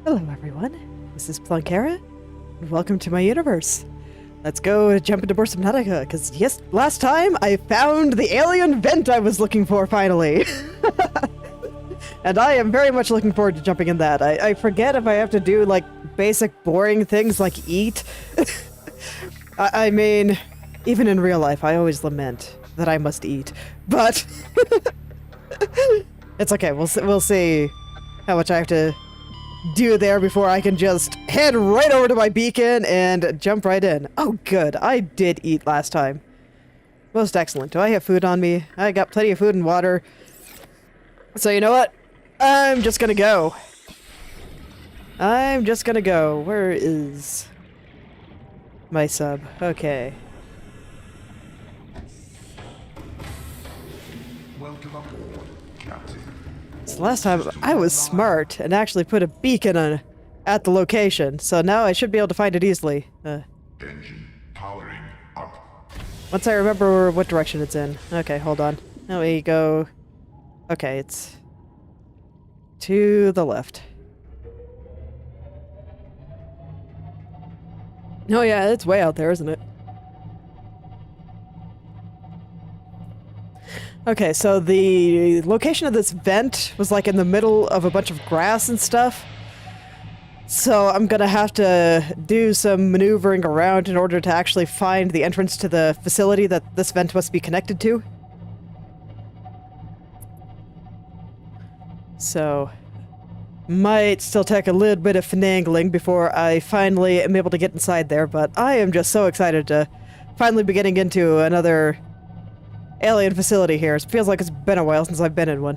Hello everyone, this is Plunkera, and welcome to my universe. Let's go jump into more Subnautica, because yes, last time I found the alien vent I was looking for finally! And I am very much looking forward to jumping in that. I forget if I have to do, like, basic boring things like eat. I mean, even in real life, I always lament that I must eat, but... It's okay, we'll see how much I have to do there before I can just head right over to my beacon and jump right in. Oh good, I did eat last time. Most excellent. Do I have food on me? I got plenty of food and water. So you know what? I'm just gonna go. I'm just gonna go. Where is my sub? Okay. Welcome aboard, Captain. So last time I was smart and actually put a beacon on at the location, so now I should be able to find it easily. Engine powering up. Once I remember what direction it's in. Okay, hold on. Now we go... Okay, it's... to the left. Oh yeah, it's way out there, isn't it? Okay, so the location of this vent was like in the middle of a bunch of grass and stuff. So I'm gonna have to do some maneuvering around in order to actually find the entrance to the facility that this vent must be connected to. So, might still take a little bit of finagling before I finally am able to get inside there, but I am just so excited to finally be getting into another alien facility here. It feels like it's been a while since I've been in one.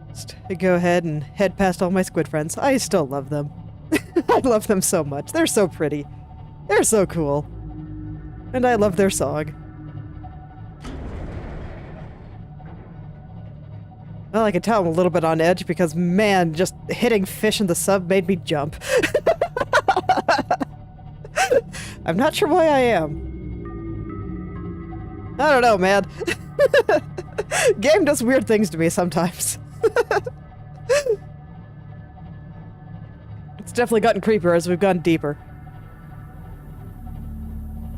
Just go ahead and head past all my squid friends. I still love them. I love them so much. They're so pretty. They're so cool. And I love their song. Well, I can tell I'm a little bit on edge because, man, just hitting fish in the sub made me jump. I'm not sure why I am. I don't know, man. Game does weird things to me sometimes. It's definitely gotten creepier as we've gone deeper.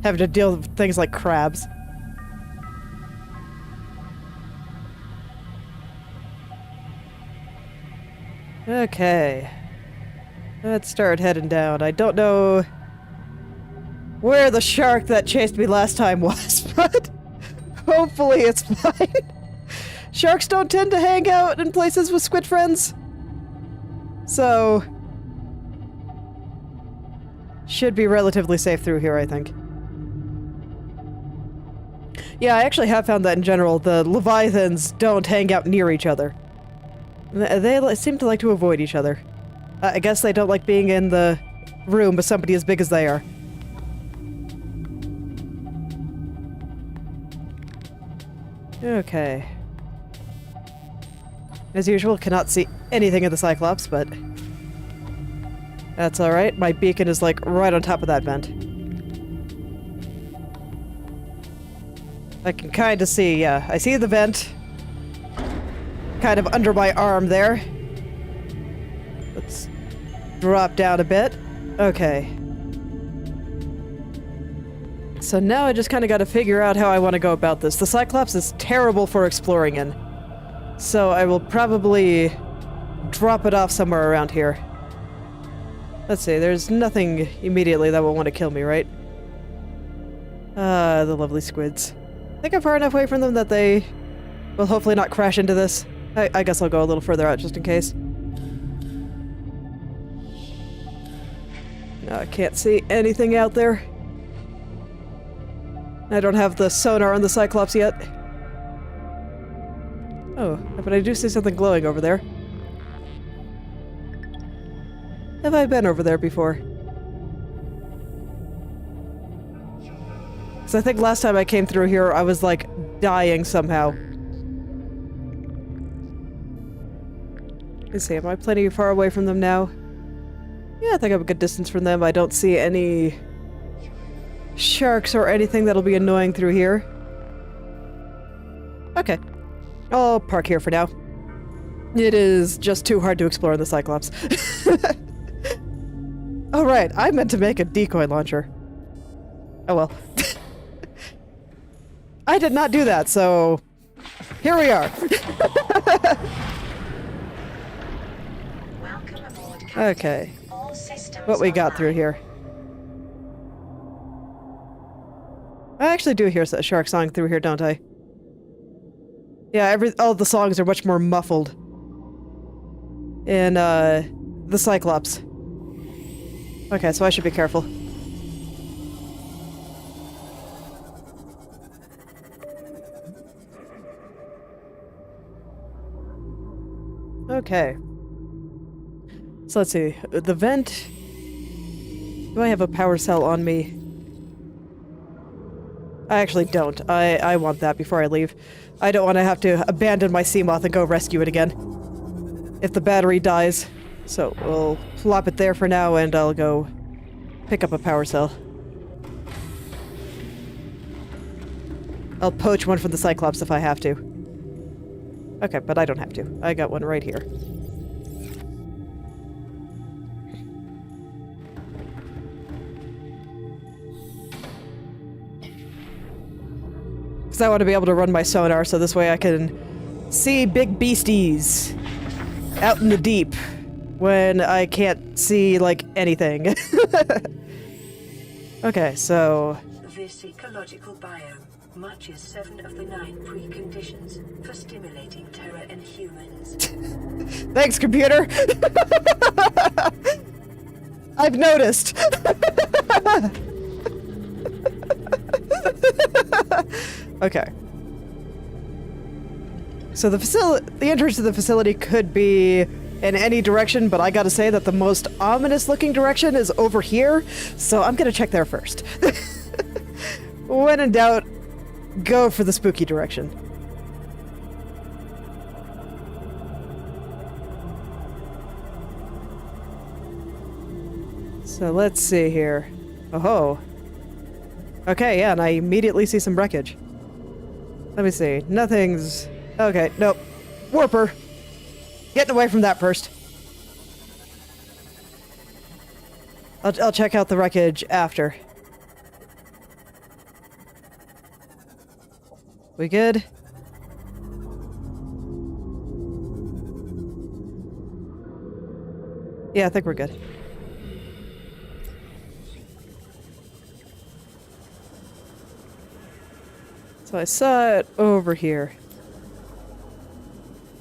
Having to deal with things like crabs. Okay. Let's start heading down. I don't know where the shark that chased me last time was, but hopefully it's fine. Sharks don't tend to hang out in places with squid friends. So, should be relatively safe through here, I think. Yeah, I actually have found that in general, the leviathans don't hang out near each other. They seem to like to avoid each other. I guess they don't like being in the room with somebody as big as they are. Okay. As usual, cannot see anything of the Cyclops, but that's alright. My beacon is like right on top of that vent. I can kind of see, yeah. I see the vent. Kind of under my arm there. Let's drop down a bit. Okay. So now I just kind of got to figure out how I want to go about this. The Cyclops is terrible for exploring in. So I will probably drop it off somewhere around here. Let's see, there's nothing immediately that will want to kill me, right? Ah, the lovely squids. I think I'm far enough away from them that they will hopefully not crash into this. I guess I'll go a little further out just in case. No, I can't see anything out there. I don't have the sonar on the Cyclops yet. Oh, but I do see something glowing over there. Have I been over there before? Because I think last time I came through here, I was, like, dying somehow. Let's see, am I plenty far away from them now? Yeah, I think I'm a good distance from them. I don't see any sharks or anything that'll be annoying through here. Okay. I'll park here for now. It is just too hard to explore the Cyclops. Oh right, I meant to make a decoy launcher. Oh well. I did not do that, so here we are. Okay. What we got through here? I actually do hear a shark song through here, don't I? Yeah, all the songs are much more muffled in the Cyclops. Okay, so I should be careful. Okay. So let's see. The vent. Do I have a power cell on me? I actually don't. I want that before I leave. I don't want to have to abandon my Seamoth and go rescue it again if the battery dies. So we'll plop it there for now, and I'll go pick up a power cell. I'll poach one from the Cyclops if I have to. Okay, but I don't have to. I got one right here. Because I want to be able to run my sonar so this way I can see big beasties out in the deep when I can't see, like, anything. Okay, so... This ecological biome matches 7 of the 9 preconditions for stimulating terror in humans. Thanks, computer! I've noticed! Okay. So the entrance to the facility could be in any direction, but I gotta say that the most ominous looking direction is over here, so I'm gonna check there first. When in doubt, go for the spooky direction. So let's see here. Oh-ho. Okay, yeah, and I immediately see some wreckage. Let me see. Nothing's... Okay, nope. Warper! Getting away from that first. I'll check out the wreckage after. We good? Yeah, I think we're good. So I saw it over here.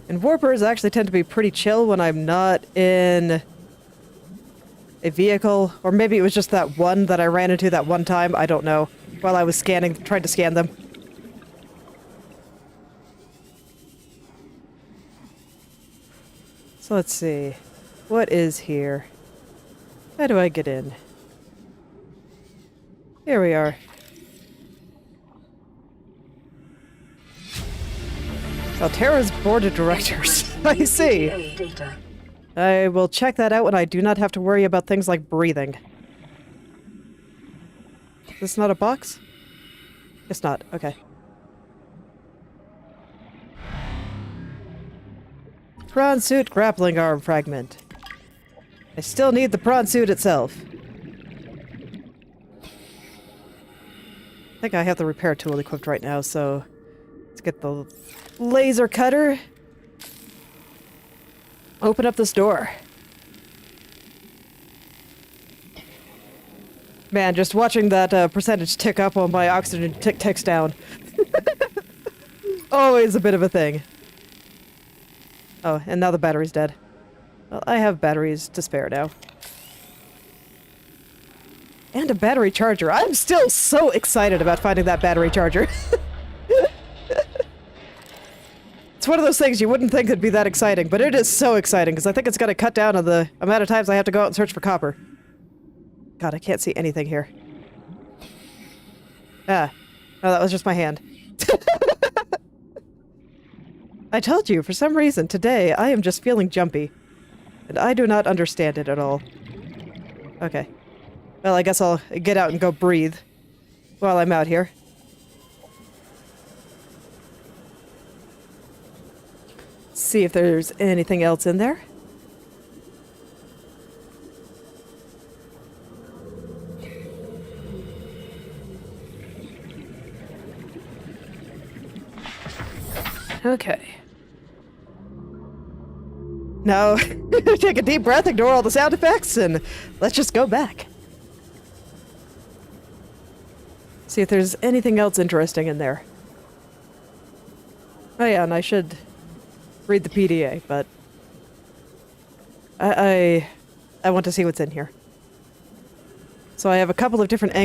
And warpers actually tend to be pretty chill when I'm not in a vehicle. Or maybe it was just that one that I ran into that one time. I don't know. While I was scanning, trying to scan them. So let's see. What is here? How do I get in? Here we are. Altera's board of directors. I see. I will check that out when I do not have to worry about things like breathing. Is this not a box? It's not. Okay. Prawn suit grappling arm fragment. I still need the prawn suit itself. I think I have the repair tool equipped right now, so let's get the laser cutter. Open up this door. Man, just watching that percentage tick up while my oxygen ticks down. Always a bit of a thing. Oh, and now the battery's dead. Well, I have batteries to spare now. And a battery charger. I'm still so excited about finding that battery charger. It's one of those things you wouldn't think would be that exciting, but it is so exciting because I think it's going to cut down on the amount of times I have to go out and search for copper. God, I can't see anything here. Ah. Oh, that was just my hand. I told you, for some reason, today I am just feeling jumpy. And I do not understand it at all. Okay. Well, I guess I'll get out and go breathe while I'm out here. see if there's anything else in there. Okay. Now, take a deep breath, ignore all the sound effects, and let's just go back. See if there's anything else interesting in there. Oh yeah, and I should read the PDA, but I want to see what's in here. So I have a couple of different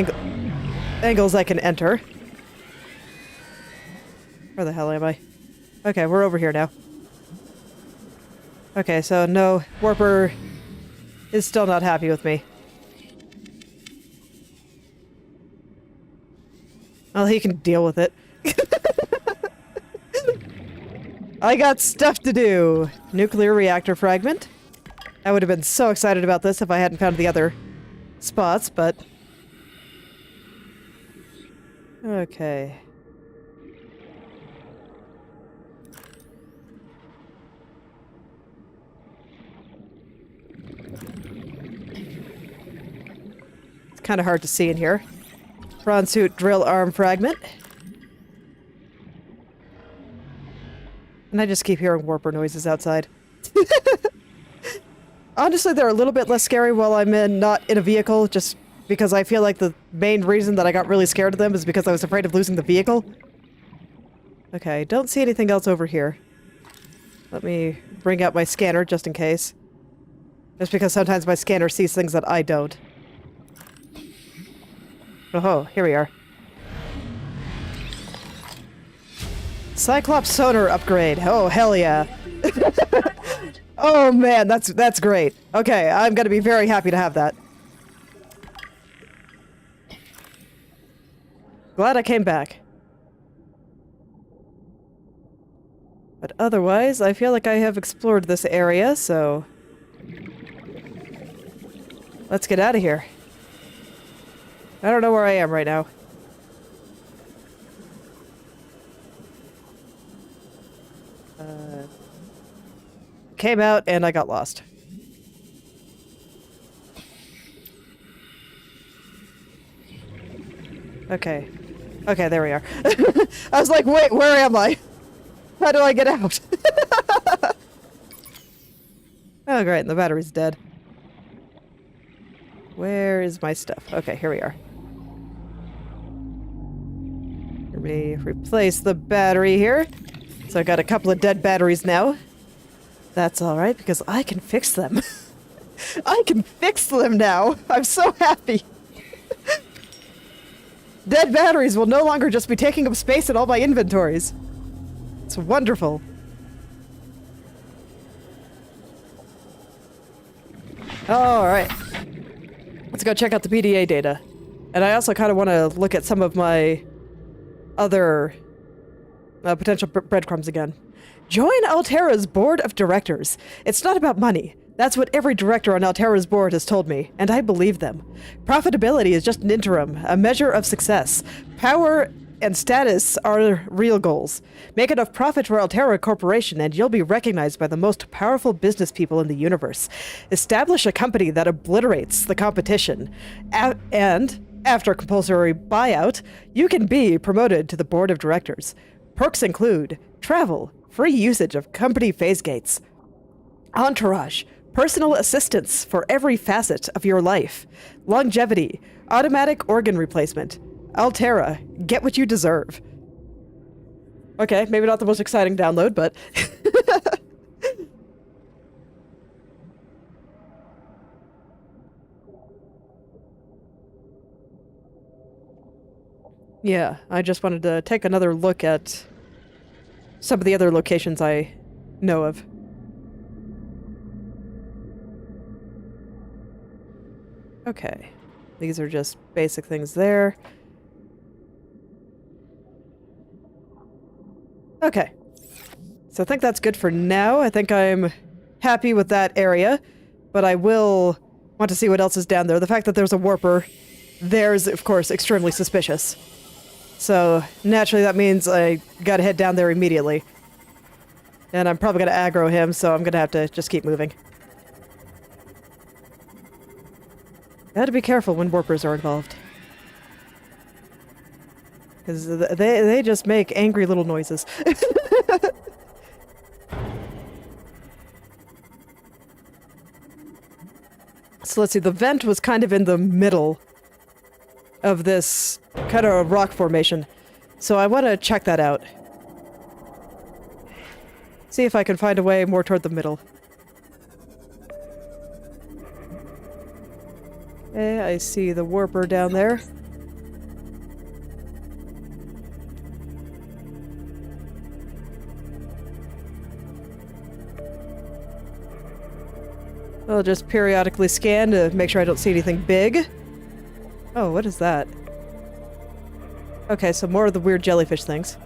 angles I can enter. Where the hell am I? Okay, we're over here now. Okay, so no, Warper is still not happy with me. Well, he can deal with it. I got stuff to do. Nuclear reactor fragment. I would have been so excited about this if I hadn't found the other spots, but... Okay. It's kind of hard to see in here. Prawn suit drill arm fragment. And I just keep hearing Warper noises outside. Honestly, they're a little bit less scary while I'm not in a vehicle, just because I feel like the main reason that I got really scared of them is because I was afraid of losing the vehicle. Okay, don't see anything else over here. Let me bring out my scanner just in case. Just because sometimes my scanner sees things that I don't. Oh, here we are. Cyclops sonar upgrade. Oh, hell yeah. Oh man, that's great. Okay, I'm gonna be very happy to have that. Glad I came back. But otherwise, I feel like I have explored this area, so... Let's get out of here. I don't know where I am right now. Came out and I got lost. Okay. Okay, there we are. I was like, wait, where am I? How do I get out? Oh, great, and the battery's dead. Where is my stuff? Okay, here we are. Let me replace the battery here. So I got a couple of dead batteries now. That's alright, because I can fix them. I can fix them now! I'm so happy! Dead batteries will no longer just be taking up space in all my inventories. It's wonderful. Alright. Let's go check out the PDA data. And I also kind of want to look at some of my other potential breadcrumbs again. Join Altera's board of directors. It's not about money. That's what every director on Altera's board has told me, and I believe them. Profitability is just an interim, a measure of success. Power and status are real goals. Make enough profit for Altera Corporation and you'll be recognized by the most powerful business people in the universe. Establish a company that obliterates the competition. And after compulsory buyout, you can be promoted to the board of directors. Perks include travel, free usage of company phase gates, entourage, personal assistance for every facet of your life, longevity, automatic organ replacement. Altera, get what you deserve. Okay, maybe not the most exciting download, but... Yeah, I just wanted to take another look at some of the other locations I know of. Okay, these are just basic things there. Okay, so I think that's good for now. I think I'm happy with that area, but I will want to see what else is down there. The fact that there's a warper, there's, of course, extremely suspicious. So, naturally, that means I gotta head down there immediately. And I'm probably going to aggro him, so I'm going to have to just keep moving. Gotta be careful when warpers are involved. Because they just make angry little noises. So let's see, the vent was kind of in the middle of this kind of rock formation. So I want to check that out. See if I can find a way more toward the middle. Okay, I see the warper down there. I'll just periodically scan to make sure I don't see anything big. Oh, what is that? Okay, so more of the weird jellyfish things.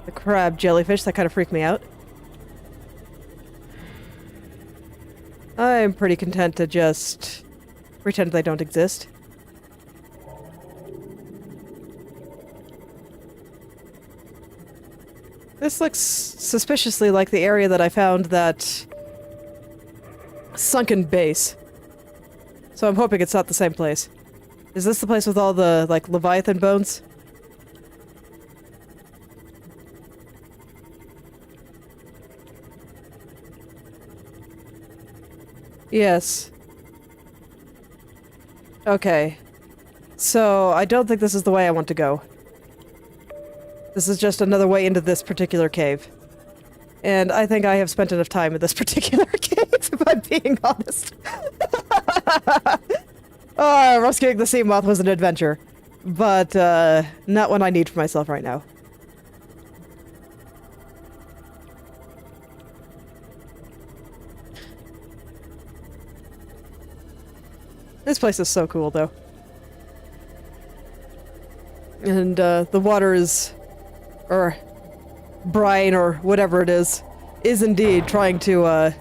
The crab jellyfish, that kind of freaked me out. I'm pretty content to just pretend they don't exist. This looks suspiciously like the area that I found that sunken base. So I'm hoping it's not the same place. Is this the place with all the, like, Leviathan bones? Yes. Okay. So, I don't think this is the way I want to go. This is just another way into this particular cave. And I think I have spent enough time in this particular cave, if I'm being honest. Oh, rescuing the sea moth was an adventure. But, not one I need for myself right now. This place is so cool, though. And, the water is... or brine, or whatever it is indeed trying to,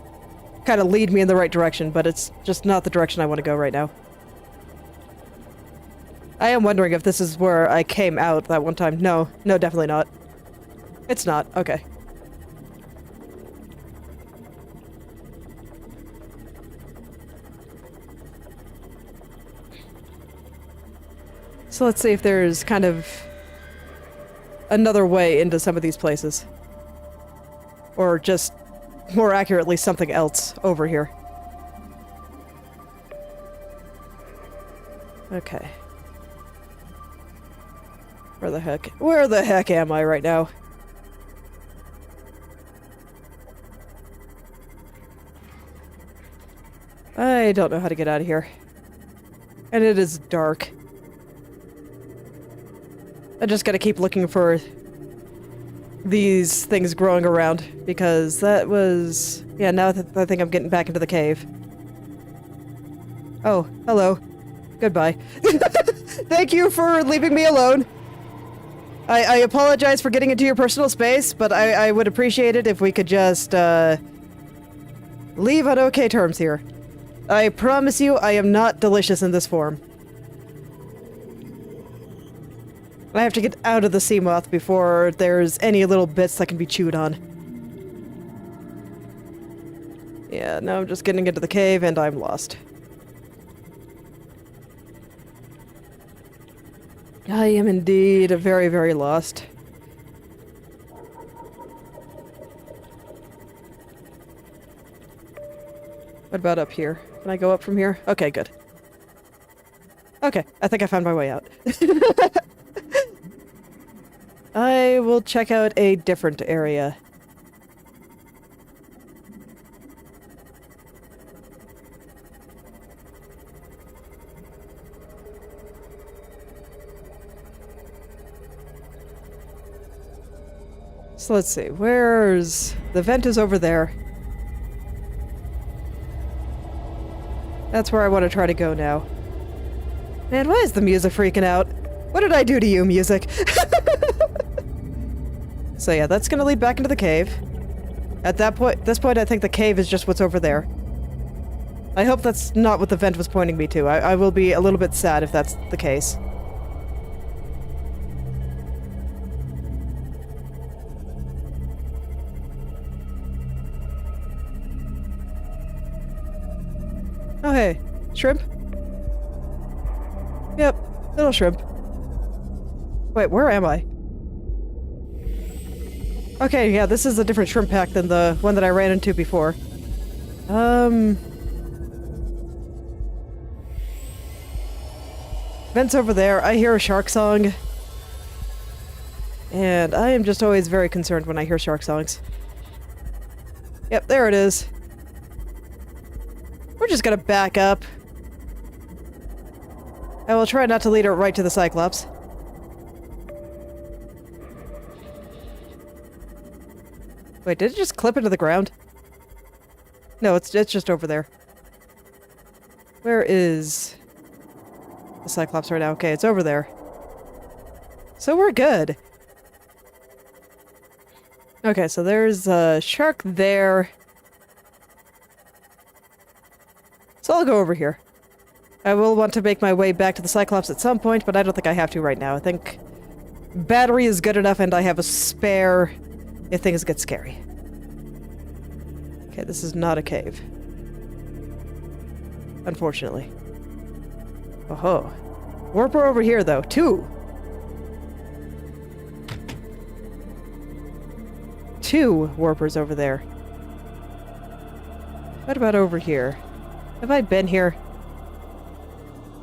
kind of lead me in the right direction, but it's just not the direction I want to go right now. I am wondering if this is where I came out that one time. No, definitely not. It's not. Okay. So let's see if there's kind of another way into some of these places. Or just, more accurately, something else over here. Okay. Where the heck am I right now? I don't know how to get out of here. And it is dark. I just gotta keep looking for these things growing around, because that was... yeah, now I think I'm getting back into the cave. Oh, hello. Goodbye. Thank you for leaving me alone. I apologize for getting into your personal space, but I would appreciate it if we could just, leave on okay terms here. I promise you, I am not delicious in this form. I have to get out of the sea moth before there's any little bits that can be chewed on. Yeah, now I'm just getting into the cave and I'm lost. I am indeed very, very lost. What about up here? Can I go up from here? Okay, good. Okay, I think I found my way out. I will check out a different area. So let's see, where's... the vent is over there. That's where I want to try to go now. Man, why is the music freaking out? What did I do to you, music? So yeah, that's gonna lead back into the cave. At this point, I think the cave is just what's over there. I hope that's not what the vent was pointing me to. I will be a little bit sad if that's the case. Oh, hey. Shrimp? Yep. Little shrimp. Wait, where am I? Okay, yeah, this is a different shrimp pack than the one that I ran into before. Vent's over there. I hear a shark song. And I am just always very concerned when I hear shark songs. Yep, there it is. We're just gonna back up. I will try not to lead it right to the Cyclops. Wait, did it just clip into the ground? No, it's just over there. Where is the Cyclops right now? Okay, it's over there. So we're good. Okay, so there's a shark there. So I'll go over here. I will want to make my way back to the Cyclops at some point, but I don't think I have to right now. I think battery is good enough and I have a spare if things get scary. Okay, this is not a cave. Unfortunately. Oh-ho. Warper over here, though. 2! 2 warpers over there. What about over here? Have I been here?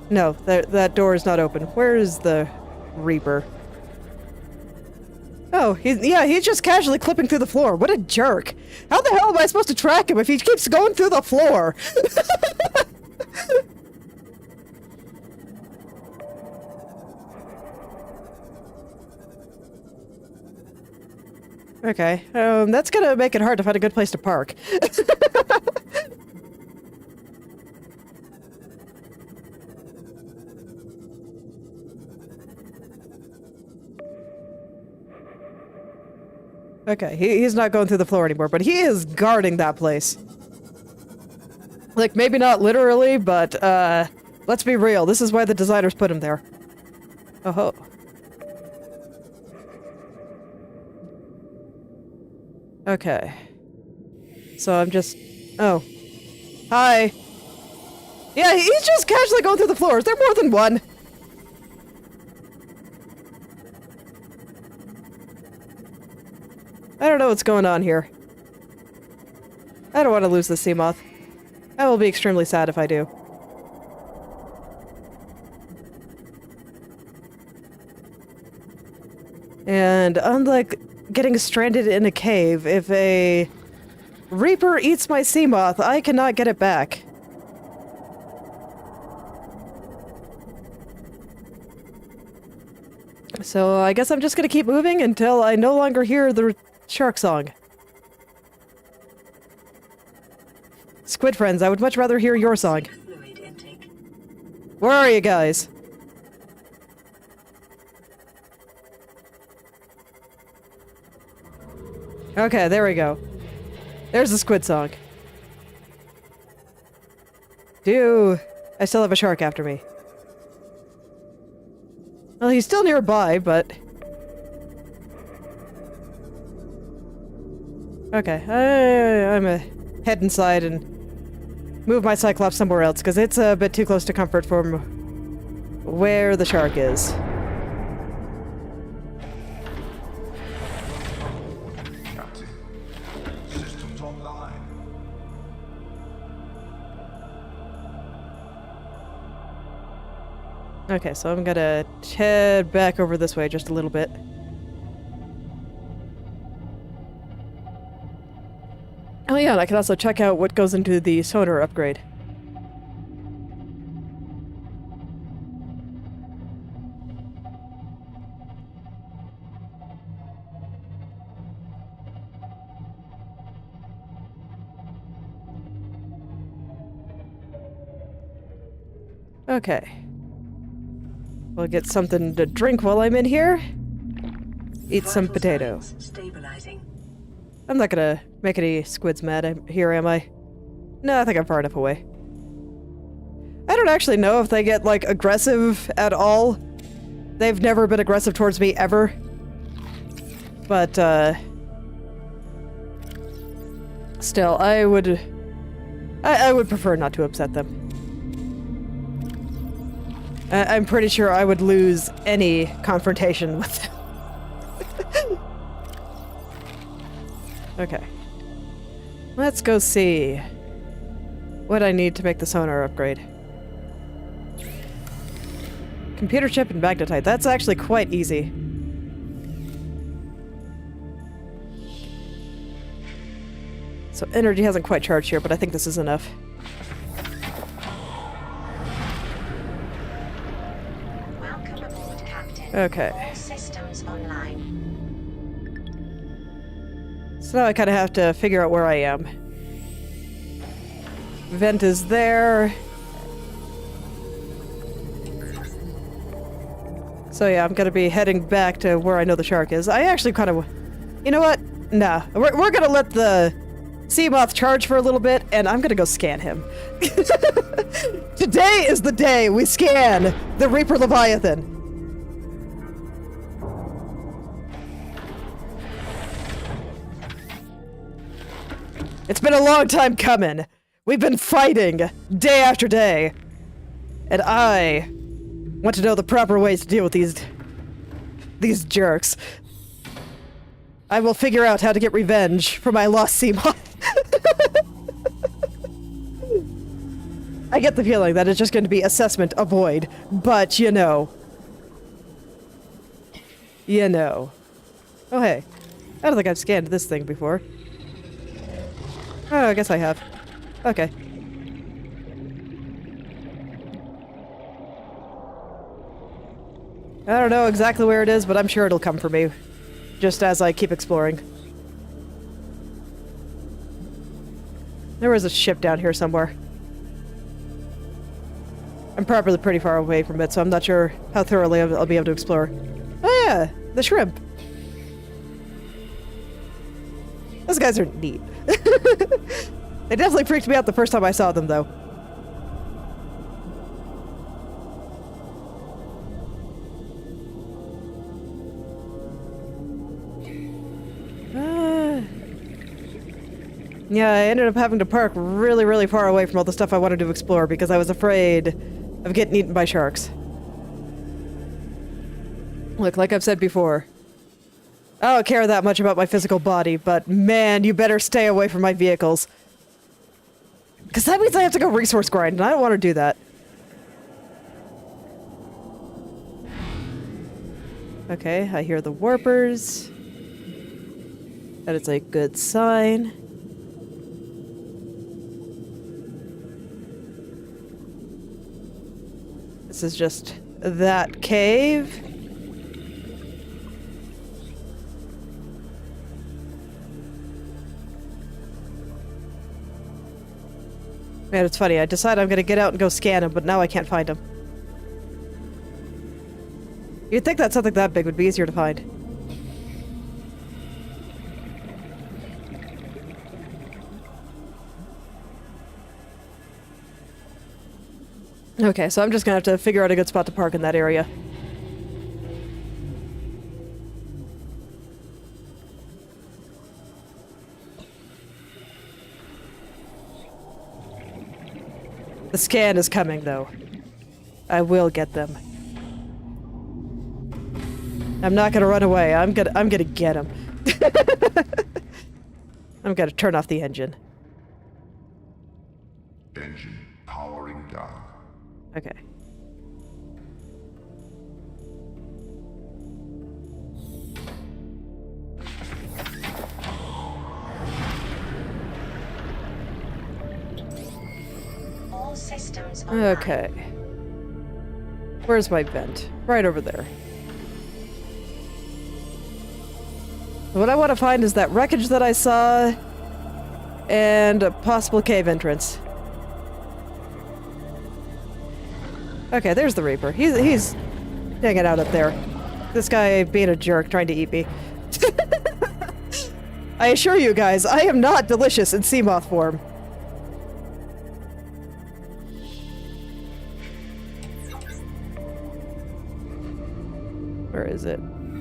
No, that door is not open. Where is the Reaper? Oh, he's just casually clipping through the floor. What a jerk. How the hell am I supposed to track him if he keeps going through the floor? Okay, that's gonna make it hard to find a good place to park. Okay, he's not going through the floor anymore, but he is guarding that place. Like, maybe not literally, but, let's be real. This is why the designers put him there. Oh-ho. Okay. So I'm just... Oh. Hi! Yeah, he's just casually going through the floor. Is there more than one? I don't know what's going on here. I don't want to lose the sea moth. I will be extremely sad if I do. And unlike getting stranded in a cave, if a Reaper eats my sea moth, I cannot get it back. So I guess I'm just gonna keep moving until I no longer hear the shark song. Squid friends, I would much rather hear your song. Fluid intake. Where are you guys? Okay, there we go. There's the squid song. I still have a shark after me. Well, he's still nearby, but... Okay, I'm gonna head inside and move my Cyclops somewhere else, because it's a bit too close to comfort from where the shark is. Captain. Systems online. Okay, so I'm gonna head back over this way just a little bit. Oh yeah, and I can also check out what goes into the sonar upgrade. Okay. We'll get something to drink while I'm in here. Eat some Vital potato. signs stabilizing. I'm not gonna make any squids mad here, am I? No, I think I'm far enough away. I don't actually know if they get, like, aggressive at all. They've never been aggressive towards me, ever. But, still, I would prefer not to upset them. I'm pretty sure I would lose any confrontation with them. Okay. Let's go see what I need to make the sonar upgrade. Computer chip and magnetite. That's actually quite easy. So energy hasn't quite charged here, but I think this is enough. Welcome aboard, Captain. Okay. All systems online. So now I kind of have to figure out where I am. Vent is there. So yeah, I'm gonna be heading back to where I know the shark is. I actually kind of... You know what? Nah. We're gonna let the sea moth charge for a little bit, and I'm gonna go scan him. Today is the day we scan the Reaper Leviathan. It's been a long time coming. We've been fighting day after day. And I want to know the proper ways to deal with these jerks. I will figure out how to get revenge for my lost sea moth. I get the feeling that it's just going to be assessment avoid, but you know. You know. Oh hey, I don't think I've scanned this thing before. Oh, I guess I have. Okay. I don't know exactly where it is, but I'm sure it'll come for me. Just as I keep exploring. There was a ship down here somewhere. I'm probably pretty far away from it, so I'm not sure how thoroughly I'll be able to explore. Oh yeah, the shrimp. Those guys are neat. They definitely freaked me out the first time I saw them, though. Yeah, I ended up having to park really, really far away from all the stuff I wanted to explore because I was afraid of getting eaten by sharks. Look, like I've said before, I don't care that much about my physical body, but man, you better stay away from my vehicles. Because that means I have to go resource grind, and I don't want to do that. Okay, I hear the warpers. That is a good sign. This is just that cave. Man, it's funny. I decide I'm gonna get out and go scan him, but now I can't find him. You'd think that something that big would be easier to find. Okay, so I'm just gonna have to figure out a good spot to park in that area. The scan is coming, though. I will get them. I'm not gonna run away. I'm gonna get them. I'm gonna turn off the engine. Engine powering down. Okay. All systems online. Okay. Where's my vent? Right over there. What I want to find is that wreckage that I saw and a possible cave entrance. Okay, there's the Reaper. He's hanging out up there. This guy being a jerk, trying to eat me. I assure you guys, I am not delicious in sea moth form. Where is it?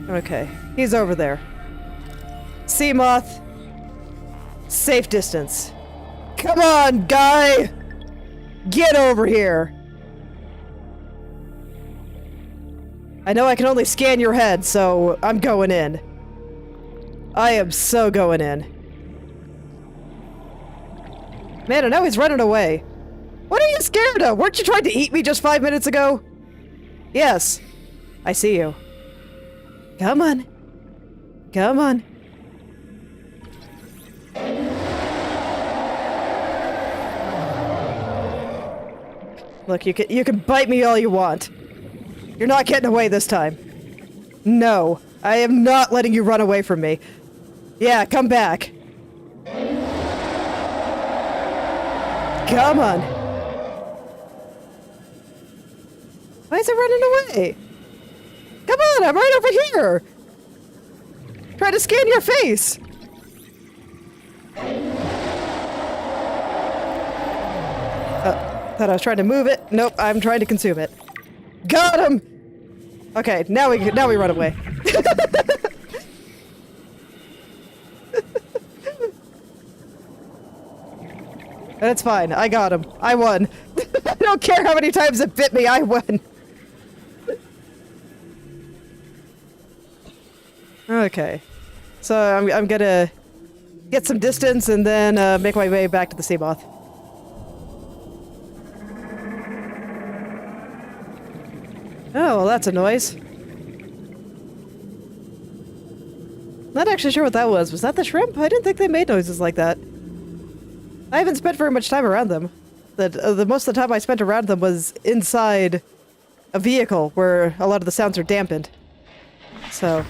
Okay, he's over there. Sea moth. Safe distance. Come on, guy! Get over here! I know I can only scan your head, so I'm going in. I am so going in. Man, I know he's running away. What are you scared of? Weren't you trying to eat me just 5 minutes ago? Yes. I see you. Come on. Come on. Look, you can bite me all you want. You're not getting away this time. No, I am not letting you run away from me. Yeah, come back. Come on. Why is it running away? Come on, I'm right over here. Try to scan your face. Thought I was trying to move it. Nope, I'm trying to consume it. Got him! Okay, now we run away. That's fine. I got him. I won. I don't care how many times it bit me. I won. Okay. So I'm gonna get some distance and then make my way back to the sea moth. Oh, well, that's a noise. Not actually sure what that was. Was that the shrimp? I didn't think they made noises like that. I haven't spent very much time around them. The most of the time I spent around them was inside a vehicle where a lot of the sounds are dampened. So.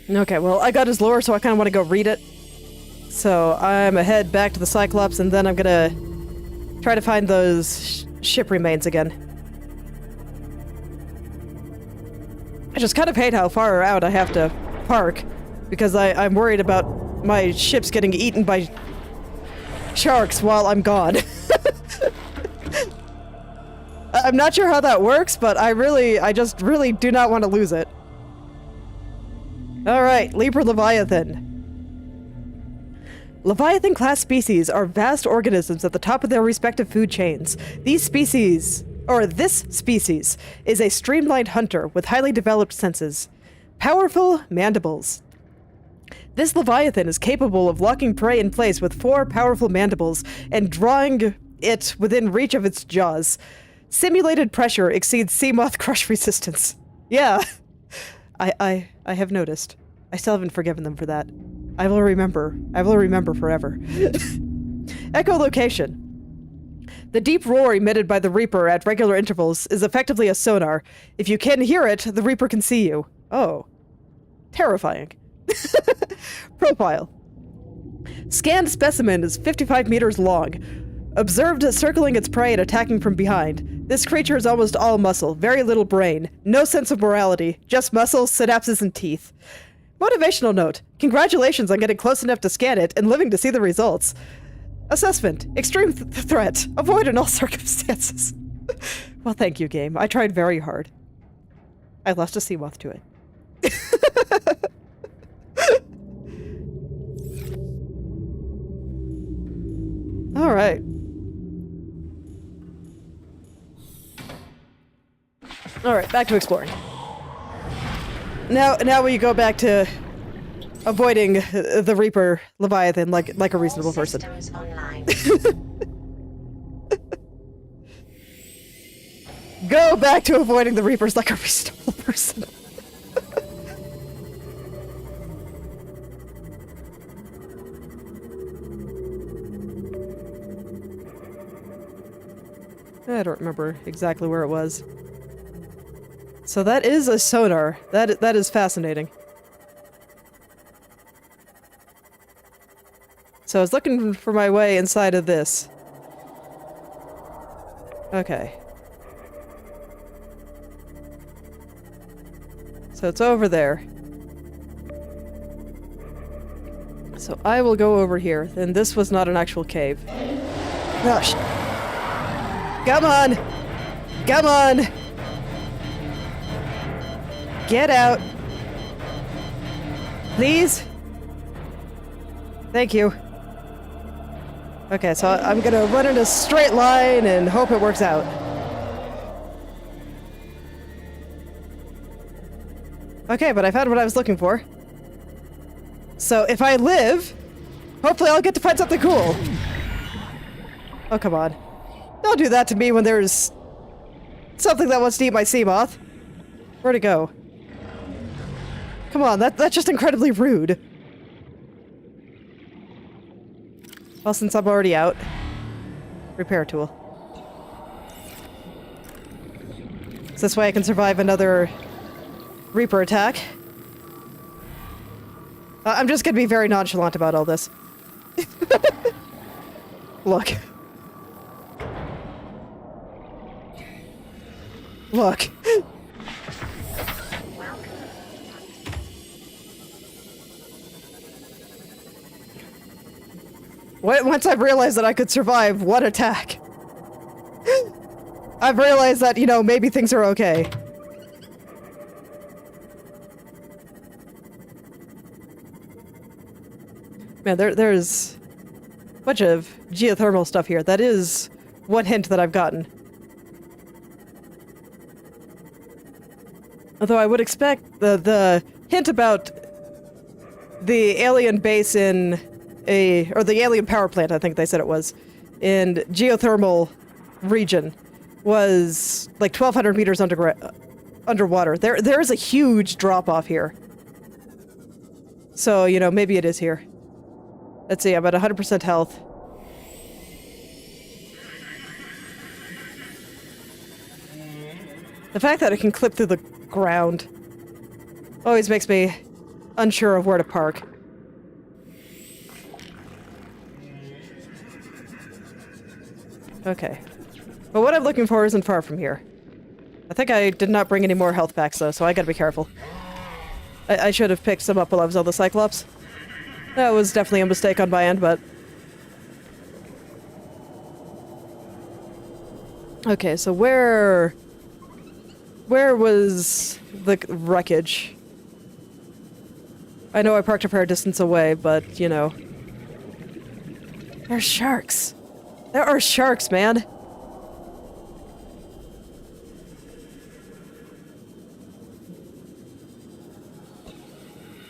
Okay, well, I got his lore, so I kind of want to go read it. So I'm head back to the Cyclops, and then I'm gonna try to find those ship remains again. I just kind of hate how far out I have to park, because I'm worried about my ships getting eaten by sharks while I'm gone. I'm not sure how that works, but I just really do not want to lose it. Alright, Libra Leviathan. Leviathan-class species are vast organisms at the top of their respective food chains. This species is a streamlined hunter with highly developed senses. Powerful mandibles. This Leviathan is capable of locking prey in place with 4 powerful mandibles and drawing it within reach of its jaws. Simulated pressure exceeds sea moth crush resistance. Yeah, I have noticed. I still haven't forgiven them for that. I will remember. I will remember forever. Echolocation. The deep roar emitted by the Reaper at regular intervals is effectively a sonar. If you can hear it, the Reaper can see you. Oh. Terrifying. Profile. Scanned specimen is 55 meters long. Observed circling its prey and attacking from behind. This creature is almost all muscle, very little brain. No sense of morality, just muscles, synapses, and teeth. Motivational note. Congratulations on getting close enough to scan it and living to see the results. Assessment. Extreme threat. Avoid in all circumstances. Well, thank you, game. I tried very hard. I lost a sea moth to it. All right. All right, back to exploring. Now we go back to avoiding the Reaper Leviathan like a reasonable person. Systems online. Go back to avoiding the Reapers like a reasonable person. I don't remember exactly where it was. So that is a sonar. That is fascinating. So I was looking for my way inside of this. Okay. So it's over there. So I will go over here. Then this was not an actual cave. Gosh. Come on! Come on! Get out! Please? Thank you. Okay, so I'm gonna run in a straight line and hope it works out. Okay, but I found what I was looking for. So if I live, hopefully I'll get to find something cool. Oh, come on. Don't do that to me when there's something that wants to eat my sea moth. Where'd it go? Come on, that's just incredibly rude. Well, since I'm already out. Repair tool. So this way I can survive another Reaper attack. I'm just gonna be very nonchalant about all this. Look. Look. Once I've realized that I could survive one attack, I've realized that, you know, maybe things are okay. Man, there's a bunch of geothermal stuff here. That is one hint that I've gotten. Although I would expect the hint about the alien base in or the alien power plant, I think they said it was, in geothermal region was like 1,200 meters underwater. There is a huge drop off here. So, you know, maybe it is here. Let's see, I'm at 100% health. The fact that it can clip through the ground always makes me unsure of where to park. Okay. But what I'm looking for isn't far from here. I think I did not bring any more health packs though, so I gotta be careful. I should have picked some up while I was on the Cyclops. That was definitely a mistake on my end, but... Okay, so where was the wreckage? I know I parked a fair distance away, but, you know... There's sharks! There are sharks, man!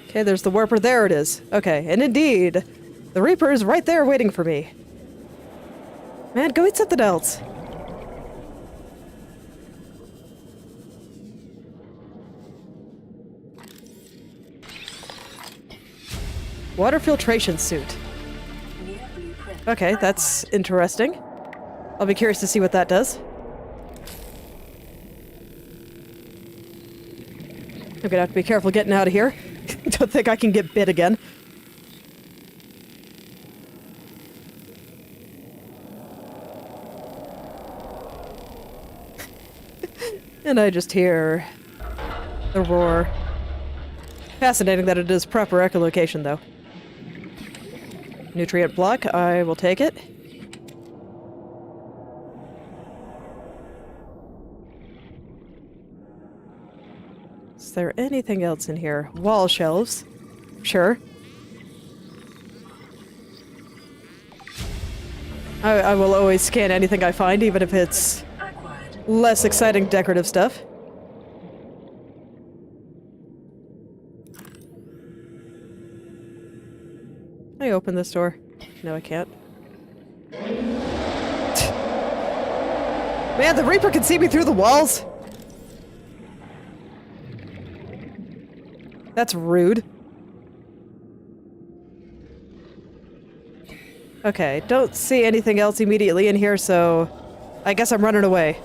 Okay, there's the warper. There it is. Okay, and indeed, the Reaper is right there waiting for me. Man, go eat something else. Water filtration suit. Okay, that's interesting. I'll be curious to see what that does. I'm gonna have to be careful getting out of here. Don't think I can get bit again. And I just hear the roar. Fascinating that it is proper echolocation, though. Nutrient block, I will take it. Is there anything else in here? Wall shelves. Sure. I will always scan anything I find, even if it's less exciting decorative stuff. Can I open this door? No, I can't. Man, the Reaper can see me through the walls! That's rude. Okay, don't see anything else immediately in here, so I guess I'm running away.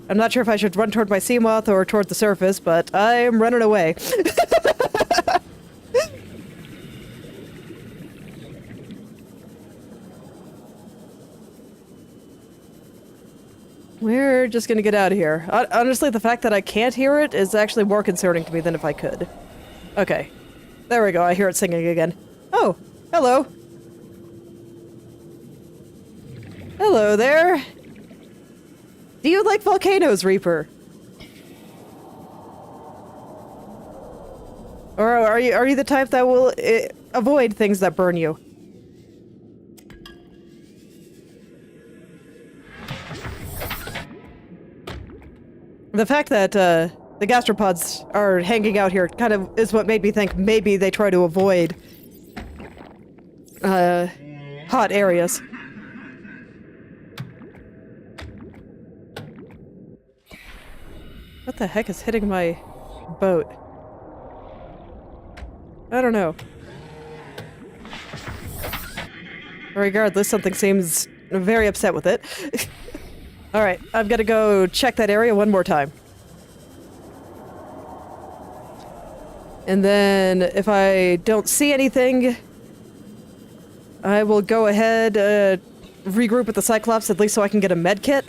I'm not sure if I should run toward my sea moth or toward the surface, but I'm running away. We're just gonna get out of here. Honestly, the fact that I can't hear it is actually more concerning to me than if I could. Okay. There we go, I hear it singing again. Oh, hello. Hello there. Do you like volcanoes, Reaper? Or are you the type that will avoid things that burn you? The fact that the gastropods are hanging out here kind of is what made me think maybe they try to avoid hot areas. What the heck is hitting my boat? I don't know. Regardless, something seems very upset with it. Alright, I've got to go check that area one more time. And then, if I don't see anything, I will go ahead, regroup with the Cyclops, at least so I can get a med kit.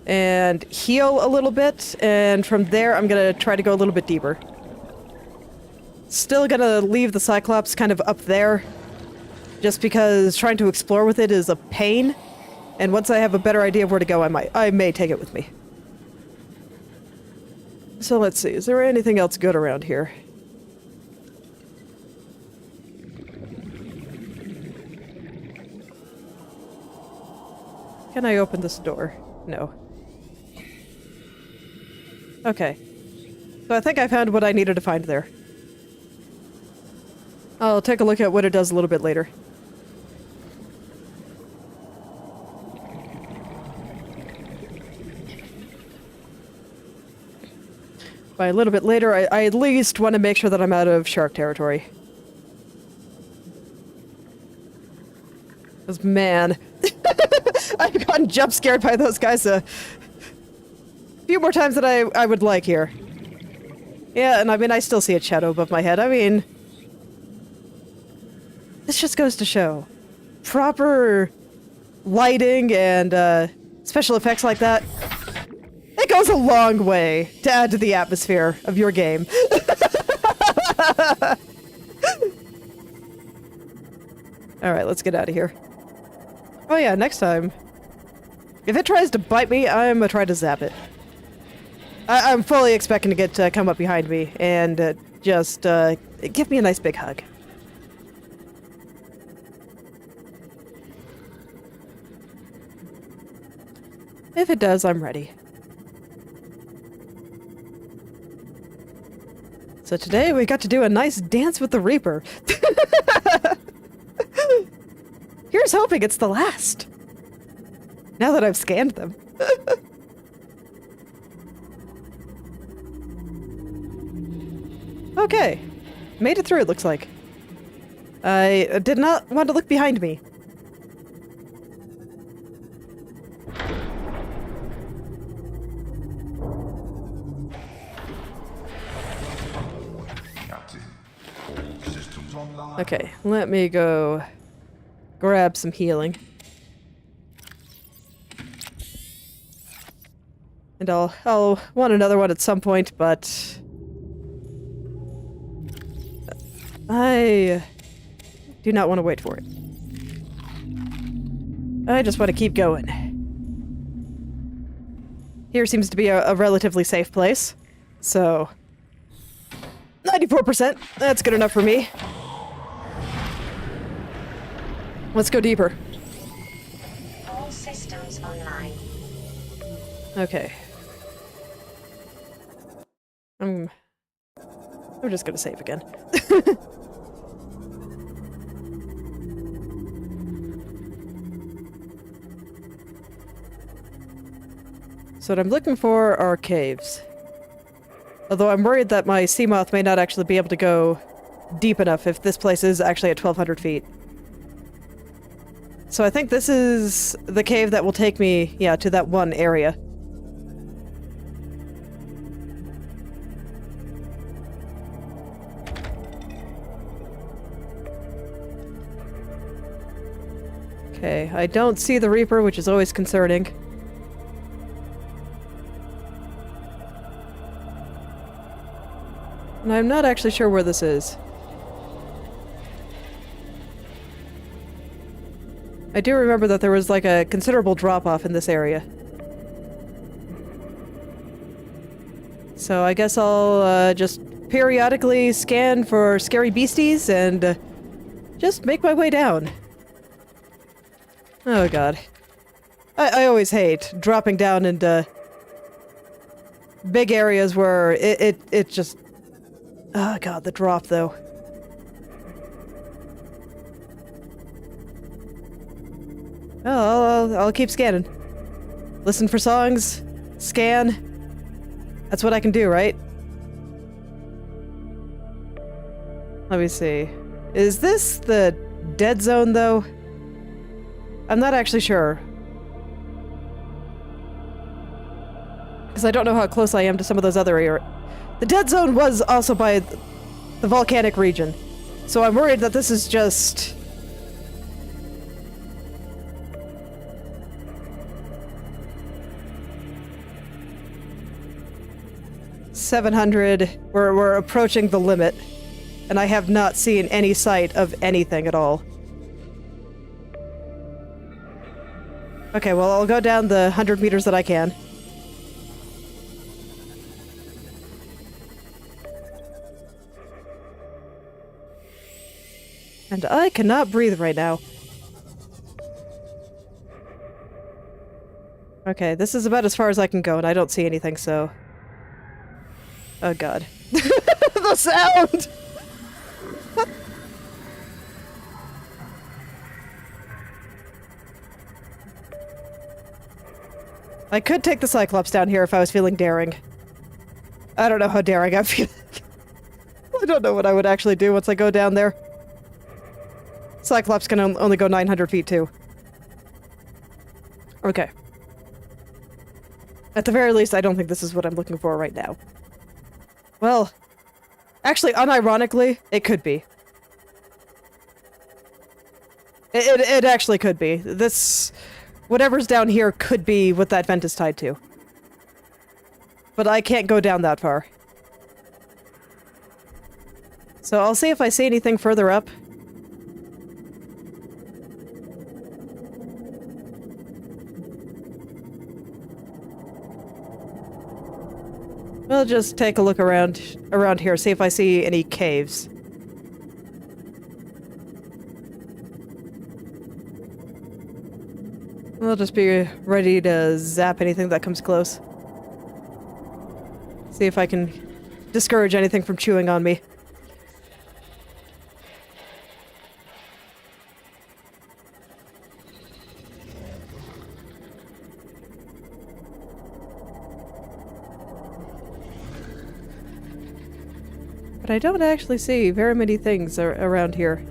And heal a little bit, and from there I'm gonna try to go a little bit deeper. Still gonna leave the Cyclops kind of up there, just because trying to explore with it is a pain. And once I have a better idea of where to go, I may take it with me. So let's see, is there anything else good around here? Can I open this door? No. Okay. So I think I found what I needed to find there. I'll take a look at what it does a little bit later. By a little bit later, I at least want to make sure that I'm out of shark territory. Because, man, I've gotten jump scared by those guys a few more times than I would like here. Yeah, and I mean, I still see a shadow above my head. I mean, this just goes to show. Proper lighting and special effects like that, it goes a long way to add to the atmosphere of your game. Alright, let's get out of here. Oh yeah, next time, if it tries to bite me, I'm gonna try to zap it. I'm fully expecting to get come up behind me and just give me a nice big hug. If it does, I'm ready. So today we got to do a nice dance with the Reaper. Here's hoping it's the last. Now that I've scanned them. Okay. Made it through, it looks like. I did not want to look behind me. Captain, all systems online. Okay, let me go grab some healing. And I'll want another one at some point, but I do not want to wait for it. I just want to keep going. Here seems to be a relatively safe place, so 94%, that's good enough for me. Let's go deeper. All systems online. Okay. I'm just gonna save again. So what I'm looking for are caves. Although I'm worried that my Seamoth may not actually be able to go deep enough if this place is actually at 1,200 feet. So I think this is the cave that will take me, yeah, to that one area. Okay, I don't see the Reaper, which is always concerning. And I'm not actually sure where this is. I do remember that there was like a considerable drop-off in this area. So I guess I'll just periodically scan for scary beasties and just make my way down. Oh god. I always hate dropping down and big areas where it just... Oh god, the drop though. Oh, I'll keep scanning. Listen for songs, scan. That's what I can do, right? Let me see. Is this the dead zone, though? I'm not actually sure. Because I don't know how close I am to some of those other areas. The dead zone was also by the volcanic region. So I'm worried that this is just... 700. We're approaching the limit. And I have not seen any sight of anything at all. Okay, well, I'll go down the 100 meters that I can. And I cannot breathe right now. Okay, this is about as far as I can go, and I don't see anything, so... Oh god. The sound! I could take the Cyclops down here if I was feeling daring. I don't know how daring I'm feeling. I don't know what I would actually do once I go down there. Cyclops can only go 900 feet too. Okay. At the very least, I don't think this is what I'm looking for right now. Well, actually, unironically, it could be. It actually could be. This... Whatever's down here could be what that vent is tied to. But I can't go down that far. So I'll see if I see anything further up. We'll just take a look around here, see if I see any caves. I'll just be ready to zap anything that comes close. See if I can discourage anything from chewing on me. But I don't actually see very many things around here.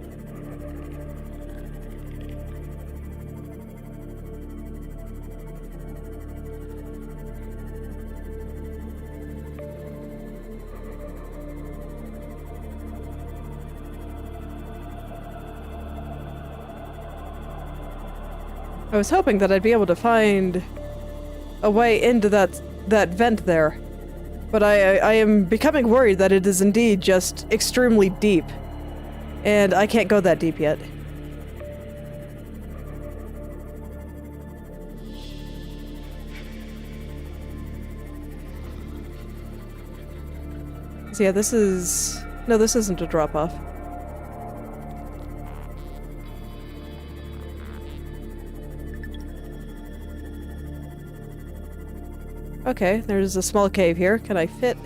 I was hoping that I'd be able to find a way into that vent there. But I am becoming worried that it is indeed just extremely deep. And I can't go that deep yet. So yeah, this is... No, this isn't a drop-off. Okay, there's a small cave here. Can I fit?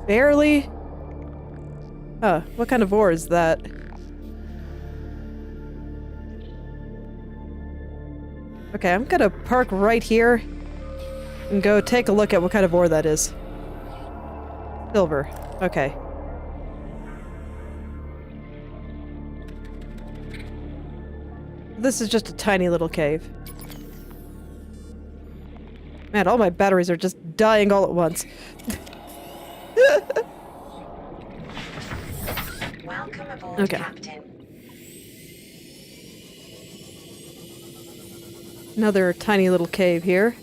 Barely? Huh, what kind of ore is that? Okay, I'm gonna park right here and go take a look at what kind of ore that is. Silver. Okay. This is just a tiny little cave. Man, all my batteries are just dying all at once. Welcome aboard, Okay. Captain. Another tiny little cave here.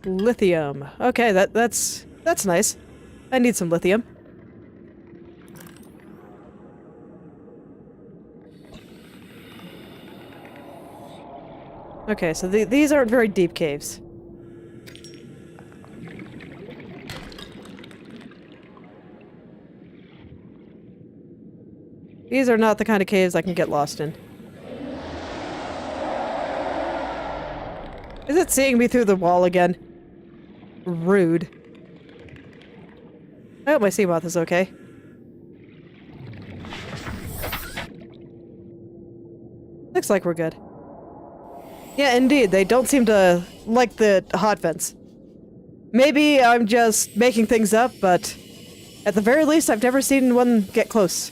Lithium. Okay, that's nice. I need some lithium. Okay, so these aren't very deep caves. These are not the kind of caves I can get lost in. Is it seeing me through the wall again? Rude. I hope my sea moth is okay. Looks like we're good. Yeah, indeed, they don't seem to like the hot vents. Maybe I'm just making things up, but at the very least, I've never seen one get close.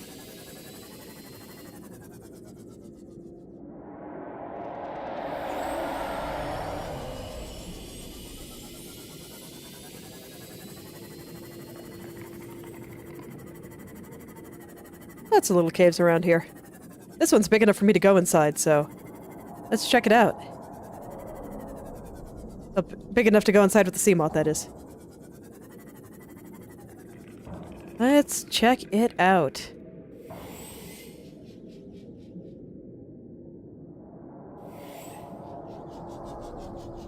Lots of little caves around here. This one's big enough for me to go inside, so let's check it out. Big enough to go inside with the sea moth, that is. Let's check it out.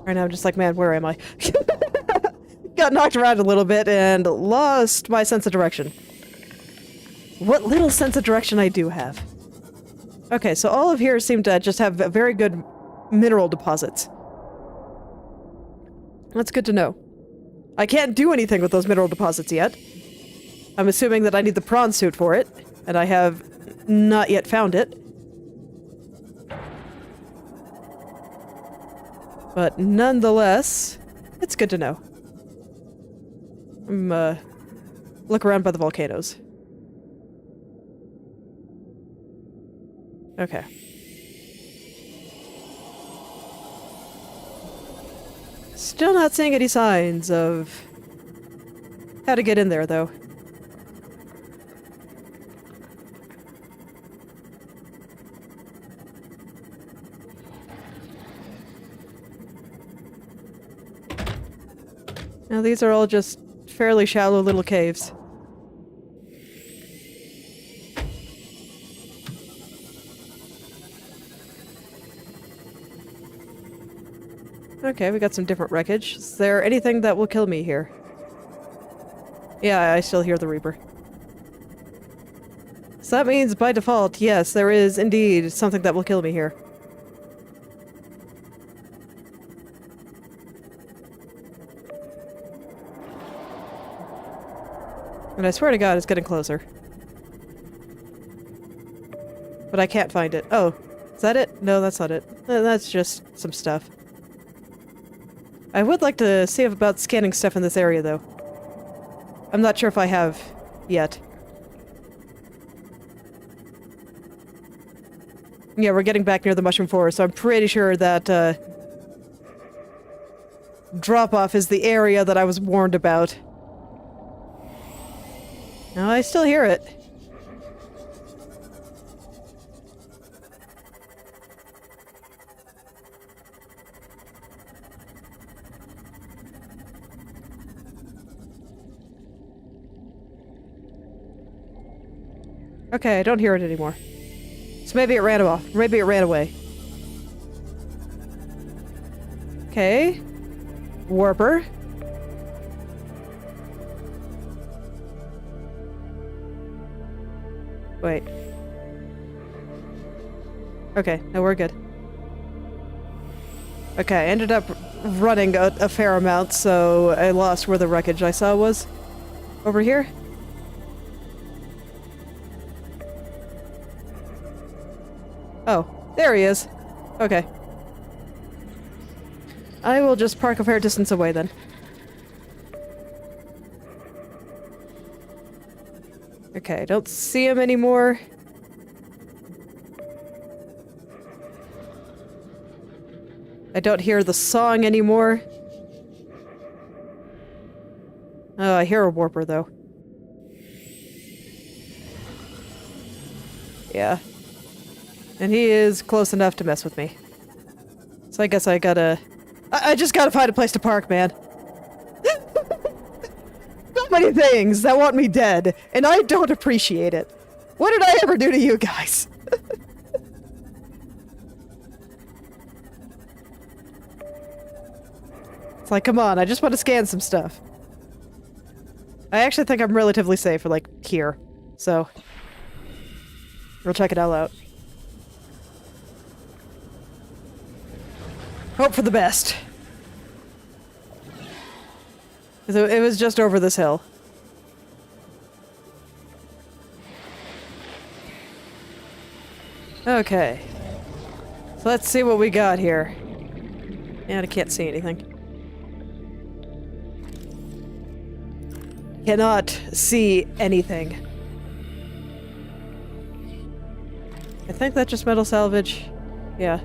Right now I'm just like, man, where am I? Got knocked around a little bit and lost my sense of direction. What little sense of direction I do have. Okay, so all of here seem to just have very good mineral deposits. That's good to know. I can't do anything with those mineral deposits yet. I'm assuming that I need the prawn suit for it, and I have not yet found it. But nonetheless, it's good to know. Look around by the volcanoes. Okay. Still not seeing any signs of how to get in there, though. Now these are all just fairly shallow little caves. Okay, we got some different wreckage. Is there anything that will kill me here? Yeah, I still hear the Reaper. So that means, by default, yes, there is indeed something that will kill me here. And I swear to God, it's getting closer. But I can't find it. Oh, is that it? No, that's not it. That's just some stuff. I would like to see about scanning stuff in this area, though. I'm not sure if I have yet. Yeah, we're getting back near the mushroom forest, so I'm pretty sure that, drop-off is the area that I was warned about. No, I still hear it. Okay, I don't hear it anymore. So maybe it ran off. Maybe it ran away. Okay. Warper. Wait. Okay, no, we're good. Okay, I ended up running a fair amount, so I lost where the wreckage I saw was. Over here? Oh, there he is. Okay. I will just park a fair distance away then. Okay, I don't see him anymore. I don't hear the song anymore. Oh, I hear a warper though. Yeah. And he is close enough to mess with me. So I guess I gotta... I just gotta find a place to park, man. So many things that want me dead, and I don't appreciate it. What did I ever do to you guys? It's like, come on, I just want to scan some stuff. I actually think I'm relatively safe for, like, here. So... We'll check it all out. Hope for the best. So it was just over this hill. Okay. So let's see what we got here. And I can't see anything. Cannot see anything. I think that's just metal salvage. Yeah.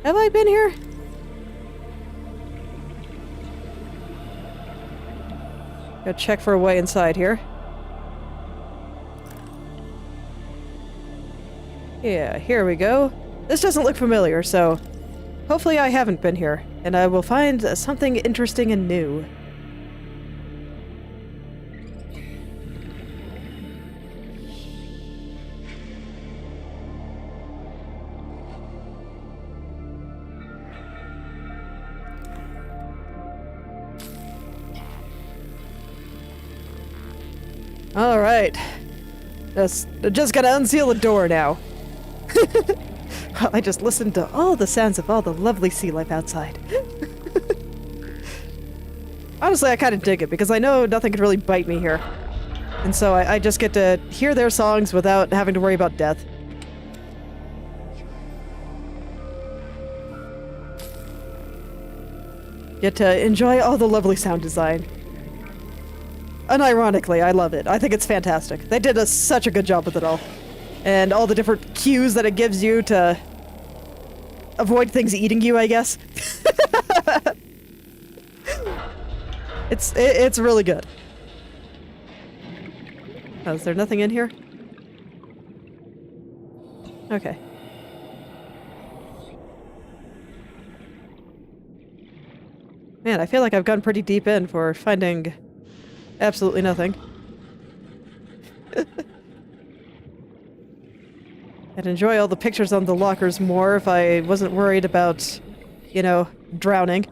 Have I been here? Go check for a way inside here. Yeah, here we go. This doesn't look familiar, so hopefully I haven't been here, and I will find something interesting and new. All right. Just gotta unseal the door now. I just listened to all the sounds of all the lovely sea life outside. Honestly, I kind of dig it because I know nothing can really bite me here. And so I just get to hear their songs without having to worry about death. Get to enjoy all the lovely sound design. Unironically, I love it. I think it's fantastic. They did such a good job with it all. And all the different cues that it gives you to avoid things eating you, I guess. It's really good. Oh, is there nothing in here? Okay. Man, I feel like I've gone pretty deep in for finding absolutely nothing. I'd enjoy all the pictures on the lockers more if I wasn't worried about, you know, drowning.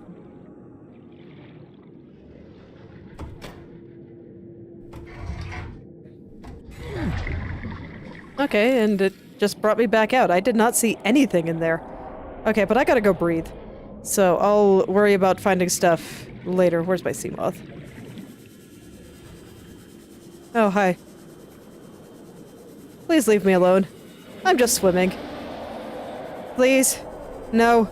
Okay, and it just brought me back out. I did not see anything in there. Okay, but I gotta go breathe. So I'll worry about finding stuff later. Where's my sea moth? Oh, hi. Please leave me alone. I'm just swimming. Please? No.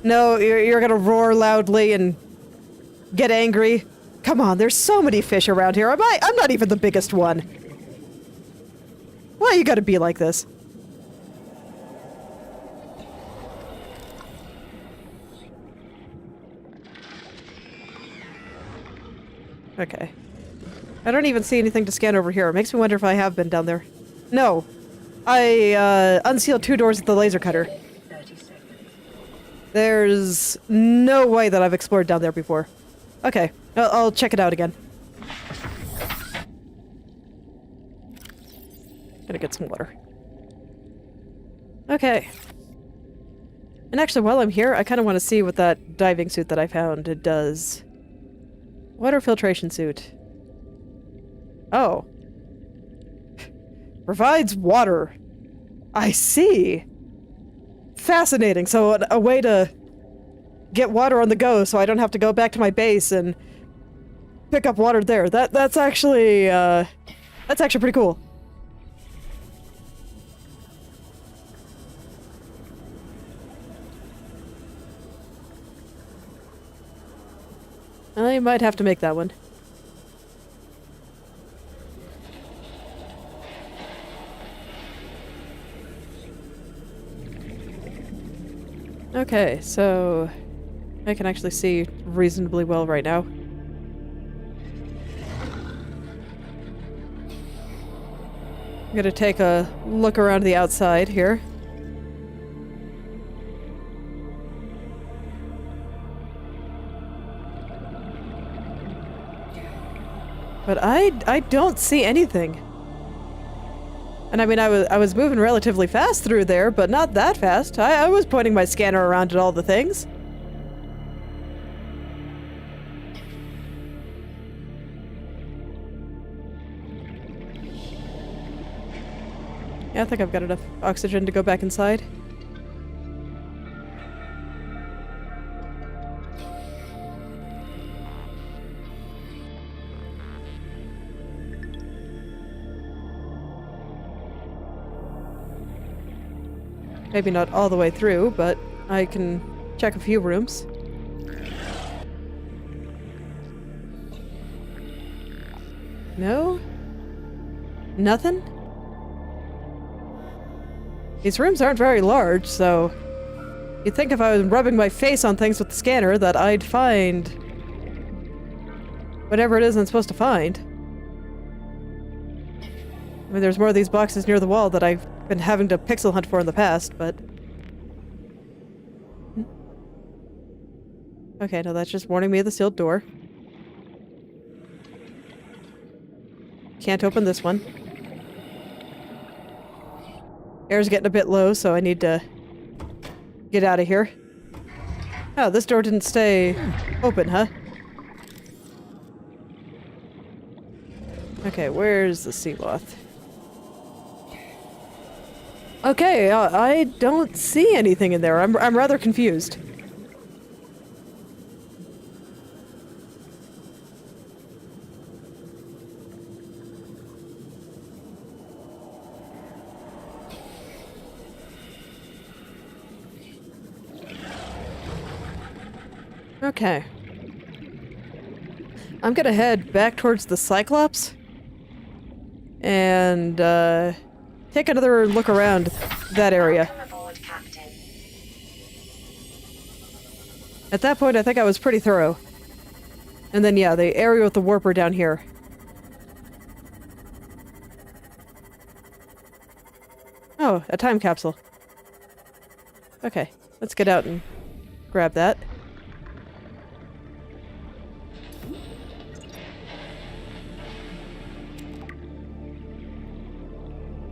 No, you're gonna roar loudly and get angry. Come on, there's so many fish around here. I'm not even the biggest one. Why you gotta be like this? Okay. I don't even see anything to scan over here. It makes me wonder if I have been down there. No. I unsealed 2 doors with the laser cutter. 30 seconds. There's no way that I've explored down there before. Okay, I'll check it out again. Gonna get some water. Okay. And actually, while I'm here, I kind of want to see what that diving suit that I found it does. Water filtration suit. Oh. Provides water. I see. Fascinating. So a way to get water on the go so I don't have to go back to my base and pick up water there. That's actually pretty cool. I might have to make that one. Okay, so I can actually see reasonably well right now. I'm gonna take a look around the outside here. But I don't see anything. And I mean, I was moving relatively fast through there, but not that fast. I was pointing my scanner around at all the things. Yeah, I think I've got enough oxygen to go back inside. Maybe not all the way through, but I can check a few rooms. No? Nothing? These rooms aren't very large, so you'd think if I was rubbing my face on things with the scanner that I'd find whatever it is I'm supposed to find. I mean, there's more of these boxes near the wall that I've been having to pixel hunt for in the past, but... Okay, no, that's just warning me of the sealed door. Can't open this one. Air's getting a bit low, so I need to get out of here. Oh, this door didn't stay open, huh? Okay, where's the sea moth? Okay, I don't see anything in there. I'm rather confused. Okay. I'm gonna head back towards the Cyclops and take another look around that area. Welcome aboard, Captain. At that point, I think I was pretty thorough. And then, yeah, the area with the warper down here. Oh, a time capsule. Okay, let's get out and grab that.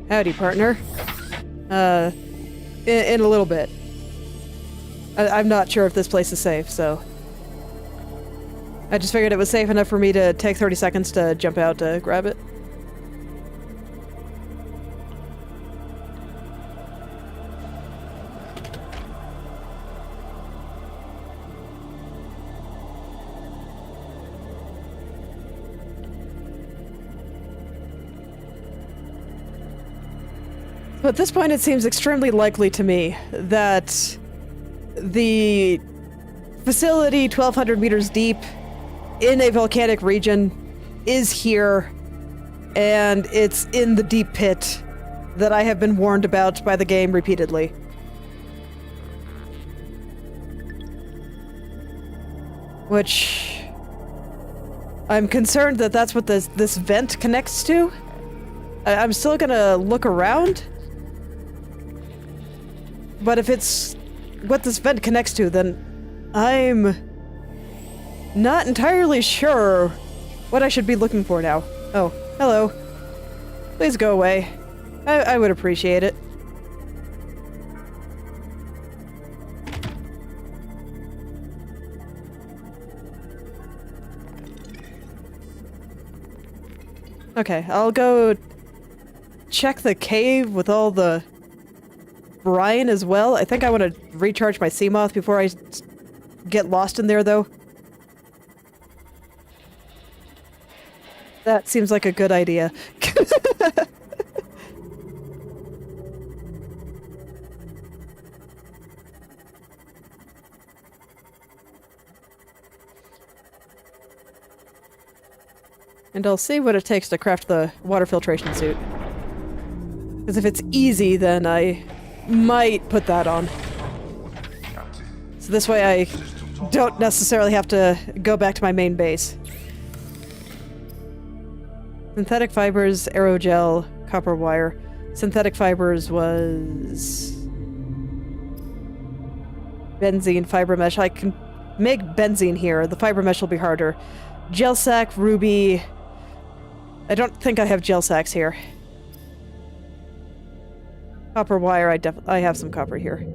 Howdy, partner. In a little bit. I'm not sure if this place is safe, so... I just figured it was safe enough for me to take 30 seconds to jump out to grab it. So at this point, it seems extremely likely to me that the facility 1,200 meters deep in a volcanic region is here, and it's in the deep pit that I have been warned about by the game repeatedly. Which... I'm concerned that that's what this vent connects to. I'm still gonna look around. But if it's what this vent connects to, then I'm not entirely sure what I should be looking for now. Oh, hello. Please go away. I would appreciate it. Okay, I'll go check the cave with all the brine as well. I think I want to recharge my sea moth before I get lost in there, though. That seems like a good idea. And I'll see what it takes to craft the water filtration suit. Because if it's easy, then I might put that on. So this way I don't necessarily have to go back to my main base. Synthetic fibers, aerogel, copper wire. Synthetic fibers was... benzene, fiber mesh. I can make benzene here. The fiber mesh will be harder. Gel sac, ruby... I don't think I have gel sacks here. Copper wire, I have some copper here.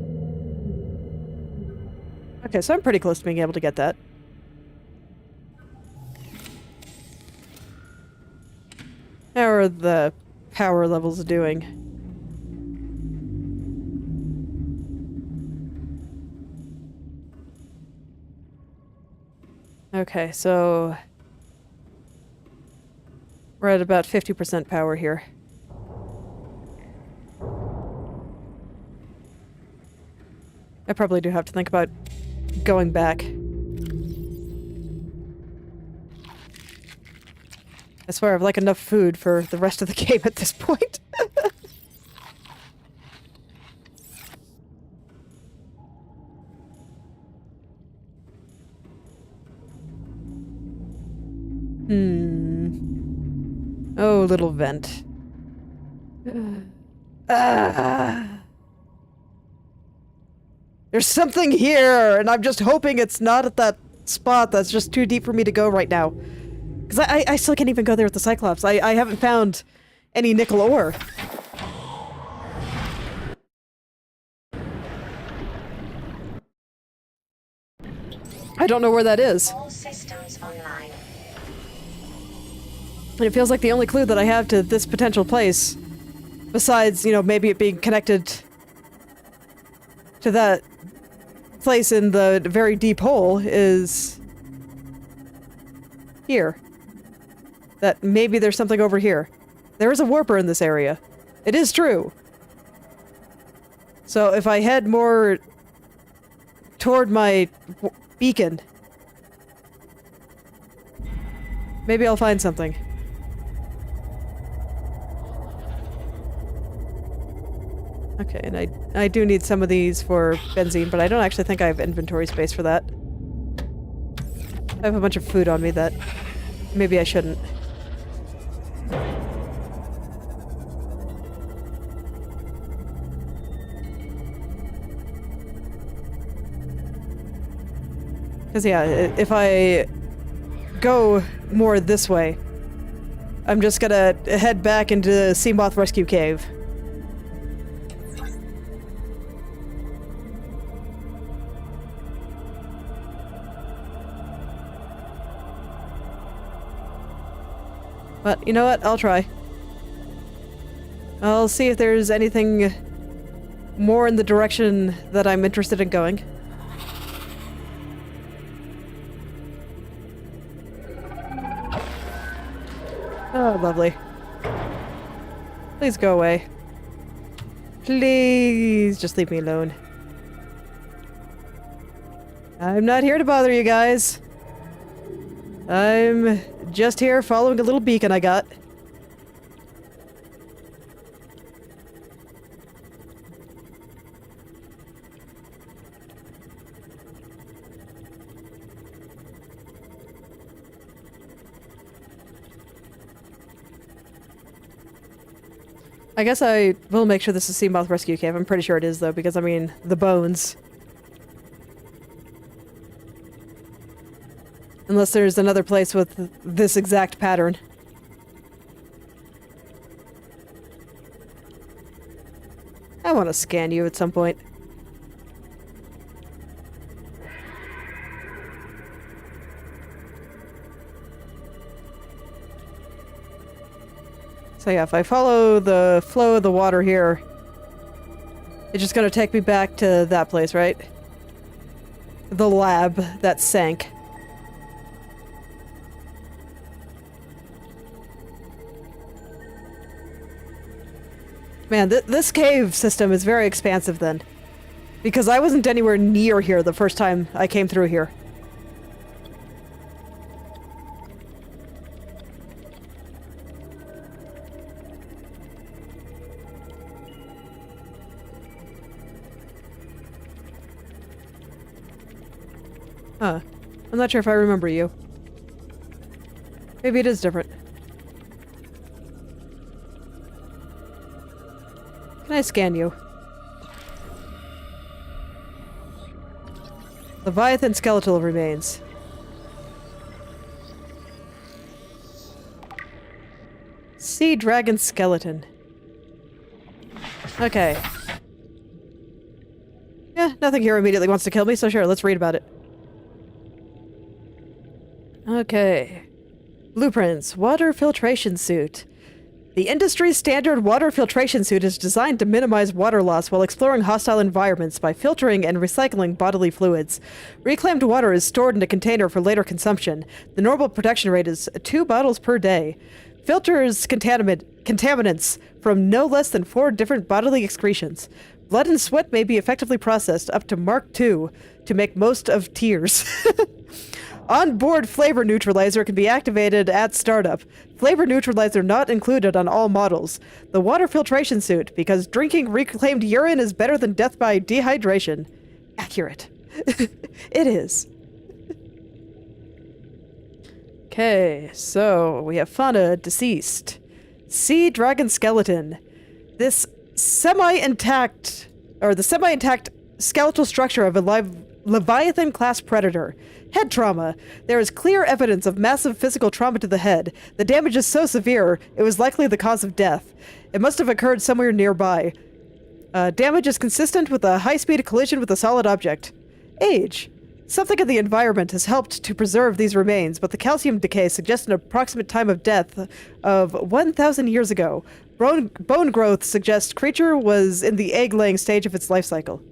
Okay, so I'm pretty close to being able to get that. How are the power levels doing? Okay, so we're at about 50% power here. I probably do have to think about going back. I swear I've like enough food for the rest of the game at this point. Oh, little vent. There's something here, and I'm just hoping it's not at that spot that's just too deep for me to go right now. Because I still can't even go there with the Cyclops. I haven't found any nickel ore. I don't know where that is. All systems online. And it feels like the only clue that I have to this potential place, besides, you know, maybe it being connected to that place in the very deep hole, is here. That maybe there's something over here. There is a warper in this area. It is true. So if I head more toward my beacon, maybe I'll find something. Okay, and I do need some of these for benzene, but I don't actually think I have inventory space for that. I have a bunch of food on me that maybe I shouldn't. Because yeah, if I go more this way, I'm just gonna head back into Seamoth Rescue Cave. But you know what? I'll try. I'll see if there's anything more in the direction that I'm interested in going. Oh, lovely. Please go away. Please just leave me alone. I'm not here to bother you guys. I'm just here following a little beacon I got. I guess I will make sure this is Seamoth Rescue Cave. I'm pretty sure it is, though, because, I mean, the bones. Unless there's another place with this exact pattern. I want to scan you at some point. So yeah, if I follow the flow of the water here, it's just gonna take me back to that place, right? The lab that sank. Man, this cave system is very expansive then. Because I wasn't anywhere near here the first time I came through here. Huh. I'm not sure if I remember you. Maybe it is different. Can I scan you? Leviathan skeletal remains. Sea dragon skeleton. Okay. Yeah, nothing here immediately wants to kill me, so sure, let's read about it. Okay. Blueprints. Water filtration suit. The industry's standard water filtration suit is designed to minimize water loss while exploring hostile environments by filtering and recycling bodily fluids. Reclaimed water is stored in a container for later consumption. The normal protection rate is 2 bottles per day. Filters contaminants from no less than 4 different bodily excretions. Blood and sweat may be effectively processed up to Mark II to make most of tears. Onboard flavor neutralizer can be activated at startup. Flavor neutralizer not included on all models. The water filtration suit, because drinking reclaimed urine is better than death by dehydration. Accurate. It is. Okay, so we have fauna deceased. Sea dragon skeleton. This semi-intact skeletal structure of a Leviathan-class predator. Head trauma. There is clear evidence of massive physical trauma to the head. The damage is so severe, it was likely the cause of death. It must have occurred somewhere nearby. Damage is consistent with a high-speed collision with a solid object. Age. Something in the environment has helped to preserve these remains, but the calcium decay suggests an approximate time of death of 1,000 years ago. Bone growth suggests creature was in the egg-laying stage of its life cycle.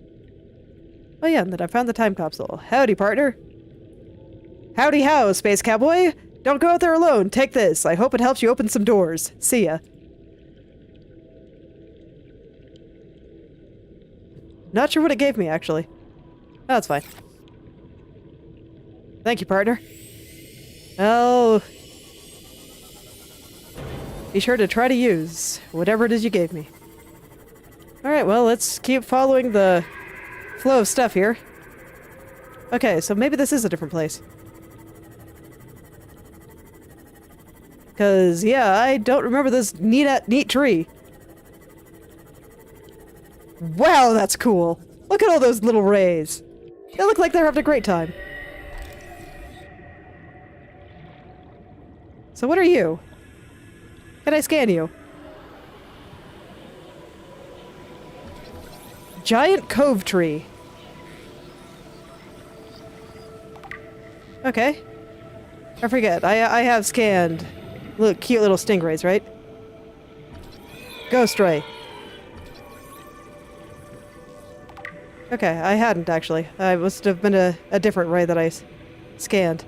Oh yeah, and then I found the time capsule. Howdy, partner. Howdy how, space cowboy. Don't go out there alone. Take this. I hope it helps you open some doors. See ya. Not sure what it gave me, actually. Oh, that's fine. Thank you, partner. Oh. Be sure to try to use whatever it is you gave me. Alright, well, let's keep following the flow of stuff here. Okay, so maybe this is a different place. Because, yeah, I don't remember this neat tree. Wow, that's cool. Look at all those little rays. They look like they're having a great time. So what are you? Can I scan you? Giant cove tree. Okay. I forget. I have scanned. Look, cute little stingrays, right? Ghost ray. Okay, I hadn't actually. I must have been a different ray that I scanned.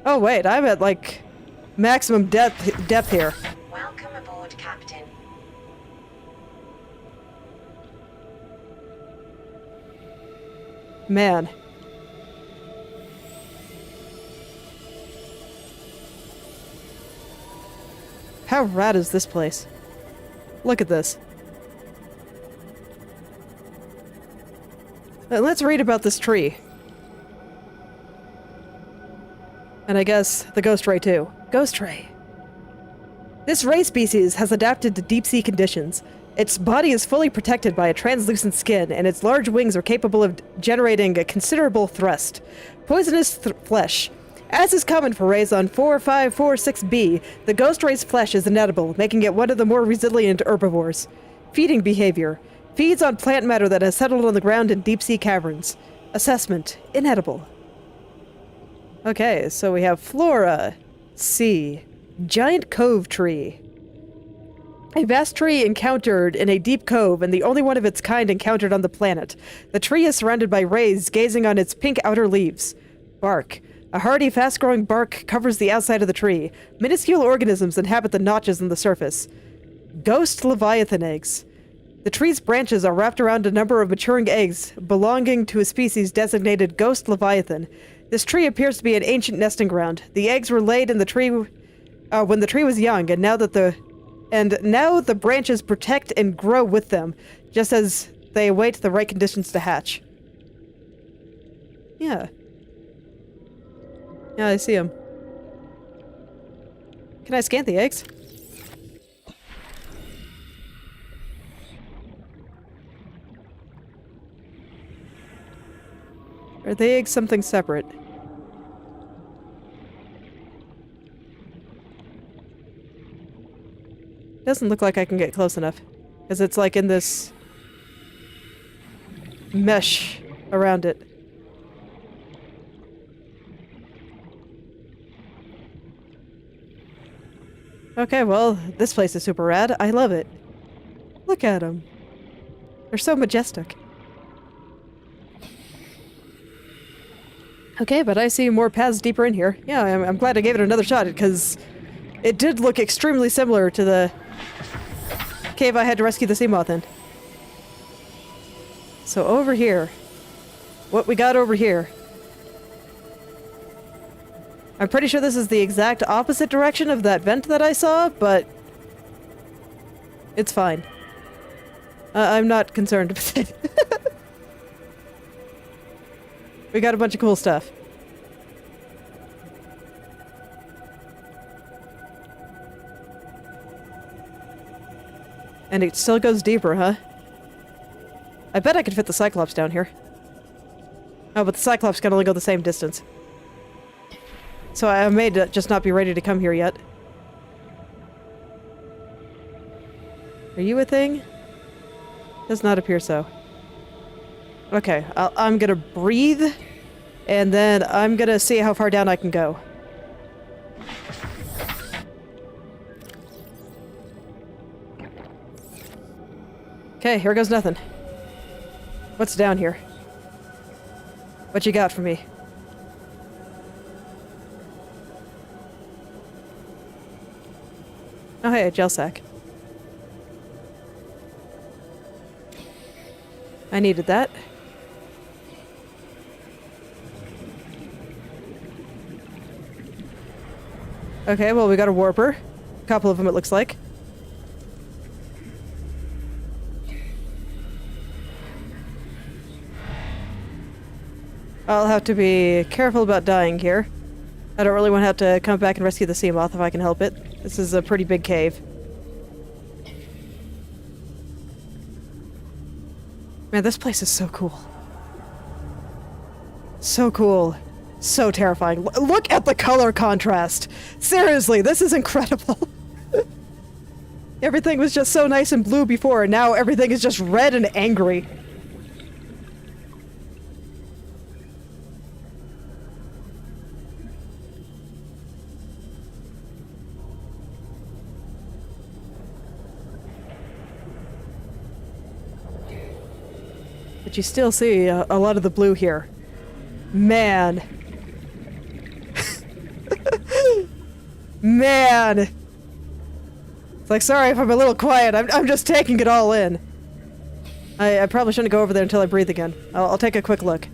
Oh wait, I'm at like maximum depth here. Welcome aboard, Captain. Man. How rad is this place? Look at this. Let's read about this tree. And I guess the ghost ray too. Ghost ray. This ray species has adapted to deep-sea conditions. Its body is fully protected by a translucent skin, and its large wings are capable of generating a considerable thrust. Poisonous flesh. As is common for rays on 4546b, the ghost ray's flesh is inedible, making it one of the more resilient herbivores. Feeding behavior. Feeds on plant matter that has settled on the ground in deep-sea caverns. Assessment. Inedible. Okay, so we have flora. C. Giant cove tree. A vast tree encountered in a deep cove and the only one of its kind encountered on the planet. The tree is surrounded by rays gazing on its pink outer leaves. Bark. A hardy, fast-growing bark covers the outside of the tree. Minuscule organisms inhabit the notches on the surface. Ghost leviathan eggs. The tree's branches are wrapped around a number of maturing eggs belonging to a species designated ghost leviathan. This tree appears to be an ancient nesting ground. The eggs were laid in the tree when the tree was young, and now the branches protect and grow with them, just as they await the right conditions to hatch. Yeah. Yeah, I see them. Can I scan the eggs? Are the eggs something separate? Doesn't look like I can get close enough. Because it's like in this mesh around it. Okay, well, this place is super rad. I love it. Look at them. They're so majestic. Okay, but I see more paths deeper in here. Yeah, I'm glad I gave it another shot, because it did look extremely similar to the cave I had to rescue the sea moth in. So over here. What we got over here? I'm pretty sure this is the exact opposite direction of that vent that I saw, but it's fine. I'm not concerned with it. We got a bunch of cool stuff. And it still goes deeper, huh? I bet I could fit the Cyclops down here. Oh, but the Cyclops can only go the same distance. So I may just not be ready to come here yet. Are you a thing? Does not appear so. Okay, I'm gonna breathe, and then I'm gonna see how far down I can go. Okay, here goes nothing. What's down here? What you got for me? Oh hey, a gel sack. I needed that. Okay, well we got a warper. A couple of them it looks like. I'll have to be careful about dying here. I don't really want to have to come back and rescue the sea moth if I can help it. This is a pretty big cave. Man, this place is so cool. So cool. So terrifying. Look at the color contrast! Seriously, this is incredible. Everything was just so nice and blue before, and now everything is just red and angry. But you still see a lot of the blue here. Man. Man! It's like, sorry if I'm a little quiet, I'm just taking it all in. I probably shouldn't go over there until I breathe again. I'll take a quick look.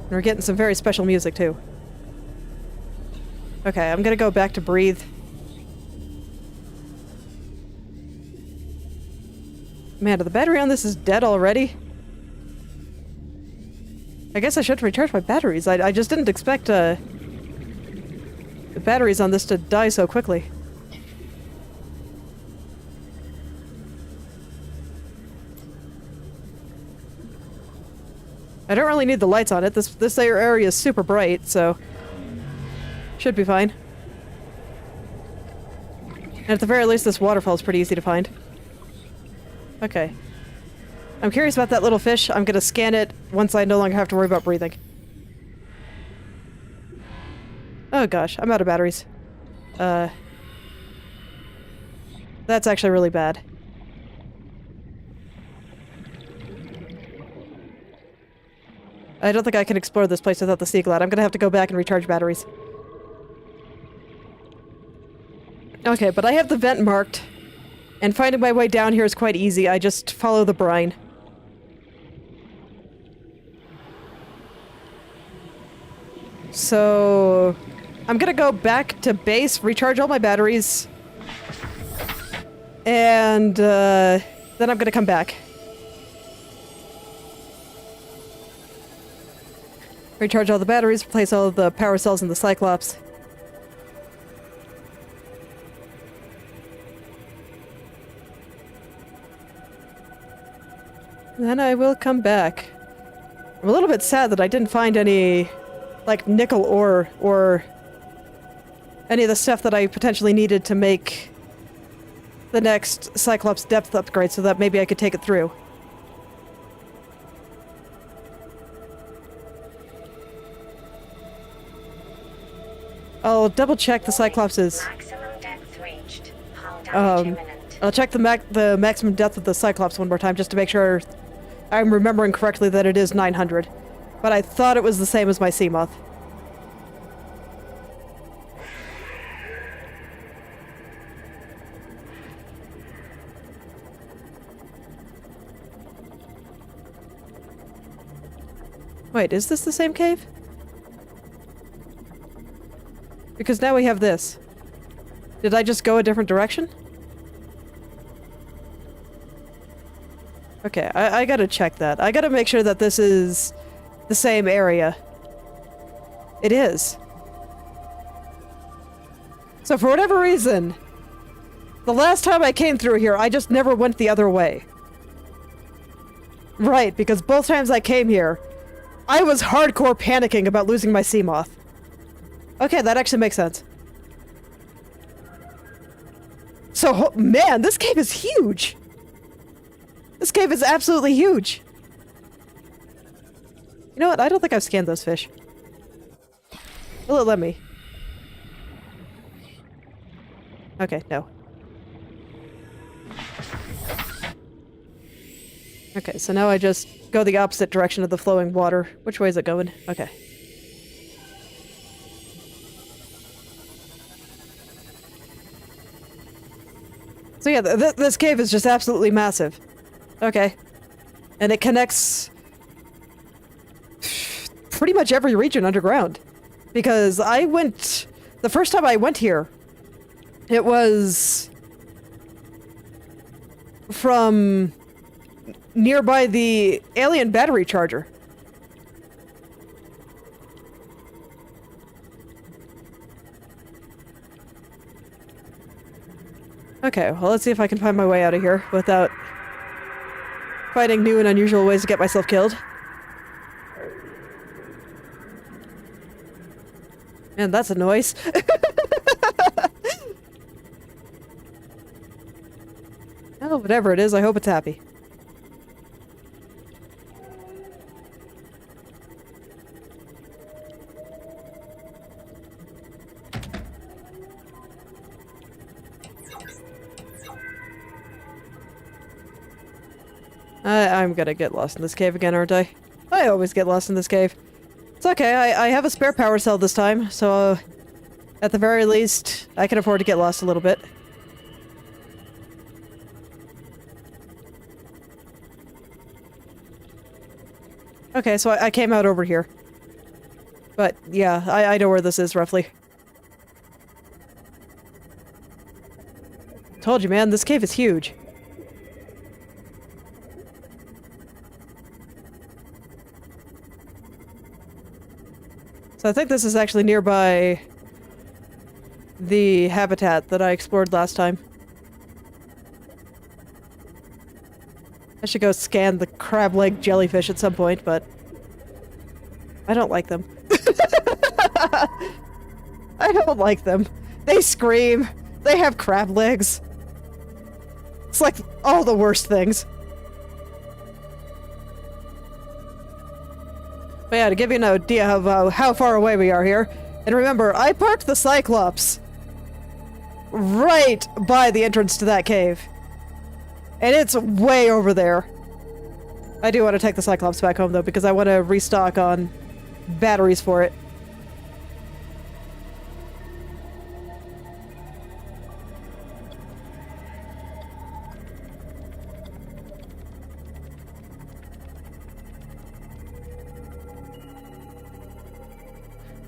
We're getting some very special music, too. Okay, I'm gonna go back to breathe. Man, the battery on this is dead already. I guess I should recharge my batteries. I just didn't expect the batteries on this to die so quickly. I don't really need the lights on it. This area is super bright, so should be fine. And at the very least, this waterfall is pretty easy to find. Okay. I'm curious about that little fish. I'm gonna scan it once I no longer have to worry about breathing. Oh gosh, I'm out of batteries. That's actually really bad. I don't think I can explore this place without the sea glad. I'm gonna have to go back and recharge batteries. Okay, but I have the vent marked, and finding my way down here is quite easy. I just follow the brine. So I'm gonna go back to base, recharge all my batteries, and then I'm gonna come back. Recharge all the batteries, replace all of the power cells in the Cyclops. Then I will come back. I'm a little bit sad that I didn't find any, like, nickel ore or any of the stuff that I potentially needed to make the next Cyclops depth upgrade so that maybe I could take it through. I'll double check the Cyclopses. Maximum depth reached. Hull damage imminent. I'll check the maximum depth of the Cyclops one more time just to make sure I'm remembering correctly that it is 900. But I thought it was the same as my Seamoth. Wait, is this the same cave? Because now we have this. Did I just go a different direction? Okay, I gotta check that. I gotta make sure that this is the same area. It is. So for whatever reason, the last time I came through here, I just never went the other way. Right, because both times I came here, I was hardcore panicking about losing my Seamoth. Okay, that actually makes sense. So, man, this cave is huge! This cave is absolutely huge! You know what? I don't think I've scanned those fish. Will it let me? Okay, no. Okay, so now I just go the opposite direction of the flowing water. Which way is it going? Okay. So yeah, this cave is just absolutely massive. Okay. And it connects pretty much every region underground. Because I went... The first time I went here, it was from nearby the alien battery charger. Okay, well, let's see if I can find my way out of here without finding new and unusual ways to get myself killed. Man, that's a noise. Oh, whatever it is, I hope it's happy. I'm gonna get lost in this cave again, aren't I? I always get lost in this cave. It's okay, I have a spare power cell this time, so at the very least, I can afford to get lost a little bit. Okay, so I came out over here. But, yeah, I know where this is, roughly. Told you, man, this cave is huge. So I think this is actually nearby the habitat that I explored last time. I should go scan the crab leg jellyfish at some point, but I don't like them. I don't like them. They scream. They have crab legs. It's like all the worst things. But yeah, to give you an idea of how far away we are here, and remember, I parked the Cyclops right by the entrance to that cave. And it's way over there. I do want to take the Cyclops back home, though, because I want to restock on batteries for it.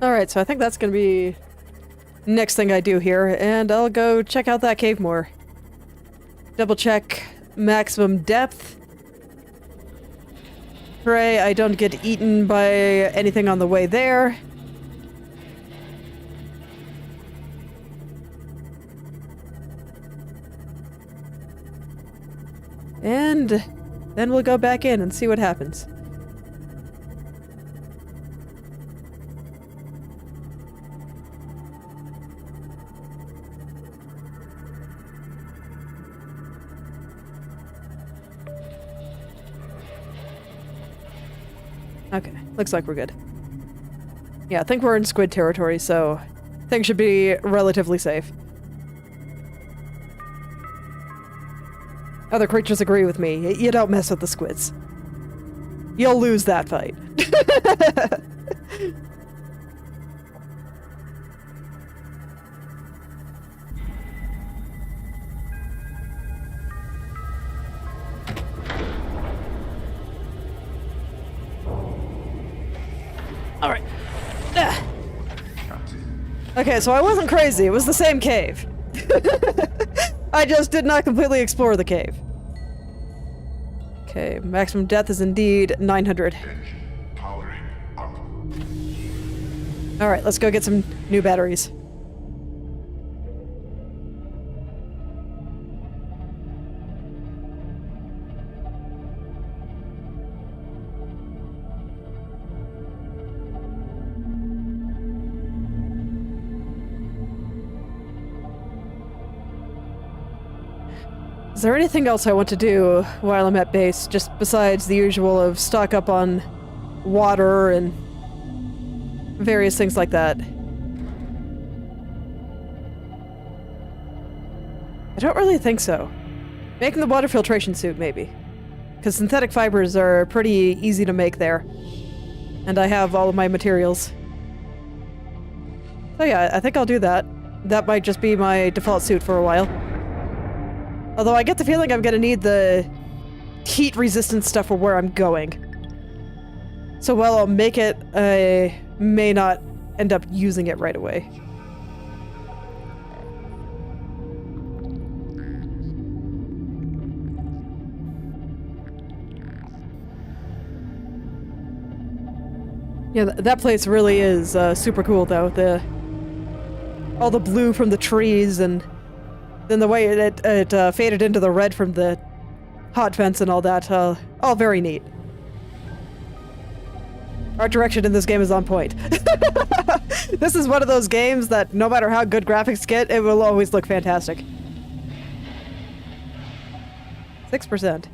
Alright, so I think that's gonna be next thing I do here, and I'll go check out that cave more. Double check maximum depth. Pray I don't get eaten by anything on the way there. And then we'll go back in and see what happens. Okay, looks like we're good. Yeah, I think we're in squid territory, so things should be relatively safe. Other creatures agree with me. You don't mess with the squids. You'll lose that fight. Alright. Okay, so I wasn't crazy. It was the same cave. I just did not completely explore the cave. Okay, maximum depth is indeed 900. Engine powering up. Alright, let's go get some new batteries. Is there anything else I want to do while I'm at base, just besides the usual of stock up on water and various things like that? I don't really think so. Making the water filtration suit, maybe. Because synthetic fibers are pretty easy to make there. And I have all of my materials. So yeah, I think I'll do that. That might just be my default suit for a while. Although I get the feeling I'm gonna need the heat-resistant stuff for where I'm going. So while I'll make it, I may not end up using it right away. Yeah, that place really is super cool, though. All the blue from the trees, and then the way it faded into the red from the hot fence and all that. All very neat. Art direction in this game is on point. This is one of those games that no matter how good graphics get, it will always look fantastic. 6%.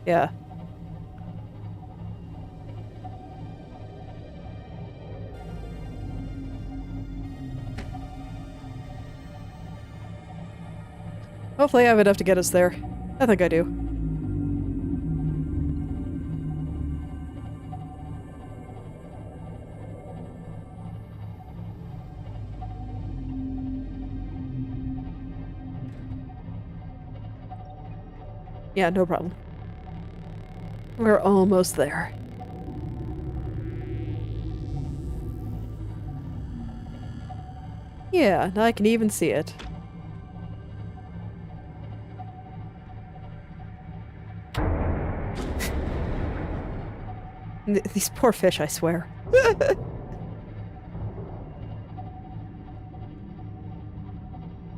Yeah. Hopefully I have enough to get us there. I think I do. Yeah, no problem. We're almost there. Yeah, now I can even see it. These poor fish, I swear.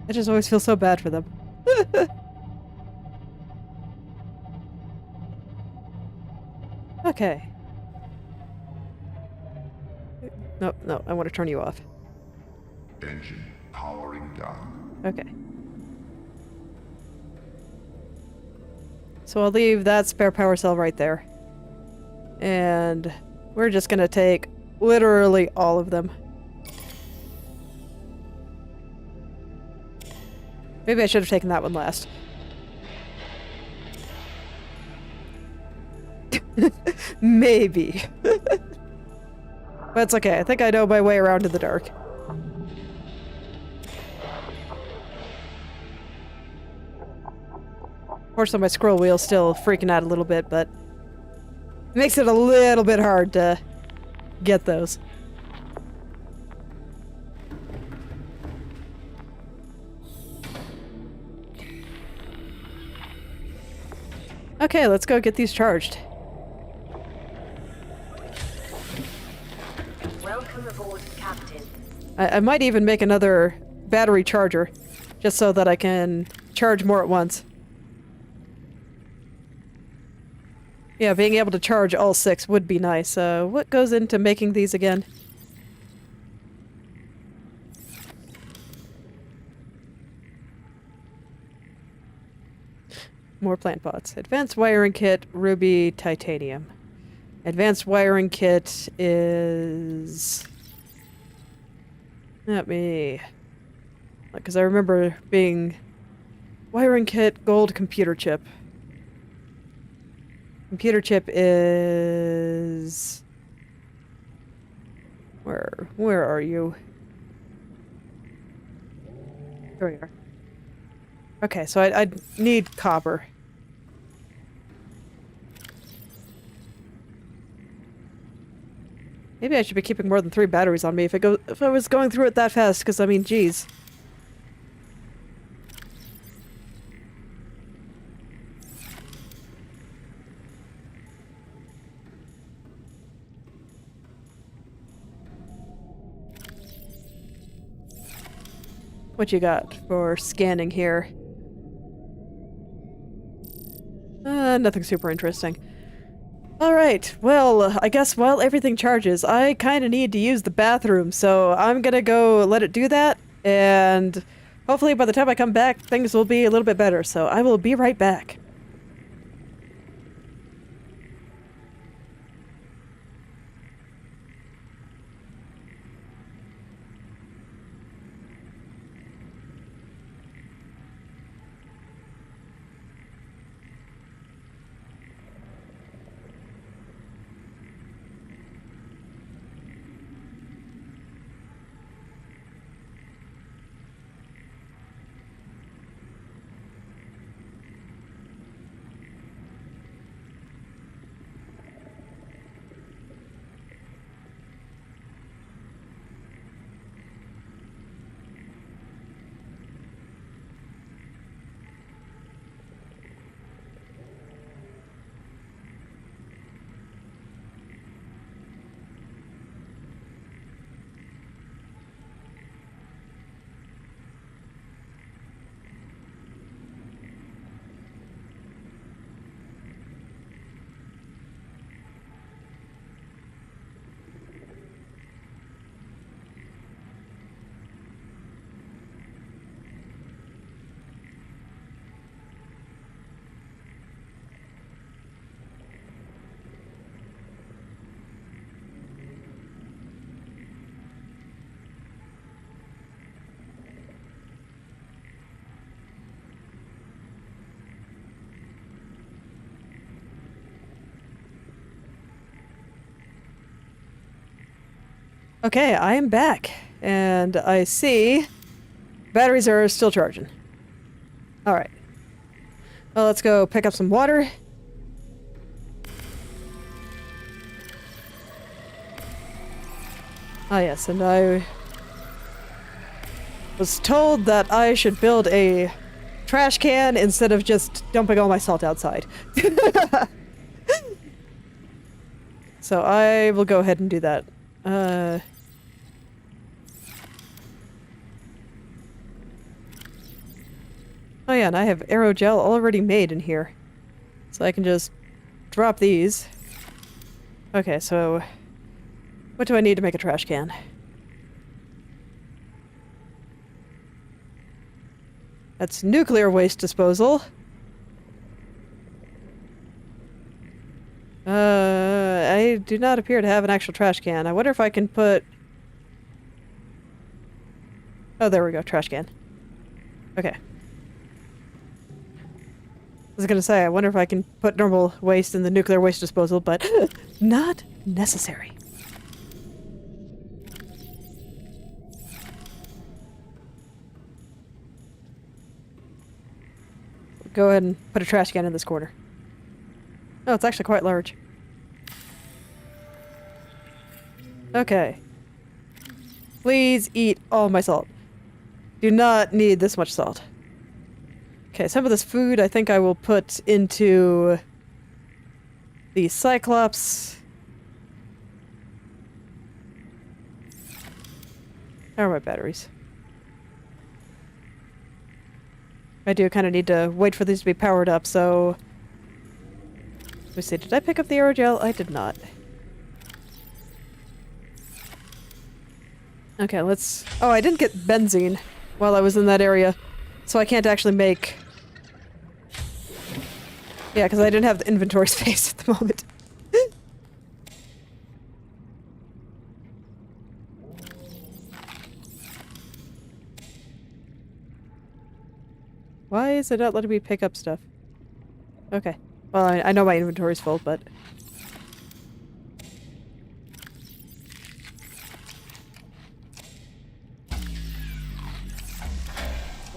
I just always feel so bad for them. Okay. No, no, I want to turn you off. Engine powering down. Okay. So I'll leave that spare power cell right there. And we're just gonna take literally all of them. Maybe I should have taken that one last. Maybe. But it's okay. I think I know my way around in the dark. Unfortunately, my scroll wheel's still freaking out a little bit, but it makes it a little bit hard to get those. Okay, let's go get these charged. Welcome aboard, Captain. I might even make another battery charger, just so that I can charge more at once. Yeah, being able to charge all 6 would be nice. What goes into making these again? More plant pots. Advanced wiring kit, ruby, titanium. Advanced wiring kit is... Let me... Because I remember being... Wiring kit, gold computer chip. Computer chip is... Where are you? There we are. Okay, so I need copper. Maybe I should be keeping more than 3 batteries on me if I was going through it that fast, because I mean, geez. What you got for scanning here? Nothing super interesting. Alright, well, I guess while everything charges, I kinda need to use the bathroom, so I'm gonna go let it do that, and hopefully by the time I come back, things will be a little bit better, so I will be right back. Okay, I am back, and I see batteries are still charging. Alright. Well, let's go pick up some water. Ah yes, and I was told that I should build a trash can instead of just dumping all my salt outside. So I will go ahead and do that. Oh yeah, and I have aerogel already made in here. So I can just drop these. Okay, so what do I need to make a trash can? That's nuclear waste disposal. I do not appear to have an actual trash can. I wonder if I can put... Oh, there we go, trash can. Okay. I was gonna say, I wonder if I can put normal waste in the nuclear waste disposal, but not necessary. Go ahead and put a trash can in this corner. Oh, it's actually quite large. Okay. Please eat all my salt. Do not need this much salt. Okay, some of this food I think I will put into the Cyclops. How are my batteries? I do kind of need to wait for these to be powered up, so... Let me see, did I pick up the aerogel? I did not. Okay, let's... Oh, I didn't get benzene while I was in that area, so I can't actually make... Yeah, because I didn't have the inventory space at the moment. Why is it not letting me pick up stuff? Okay. Well, I know my inventory's full, but...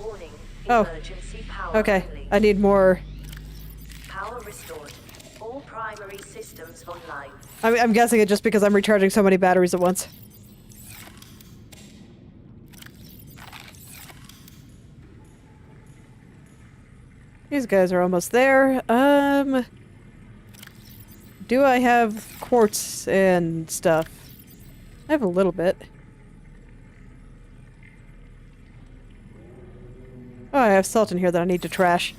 Warning. Oh. Emergency power Okay. only. I need more... Power restored. All primary systems online. I'm guessing it just because I'm recharging so many batteries at once. These guys are almost there. Do I have quartz and stuff? I have a little bit. Oh, I have salt in here that I need to trash.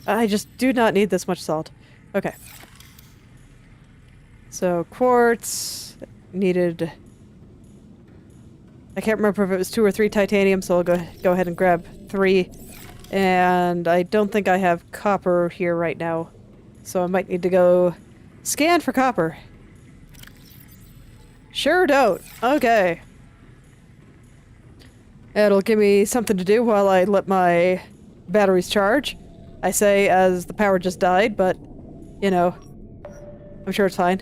I just do not need this much salt. Okay. So, quartz needed... I can't remember if it was 2 or 3 titanium, so I'll go ahead and grab 3. And I don't think I have copper here right now. So I might need to go scan for copper. Sure don't. Okay. It'll give me something to do while I let my batteries charge. I say as the power just died, but, you know, I'm sure it's fine.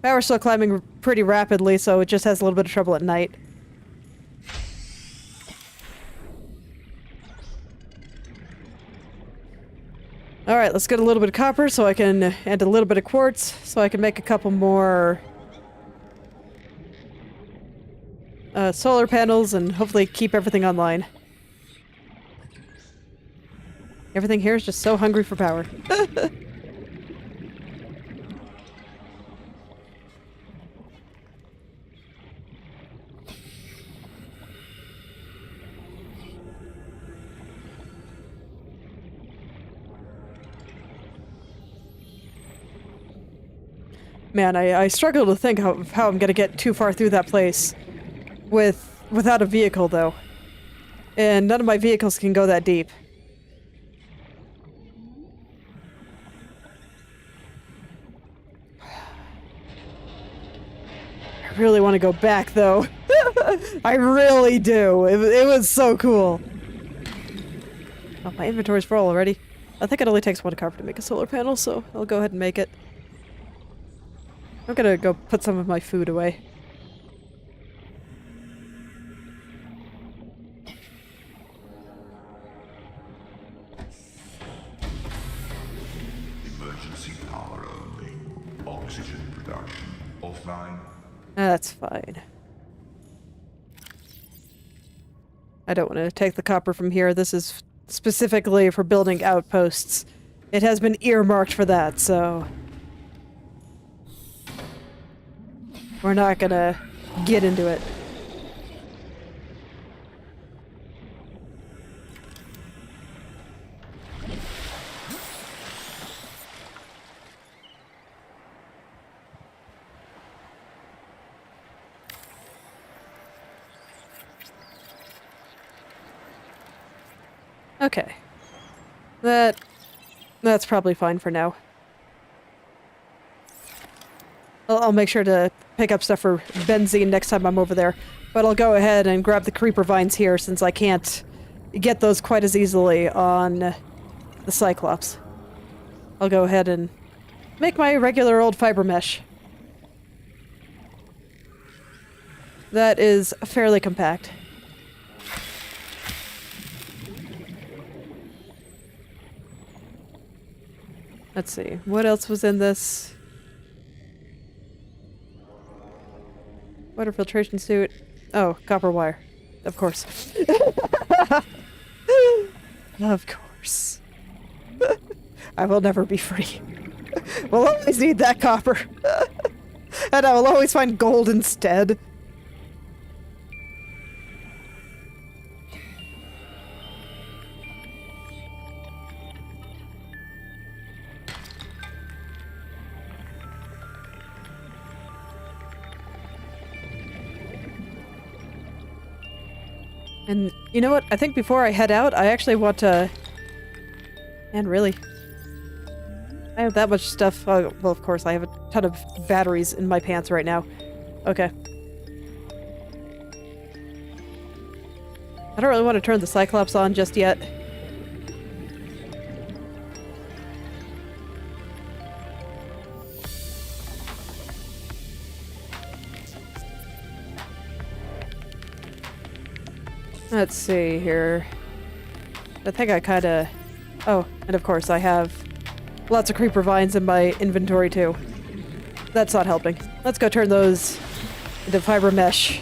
Power's still climbing pretty rapidly, so it just has a little bit of trouble at night. Alright, let's get a little bit of copper so I can... and a little bit of quartz so I can make a couple more... solar panels and hopefully keep everything online. Everything here is just so hungry for power. Man, I struggle to think how I'm gonna get too far through that place without a vehicle, though. And none of my vehicles can go that deep. I really want to go back, though. I really do. It was so cool. Oh, my inventory's full already. I think it only takes 1 copper to make a solar panel, so I'll go ahead and make it. I'm gonna go put some of my food away. Emergency power only. Oxygen production offline. That's fine. I don't want to take the copper from here. This is specifically for building outposts. It has been earmarked for that, so... we're not gonna get into it. Okay. That's probably fine for now. I'll make sure to pick up stuff for benzene next time I'm over there. But I'll go ahead and grab the creeper vines here since I can't get those quite as easily on the Cyclops. I'll go ahead and make my regular old fiber mesh. That is fairly compact. Let's see, what else was in this? Water filtration suit. Oh, copper wire. Of course. Of course. I will never be free. We'll always need that copper. And I will always find gold instead. And you know what? I think before I head out, I actually want to... Man, really? I have that much stuff. Well, of course, I have a ton of batteries in my pants right now. Okay. I don't really want to turn the Cyclops on just yet. Let's see here. I think I kinda... Oh, and of course I have lots of creeper vines in my inventory too. That's not helping. Let's go turn those into fiber mesh.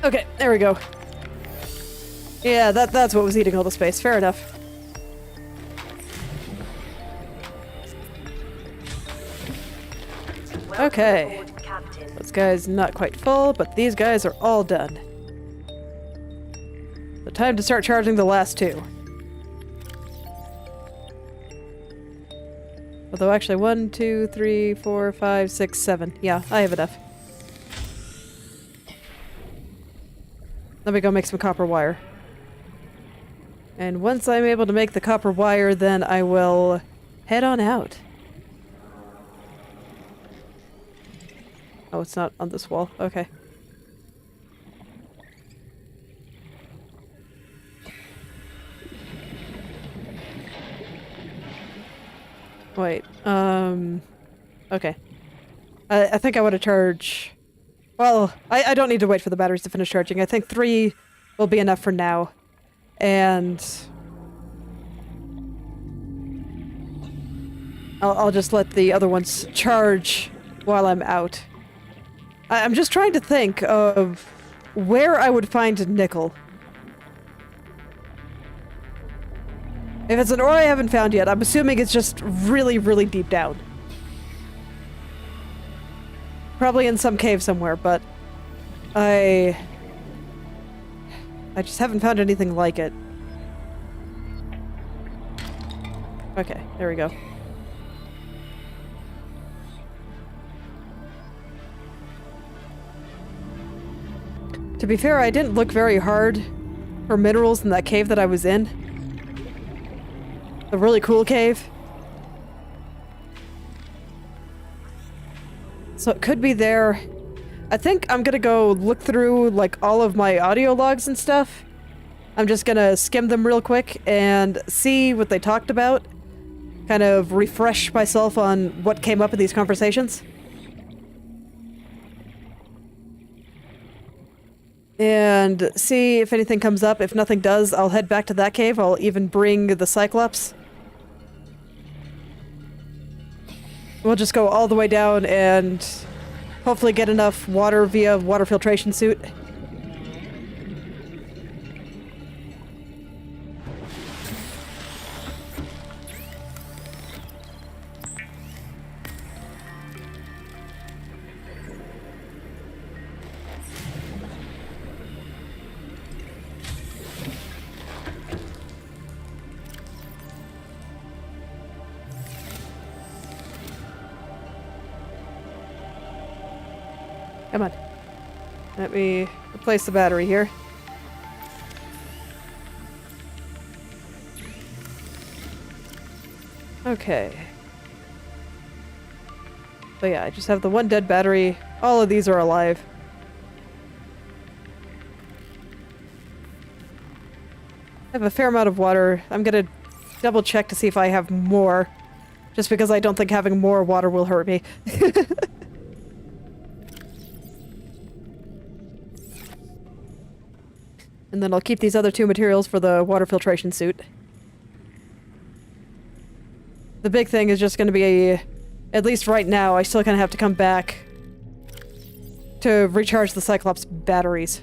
Okay, there we go. Yeah, that's what was eating all the space. Fair enough. Okay. This guy's not quite full, but these guys are all done. So time to start charging the last two. Although actually 1, 2, 3, 4, 5, 6, 7. Yeah, I have enough. Let me go make some copper wire. And once I'm able to make the copper wire, then I will head on out. Oh, it's not on this wall. Okay. Wait, okay. I think I want to charge... Well, I don't need to wait for the batteries to finish charging. I think 3 will be enough for now. And... I'll just let the other ones charge while I'm out. I'm just trying to think of where I would find nickel. If it's an ore I haven't found yet, I'm assuming it's just really, really deep down. Probably in some cave somewhere, but I just haven't found anything like it. Okay, there we go. To be fair, I didn't look very hard for minerals in that cave that I was in. The really cool cave. So it could be there. I think I'm gonna go look through like all of my audio logs and stuff. I'm just gonna skim them real quick and see what they talked about. Kind of refresh myself on what came up in these conversations. And see if anything comes up. If nothing does, I'll head back to that cave. I'll even bring the Cyclops. We'll just go all the way down and hopefully get enough water via water filtration suit. Come on. Let me replace the battery here. Okay. So yeah, I just have the one dead battery. All of these are alive. I have a fair amount of water. I'm gonna double check to see if I have more. Just because I don't think having more water will hurt me. And then I'll keep these other 2 materials for the water filtration suit. The big thing is just going to be, at least right now, I still kind of have to come back to recharge the Cyclops batteries.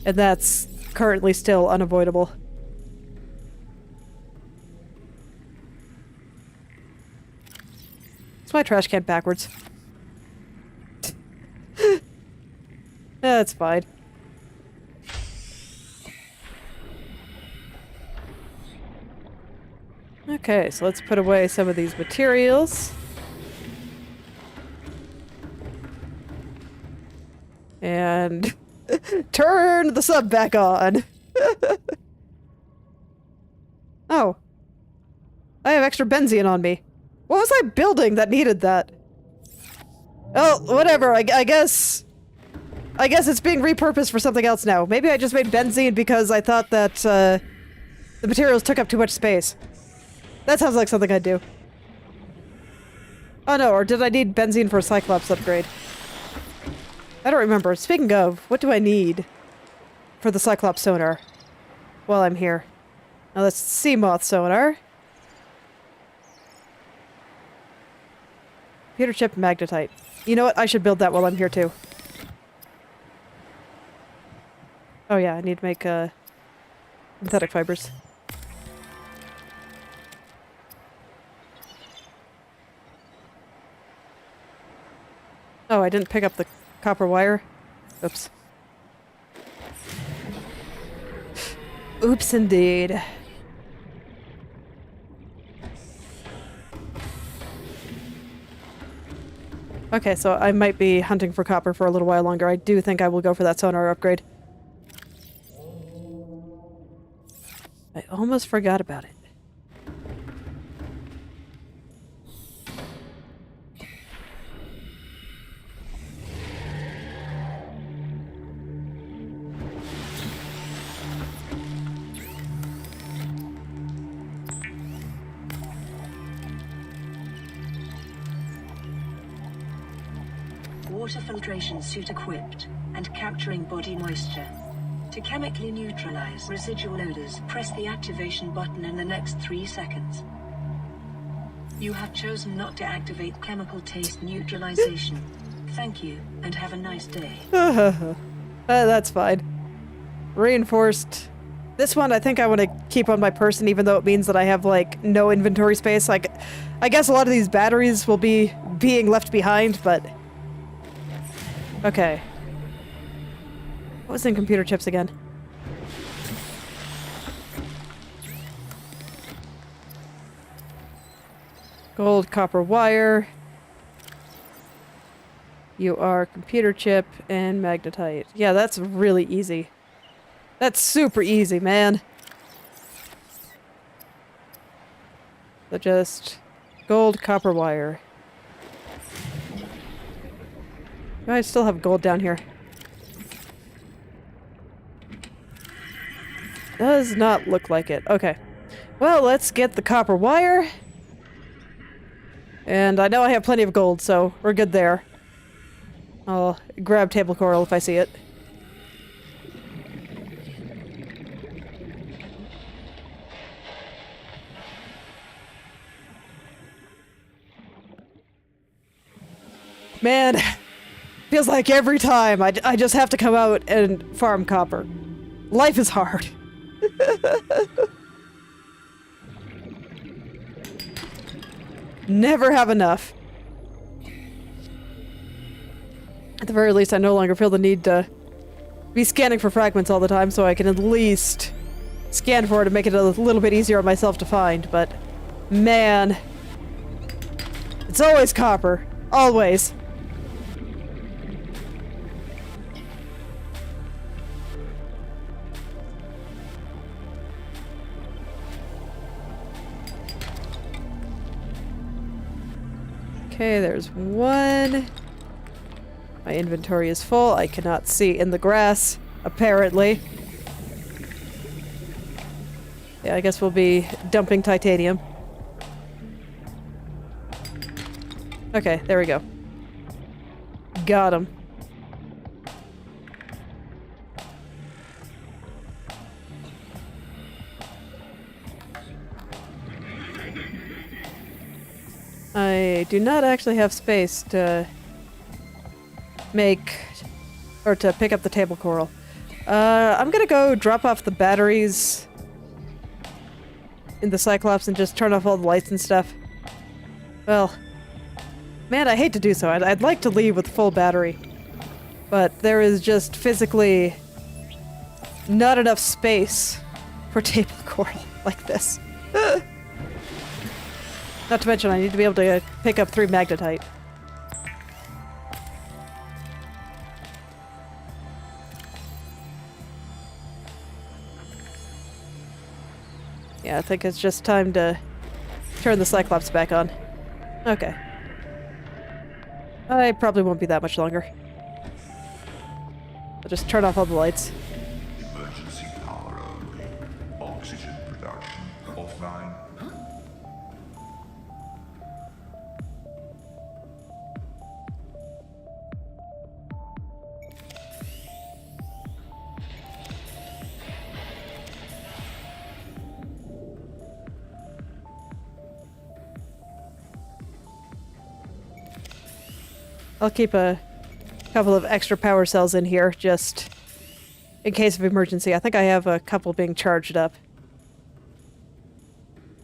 And that's currently still unavoidable. It's my trash can backwards. That's fine. Okay, so let's put away some of these materials. And turn the sub back on. Oh. I have extra benzene on me. What was I building that needed that? Oh, whatever. I guess it's being repurposed for something else now. Maybe I just made benzene because I thought that the materials took up too much space. That sounds like something I'd do. Oh no, or did I need benzene for a Cyclops upgrade? I don't remember. Speaking of, what do I need for the Cyclops sonar while I'm here? Now that's sea moth sonar. Computer chip magnetite. You know what? I should build that while I'm here too. Oh yeah, I need to make synthetic fibers. Oh, I didn't pick up the copper wire. Oops. Oops, indeed. Okay, so I might be hunting for copper for a little while longer. I do think I will go for that sonar upgrade. I almost forgot about it. Water filtration suit equipped and capturing body moisture. To chemically neutralize residual odors, press the activation button in the next 3 seconds. You have chosen not to activate chemical taste neutralization. Thank you, and have a nice day. That's fine. Reinforced. This one I think I want to keep on my person, even though it means that I have, like, no inventory space. Like, I guess a lot of these batteries will be being left behind, but... Okay. What was in computer chips again? Gold, copper wire. You are computer chip and magnetite. Yeah, that's really easy. That's super easy, man. So just gold, copper wire. I still have gold down here. Does not look like it. Okay. Well, let's get the copper wire. And I know I have plenty of gold, so we're good there. I'll grab table coral if I see it. Man, feels like every time I just have to come out and farm copper. Life is hard. Never have enough. At the very least, I no longer feel the need to be scanning for fragments all the time, so I can at least scan for it and make it a little bit easier on myself to find, but man, it's always copper. Always. Okay, there's one. My inventory is full. I cannot see in the grass, apparently. Yeah, I guess we'll be dumping titanium. Okay, there we go. Got him. I do not actually have space to make or to pick up the table coral. I'm gonna go drop off the batteries in the Cyclops and just turn off all the lights and stuff. Well, man, I hate to do so. I'd like to leave with full battery, but there is just physically not enough space for table coral like this. Not to mention, I need to be able to pick up 3 magnetite. Yeah, I think it's just time to turn the Cyclops back on. Okay. I probably won't be that much longer. I'll just turn off all the lights. Emergency power only. Oxygen production offline. I'll keep a couple of extra power cells in here, just in case of emergency. I think I have a couple being charged up.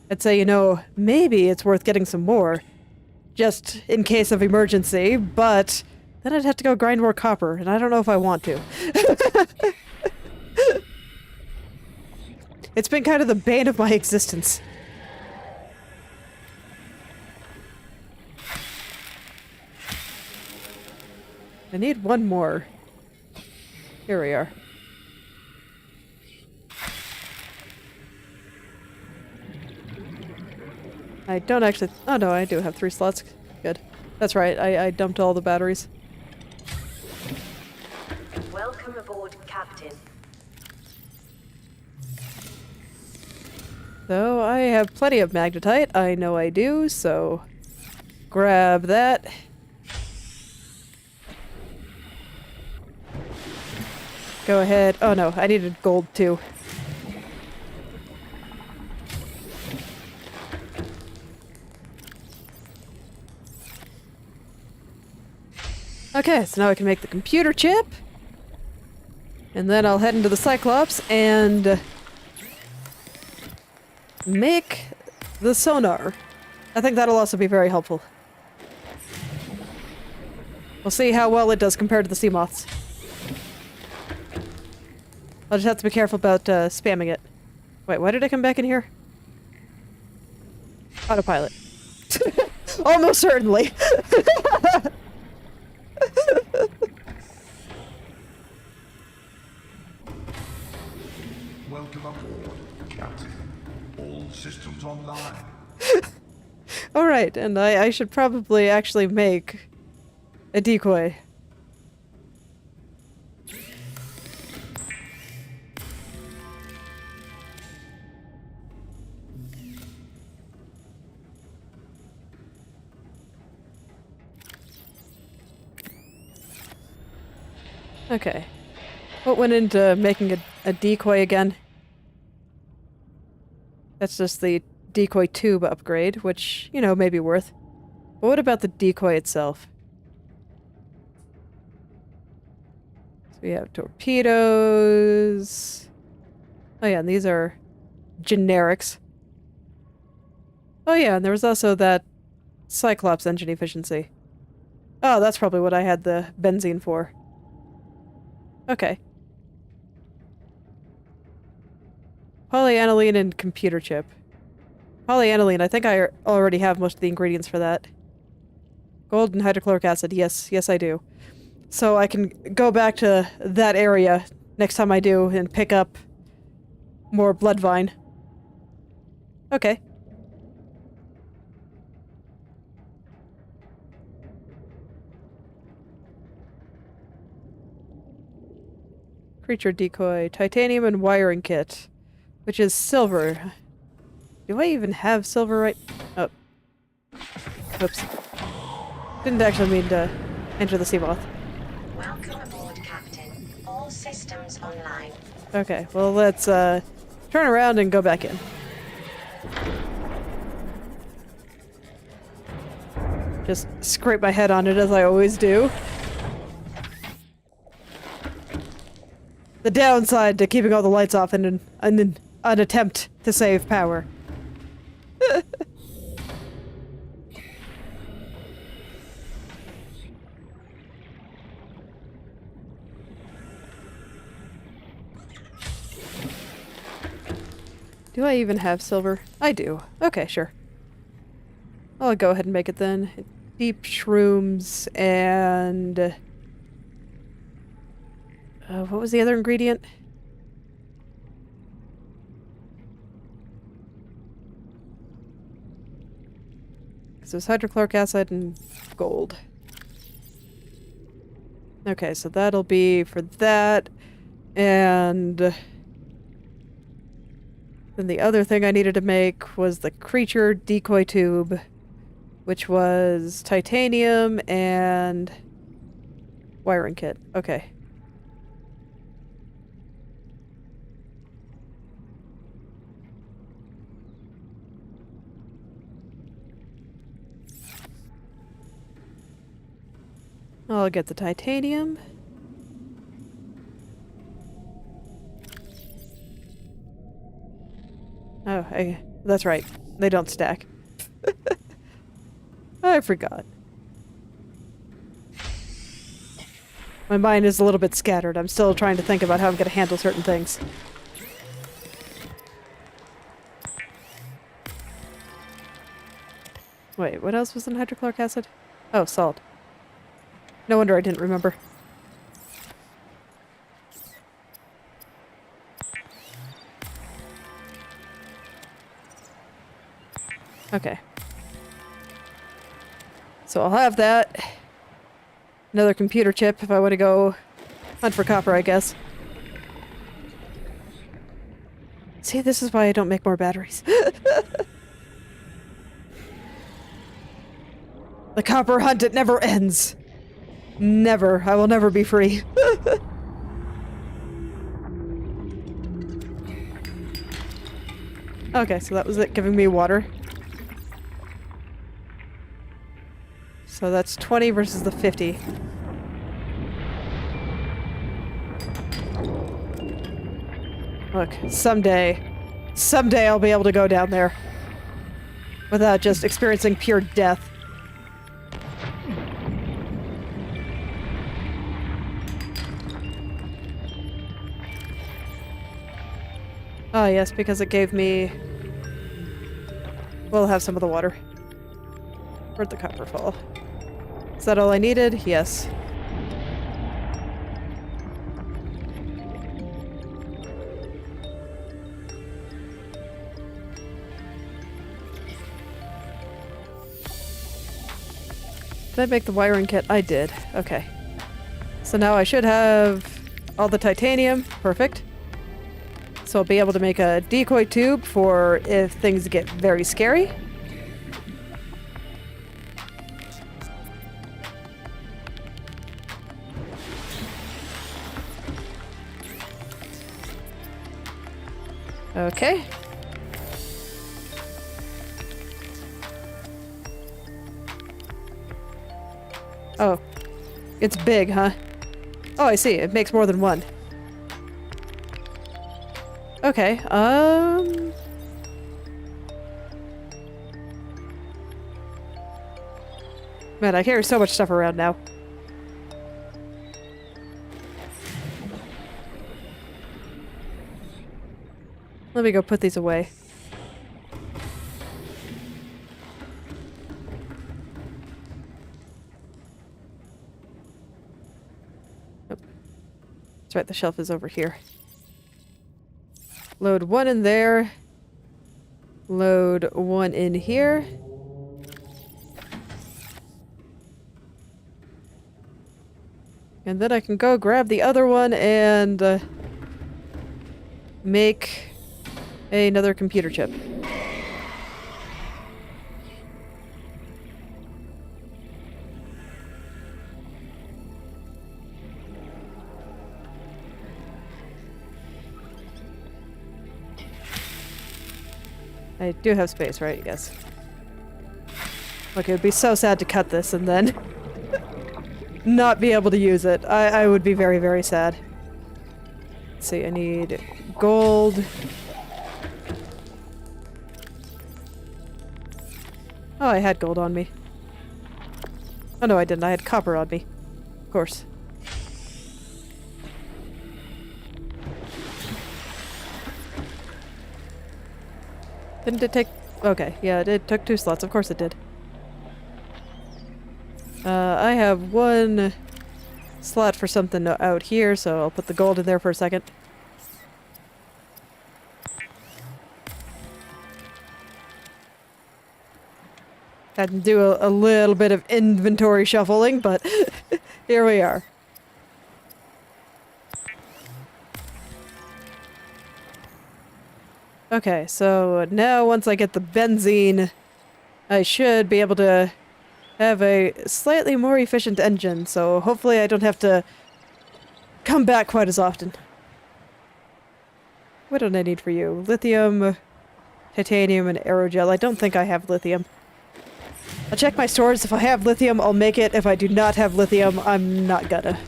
I'd say, you know, maybe it's worth getting some more, just in case of emergency, but then I'd have to go grind more copper, and I don't know if I want to. It's been kind of the bane of my existence. I need one more. Here we are. I don't actually... Oh no, I do have 3 slots. Good. That's right, I dumped all the batteries. Welcome aboard, Captain. So, I have plenty of magnetite. I know I do, so... Grab that. Go ahead. Oh no, I needed gold too. Okay, so now I can make the computer chip. And then I'll head into the Cyclops and make the sonar. I think that'll also be very helpful. We'll see how well it does compared to the sea moths. I'll just have to be careful about spamming it. Wait, why did I come back in here? Autopilot. Almost certainly. Welcome aboard, Captain. All systems online. Alright, and I should probably actually make a decoy. Okay. What went into making a decoy again? That's just the decoy tube upgrade, which, you know, may be worth. But what about the decoy itself? So we have torpedoes. Oh yeah, and these are generics. Oh yeah, and there was also that Cyclops engine efficiency. Oh, that's probably what I had the benzene for. Okay. Polyaniline and computer chip. Polyaniline, I think I already have most of the ingredients for that. Gold and hydrochloric acid, yes, yes I do. So I can go back to that area next time I do and pick up more bloodvine. Okay. Creature decoy, titanium and wiring kit, which is silver. Do I even have silver right? Oh. Oops. Didn't actually mean to enter the Seamoth. Welcome aboard, Captain. All systems online. Okay, well let's turn around and go back in. Just scrape my head on it as I always do. The downside to keeping all the lights off in an attempt to save power. Do I even have silver? I do. Okay, sure. I'll go ahead and make it then. Deep shrooms and... what was the other ingredient? Because it was hydrochloric acid and gold. Okay, so that'll be for that. And then the other thing I needed to make was the creature decoy tube, which was titanium and wiring kit. Okay. I'll get the titanium. Oh, that's right. They don't stack. I forgot. My mind is a little bit scattered. I'm still trying to think about how I'm going to handle certain things. Wait, what else was in hydrochloric acid? Oh, salt. No wonder I didn't remember. Okay. So I'll have that. Another computer chip if I want to go hunt for copper, I guess. See, this is why I don't make more batteries. The copper hunt, it never ends. Never. I will never be free. Okay, so that was it giving me water. So that's 20 versus the 50. Look, someday I'll be able to go down there without just experiencing pure death. Oh yes, because it gave me... We'll have some of the water. Where'd the copper fall? Is that all I needed? Yes. Did I make the wiring kit? I did. Okay. So now I should have all the titanium. Perfect. So I'll be able to make a decoy tube for if things get very scary. Okay. Oh. It's big, huh? Oh, I see. It makes more than one. Okay, Man, I carry so much stuff around now. Let me go put these away. Oh. That's right, the shelf is over here. Load one in there. Load one in here. And then I can go grab the other one and make another computer chip. I do have space, right? Yes. Look, it would be so sad to cut this and then not be able to use it. I would be very, very sad. Let's see, I need gold. Oh, I had gold on me. Oh no, I didn't. I had copper on me. Of course. Didn't it take... Okay, yeah, it took 2 slots. Of course it did. I have one slot for something out here, so I'll put the gold in there for a second. Had to do a little bit of inventory shuffling, but here we are. Okay, so now once I get the benzene, I should be able to have a slightly more efficient engine, so hopefully I don't have to come back quite as often. What don't I need for you? Lithium, titanium, and aerogel. I don't think I have lithium. I'll check my stores. If I have lithium, I'll make it. If I do not have lithium, I'm not gonna.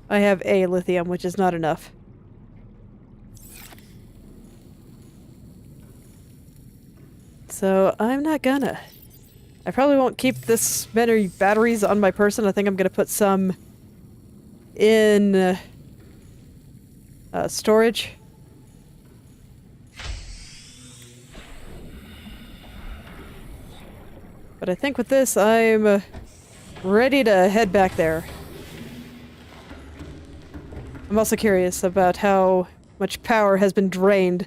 I have a lithium, which is not enough. So I'm not gonna. I probably won't keep this many batteries on my person. I think I'm gonna put some in storage. But I think with this, I'm ready to head back there. I'm also curious about how much power has been drained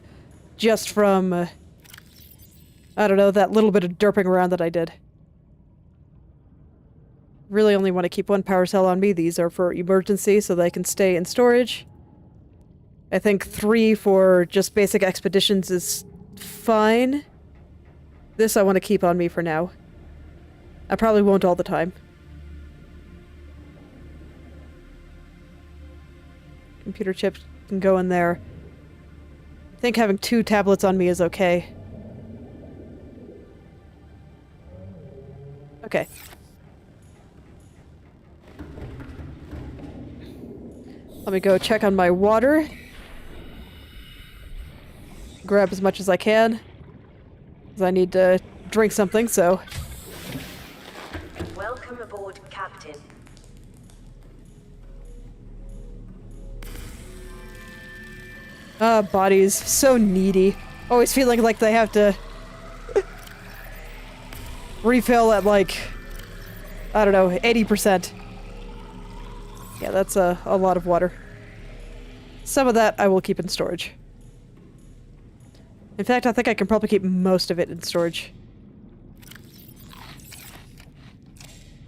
just from, I don't know, that little bit of derping around that I did. Really only want to keep one power cell on me. These are for emergency, so they can stay in storage. I think 3 for just basic expeditions is fine. This I want to keep on me for now. I probably won't all the time. Computer chips can go in there. I think having 2 tablets on me is okay. Okay. Let me go check on my water. Grab as much as I can. Because I need to drink something, so... Welcome aboard, Captain. Bodies. So needy. Always feeling like they have to... refill at, like... I don't know, 80%. Yeah, that's a lot of water. Some of that I will keep in storage. In fact, I think I can probably keep most of it in storage.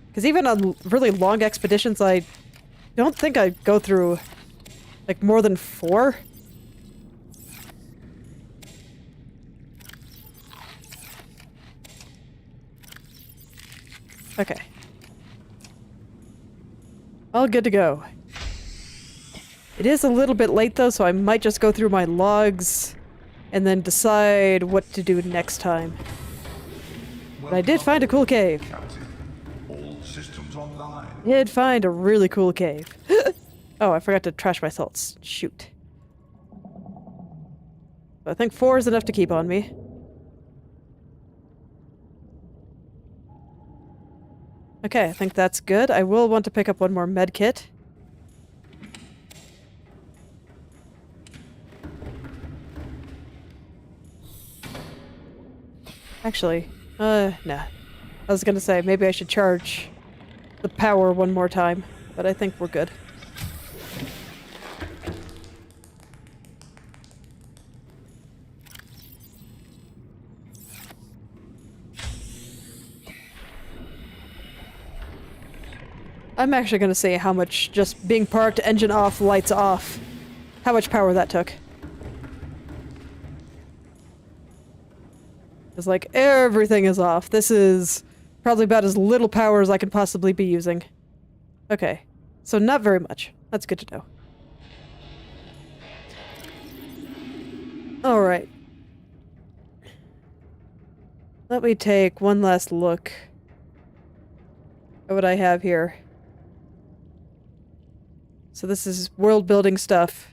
Because even on really long expeditions, I don't think I go through, like, more than 4. Okay. All good to go. It is a little bit late though, so I might just go through my logs and then decide what to do next time. But I did find a cool cave. Captain, all systems online. Did find a really cool cave. Oh, I forgot to trash my salts. Shoot. I think 4 is enough to keep on me. Okay, I think that's good. I will want to pick up one more med kit. Actually, nah. I was gonna say, maybe I should charge the power one more time, but I think we're good. I'm actually gonna see how much just being parked, engine off, lights off, how much power that took. It's like, everything is off. This is probably about as little power as I could possibly be using. Okay, so not very much. That's good to know. Alright. Let me take one last look at what I have here. So this is world building stuff.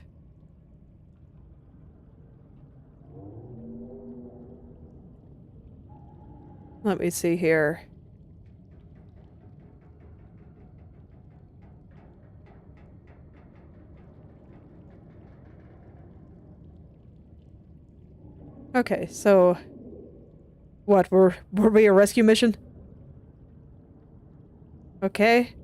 Let me see here. Okay, so what, were we a rescue mission? Okay.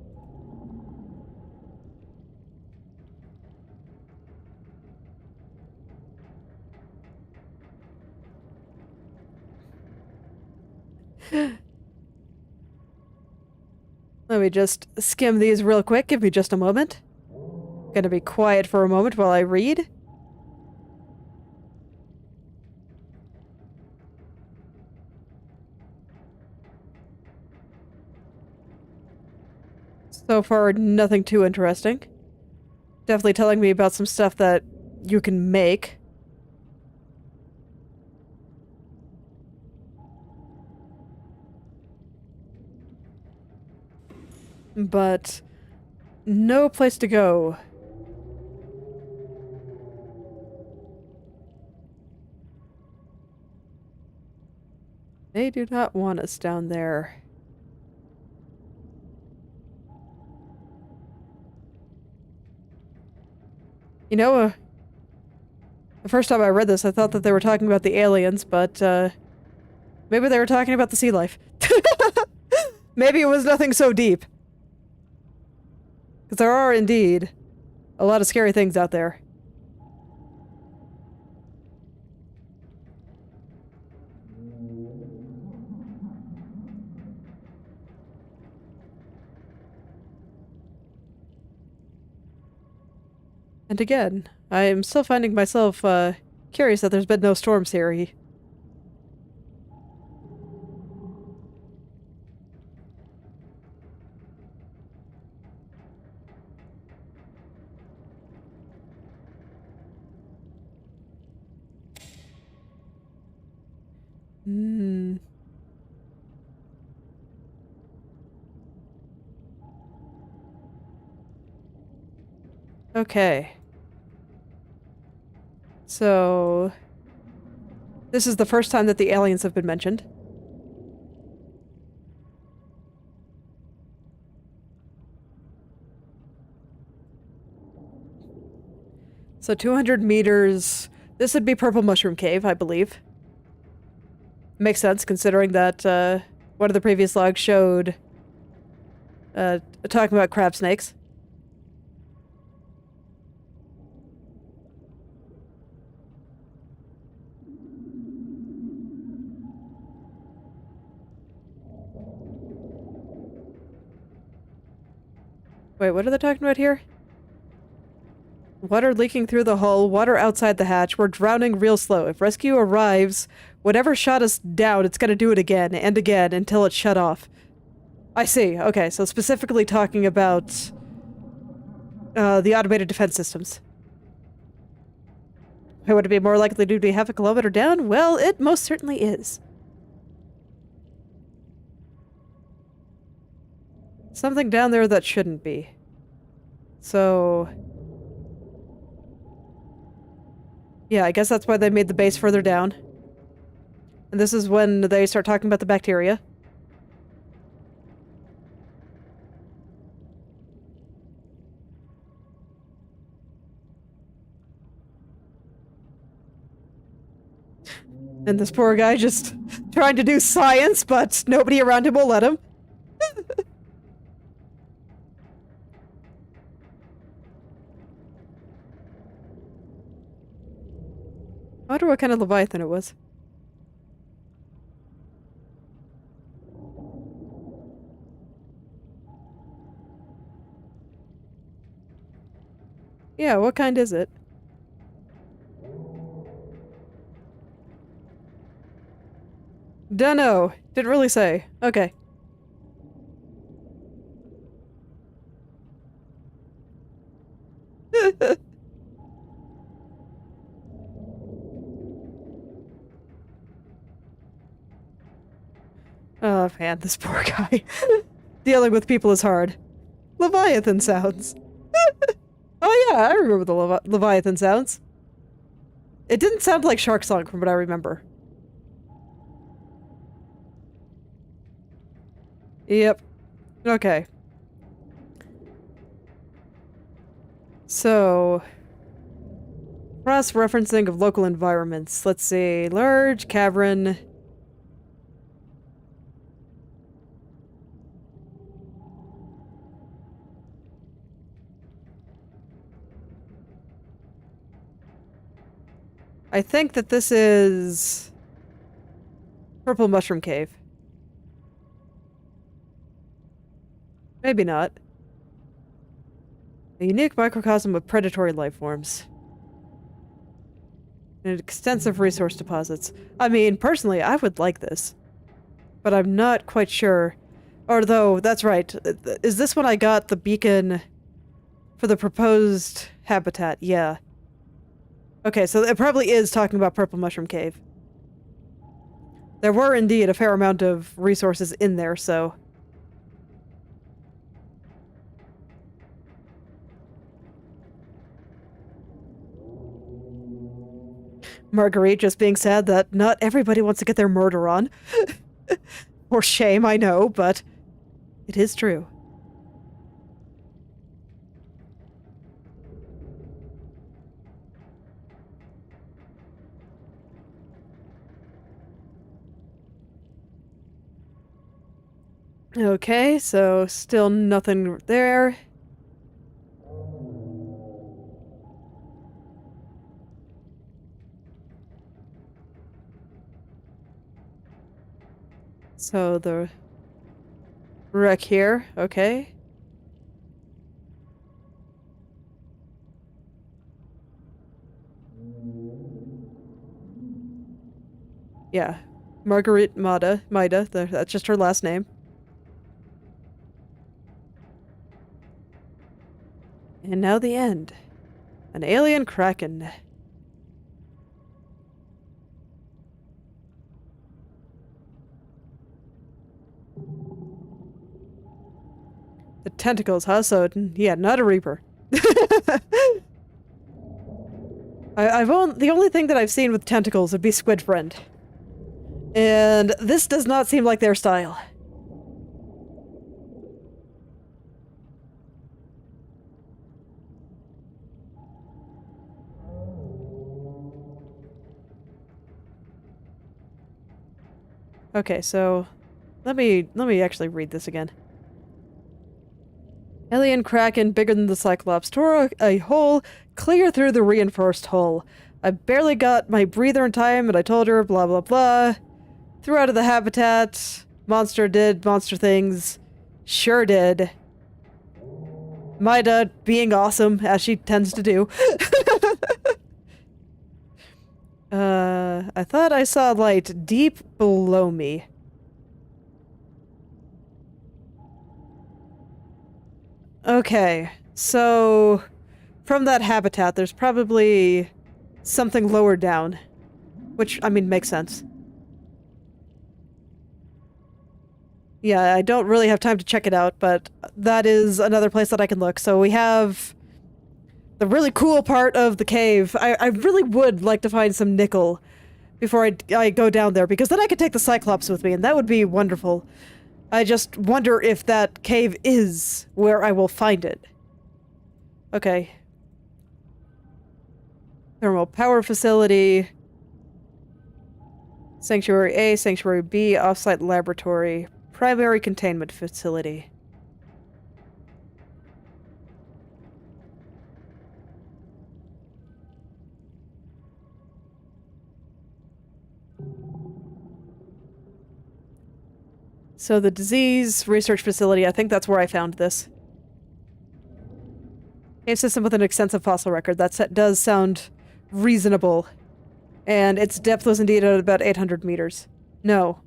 Let me just skim these real quick. Give me just a moment. Gonna be quiet for a moment while I read. So far, nothing too interesting. Definitely telling me about some stuff that you can make. But no place to go. They do not want us down there. You know, the first time I read this, I thought that they were talking about the aliens, but, maybe they were talking about the sea life. Maybe it was nothing so deep. Because there are, indeed, a lot of scary things out there. And again, I am still finding myself, curious that there's been no storms here. Hmm. Okay. So... this is the first time that the aliens have been mentioned. So 200 meters... this would be Purple Mushroom Cave, I believe. Makes sense, considering that, one of the previous logs showed, talking about crab snakes. Wait, what are they talking about here? Water leaking through the hull, water outside the hatch, we're drowning real slow. If rescue arrives, whatever shot us down, it's gonna do it again and again until it's shut off. I see, okay, so specifically talking about the automated defense systems. Would it be more likely to be half a kilometer down? Well, it most certainly is. Something down there that shouldn't be. So... yeah, I guess that's why they made the base further down. And this is when they start talking about the bacteria. And this poor guy just trying to do science, but nobody around him will let him. I wonder what kind of Leviathan it was. Yeah, what kind is it? Dunno. Didn't really say. Okay. Oh man, this poor guy. Dealing with people is hard. Leviathan sounds. Oh yeah, I remember the Leviathan sounds. It didn't sound like shark song from what I remember. Yep. Okay. So... cross-referencing of local environments. Let's see. Large cavern... I think that this is... Purple Mushroom Cave. Maybe not. A unique microcosm of predatory life forms. And extensive resource deposits. I mean, personally, I would like this. But I'm not quite sure Or though, that's right. Is this when I got the beacon for the proposed habitat? Yeah. Okay, so it probably is talking about Purple Mushroom Cave. There were indeed a fair amount of resources in there, so... Marguerite just being sad that not everybody wants to get their murder on. Or shame, I know, but it is true. Okay, so still nothing there. So the wreck here, okay. Yeah, Marguerite Maida, that's just her last name. And now the end. An alien kraken. The tentacles, huh? So, yeah, not a reaper. The only thing that I've seen with tentacles would be Squid Friend. And this does not seem like their style. Okay, so let me actually read this again. Alien kraken bigger than the Cyclops tore a hole clear through the reinforced hull. I barely got my breather in time and I told her blah blah blah. Threw out of the habitat. Monster did monster things. Sure did. Maida being awesome, as she tends to do. I thought I saw light deep below me. Okay, so from that habitat, there's probably something lower down. Which, I mean, makes sense. Yeah, I don't really have time to check it out, but that is another place that I can look. So we have the really cool part of the cave. I really would like to find some nickel before I go down there, because then I could take the Cyclops with me, and that would be wonderful. I just wonder if that cave is where I will find it. Okay. Thermal power facility. Sanctuary A, Sanctuary B, offsite laboratory. Primary containment facility. So the disease research facility, I think that's where I found this. Cave system with an extensive fossil record. That does sound reasonable. And its depth was indeed at about 800 meters. No.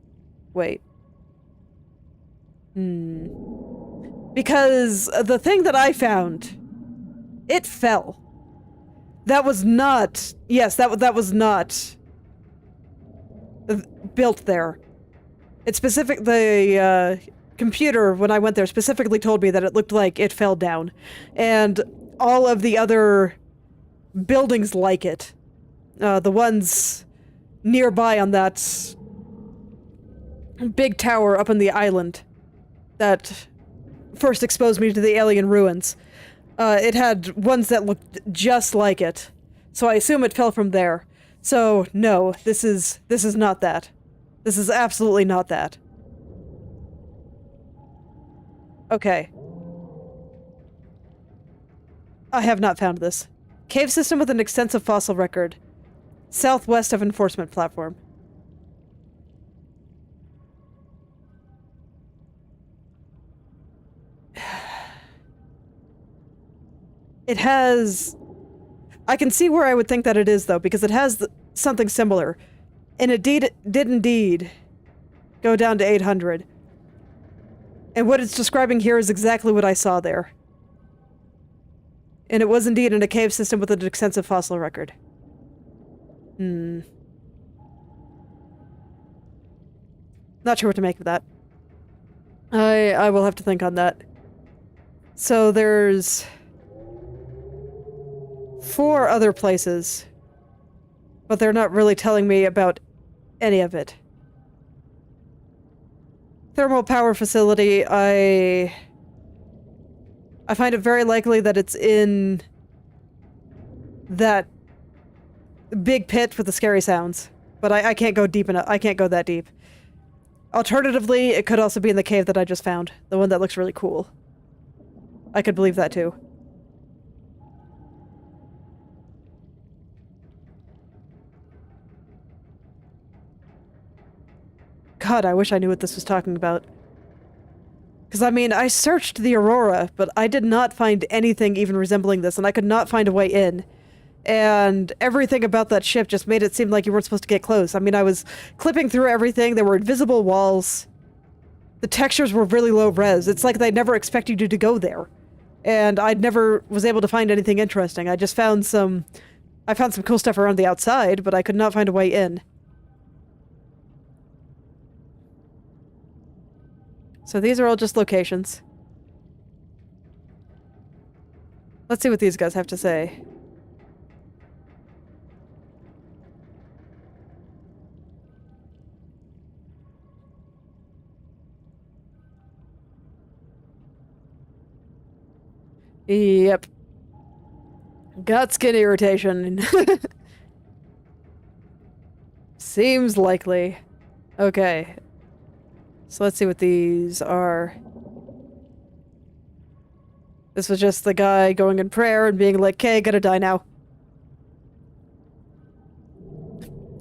Wait. Because the thing that I found, it fell. That was not... Yes, that was not built there. It the computer, when I went there, specifically told me that it looked like it fell down. And all of the other buildings like it, the ones nearby on that big tower up on the island that first exposed me to the alien ruins, it had ones that looked just like it. So I assume it fell from there. So, no, this is not that. This is absolutely not that. Okay. I have not found this. Cave system with an extensive fossil record. Southwest of enforcement platform. It has... I can see where I would think that it is, though, because it has something similar. And it did indeed go down to 800. And what it's describing here is exactly what I saw there. And it was indeed in a cave system with an extensive fossil record. Not sure what to make of that. I will have to think on that. So there's 4 other places, but they're not really telling me about any of it. Thermal power facility, I find it very likely that it's in that big pit with the scary sounds. But I can't go deep enough. I can't go that deep. Alternatively, it could also be in the cave that I just found. The one that looks really cool. I could believe that too. God, I wish I knew what this was talking about. Because, I mean, I searched the Aurora, but I did not find anything even resembling this, and I could not find a way in. And everything about that ship just made it seem like you weren't supposed to get close. I mean, I was clipping through everything. There were invisible walls. The textures were really low res. It's like they never expected you to go there. And I never was able to find anything interesting. I just found some... I found some cool stuff around the outside, but I could not find a way in. So these are all just locations. Let's see what these guys have to say. Yep. Got skin irritation. Seems likely. Okay. So let's see what these are. This was just the guy going in prayer and being like, "Okay, gotta die now."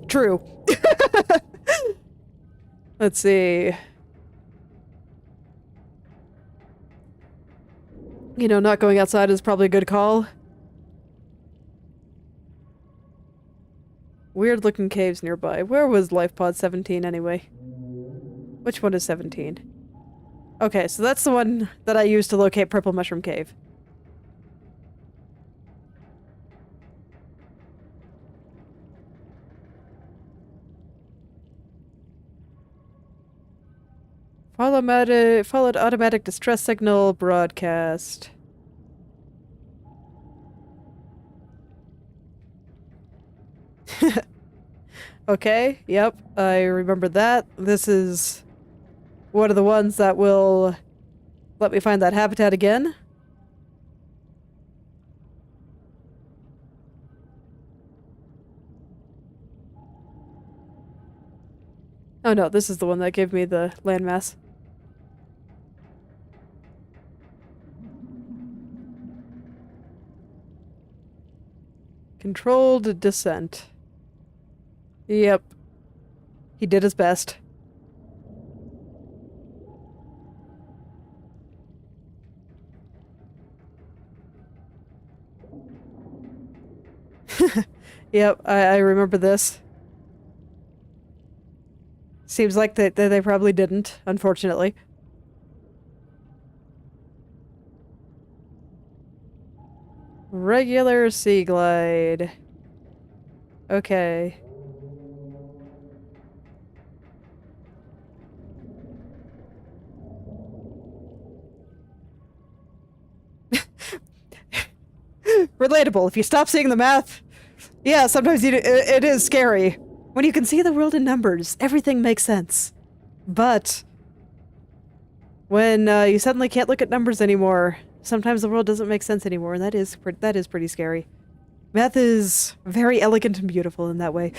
True. Let's see. You know, not going outside is probably a good call. Weird looking caves nearby. Where was Life Pod 17 anyway? Which one is 17? Okay, so that's the one that I used to locate Purple Mushroom Cave. Followed automatic distress signal broadcast. Okay, yep, I remember that. This is one of the ones that will let me find that habitat again. Oh no, this is the one that gave me the landmass. Controlled descent. Yep. He did his best. Yep, I remember this. Seems like they probably didn't, unfortunately. Regular sea glide. Okay. Relatable. If you stop seeing the math, yeah, sometimes it is scary. When you can see the world in numbers, everything makes sense. But when you suddenly can't look at numbers anymore, sometimes the world doesn't make sense anymore, and that is pretty scary. Math is very elegant and beautiful in that way.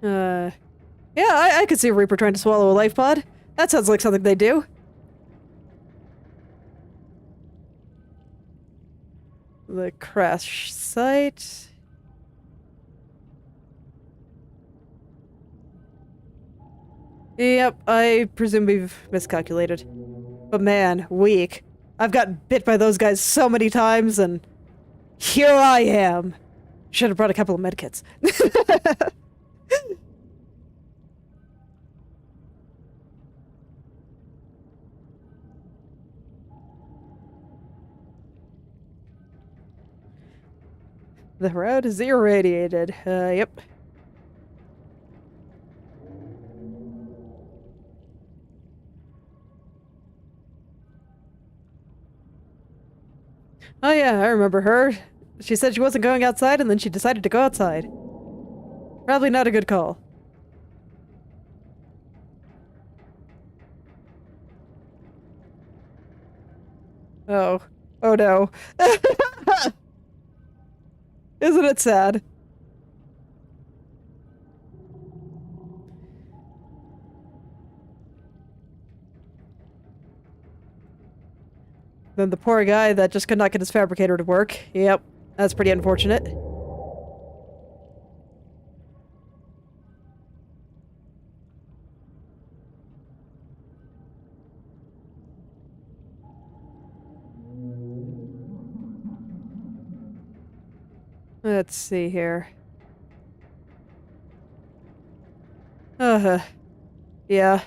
Yeah, I could see a Reaper trying to swallow a life pod. That sounds like something they do. The crash site. Yep, I presume we've miscalculated. But man, weak. I've gotten bit by those guys so many times, and here I am. Should have brought a couple of medkits. The road is irradiated. Yep. Oh yeah, I remember her. She said she wasn't going outside and then she decided to go outside. Probably not a good call. Oh. Oh no. Isn't it sad? Then the poor guy that just could not get his fabricator to work. Yep, that's pretty unfortunate. Let's see here. Yeah.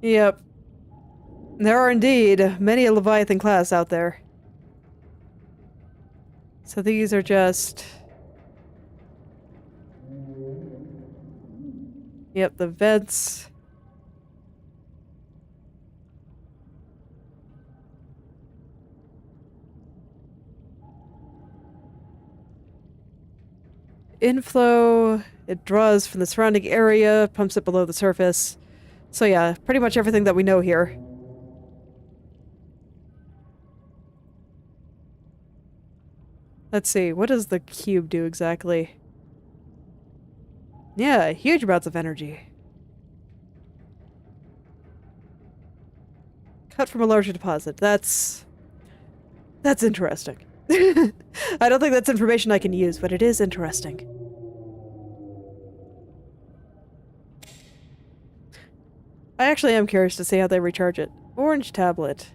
Yep. There are indeed many a Leviathan class out there. So these are just... Yep, the vents. Inflow, it draws from the surrounding area, pumps it below the surface. So yeah, pretty much everything that we know here. Let's see, what does the cube do exactly? Yeah, huge amounts of energy. Cut from a larger deposit. That's interesting. I don't think that's information I can use, but it is interesting. I actually am curious to see how they recharge it. Orange tablet.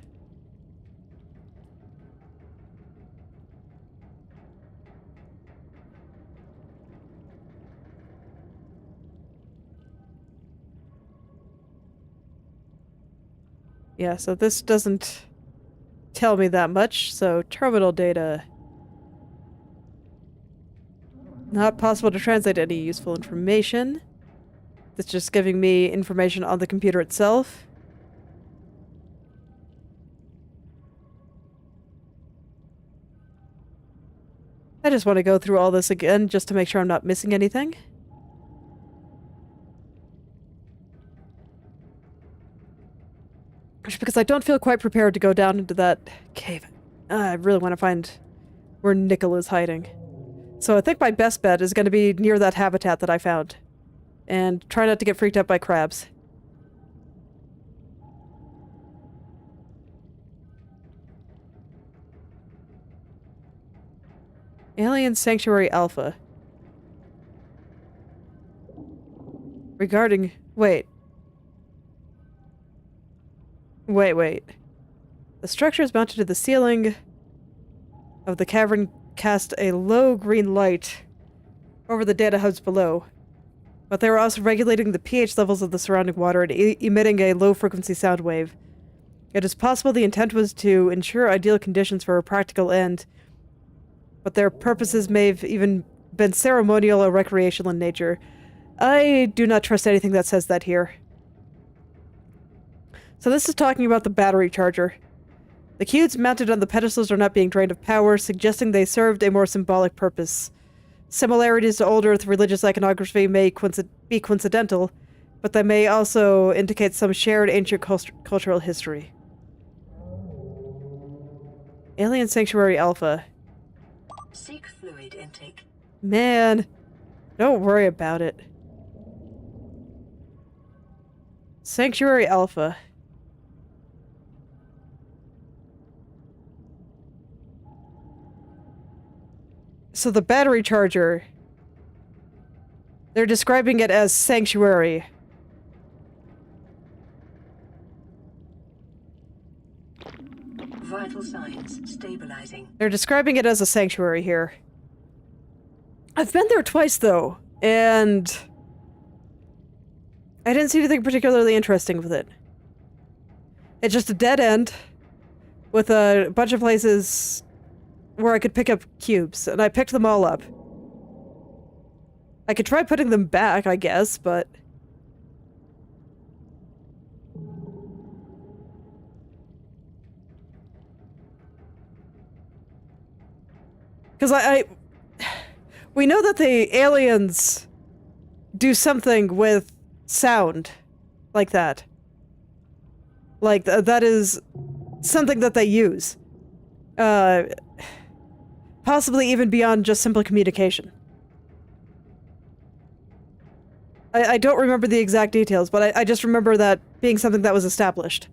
Yeah, so this doesn't tell me that much, so terminal data. Not possible to translate any useful information. It's just giving me information on the computer itself. I just want to go through all this again just to make sure I'm not missing anything. Just because I don't feel quite prepared to go down into that cave. I really want to find where Nickel is hiding. So I think my best bet is going to be near that habitat that I found. And try not to get freaked out by crabs. Alien Sanctuary Alpha. Regarding... Wait. Wait. The structure is mounted to the ceiling of the cavern, cast a low green light over the data hubs below. But they were also regulating the pH levels of the surrounding water and emitting a low-frequency sound wave. It is possible the intent was to ensure ideal conditions for a practical end, but their purposes may have even been ceremonial or recreational in nature. I do not trust anything that says that here. So this is talking about the battery charger. The cubes mounted on the pedestals are not being drained of power, suggesting they served a more symbolic purpose. Similarities to old Earth religious iconography may be coincidental, but they may also indicate some shared ancient cultural history. Alien Sanctuary Alpha. Seek fluid intake. Man, don't worry about it. Sanctuary Alpha. So the battery charger, they're describing it as Sanctuary. stabilizing. They're describing it as a sanctuary here. I've been there twice, though, and I didn't see anything particularly interesting with it. It's just a dead end with a bunch of places where I could pick up cubes, and I picked them all up. I could try putting them back, I guess, but... Because we know that the aliens do something with sound like that. Like, that is something that they use. Possibly even beyond just simple communication. I don't remember the exact details, but I just remember that being something that was established.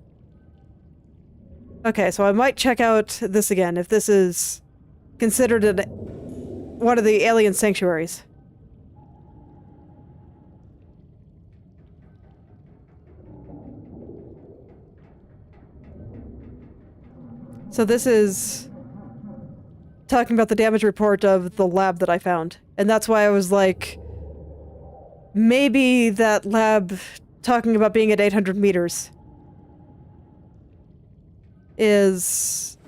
Okay, so I might check out this again, if this is considered one of the alien sanctuaries. So this is talking about the damage report of the lab that I found. And that's why I was like, maybe that lab talking about being at 800 meters is,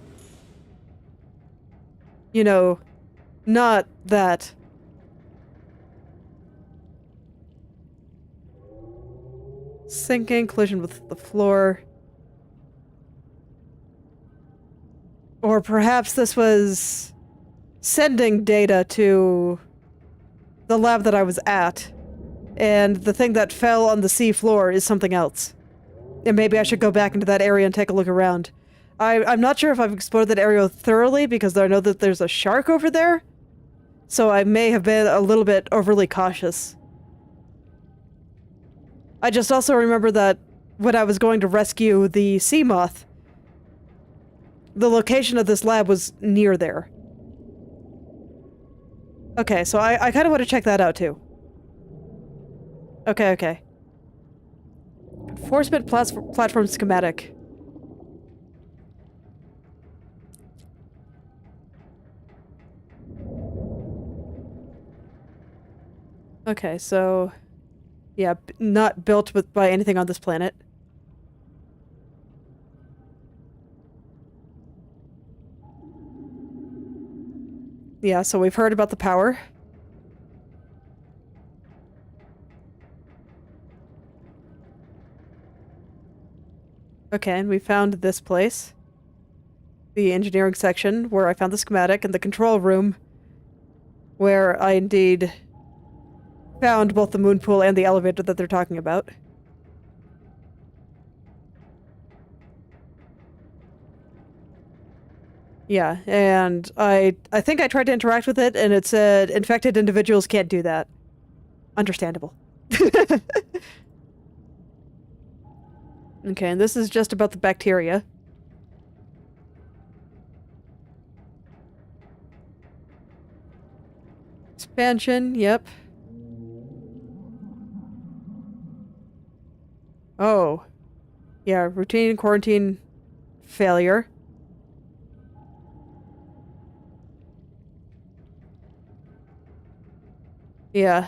you know, not that. Sinking, collision with the floor. Or perhaps this was sending data to the lab that I was at, and the thing that fell on the sea floor is something else. And maybe I should go back into that area and take a look around. I'm not sure if I've explored that area thoroughly, because I know that there's a shark over there, so I may have been a little bit overly cautious. I just also remember that when I was going to rescue the sea moth, the location of this lab was near there. Okay, so I kind of want to check that out too. Okay. Enforcement platform schematic. Okay, so... yeah, not built by anything on this planet. Yeah, so we've heard about the power. Okay, and we found this place. The engineering section, where I found the schematic, and the control room, where I indeed found both the moon pool and the elevator that they're talking about. Yeah, and I think I tried to interact with it, and it said infected individuals can't do that. Understandable. Okay, and this is just about the bacteria. Expansion, yep. Oh. Yeah, routine quarantine failure. Yeah.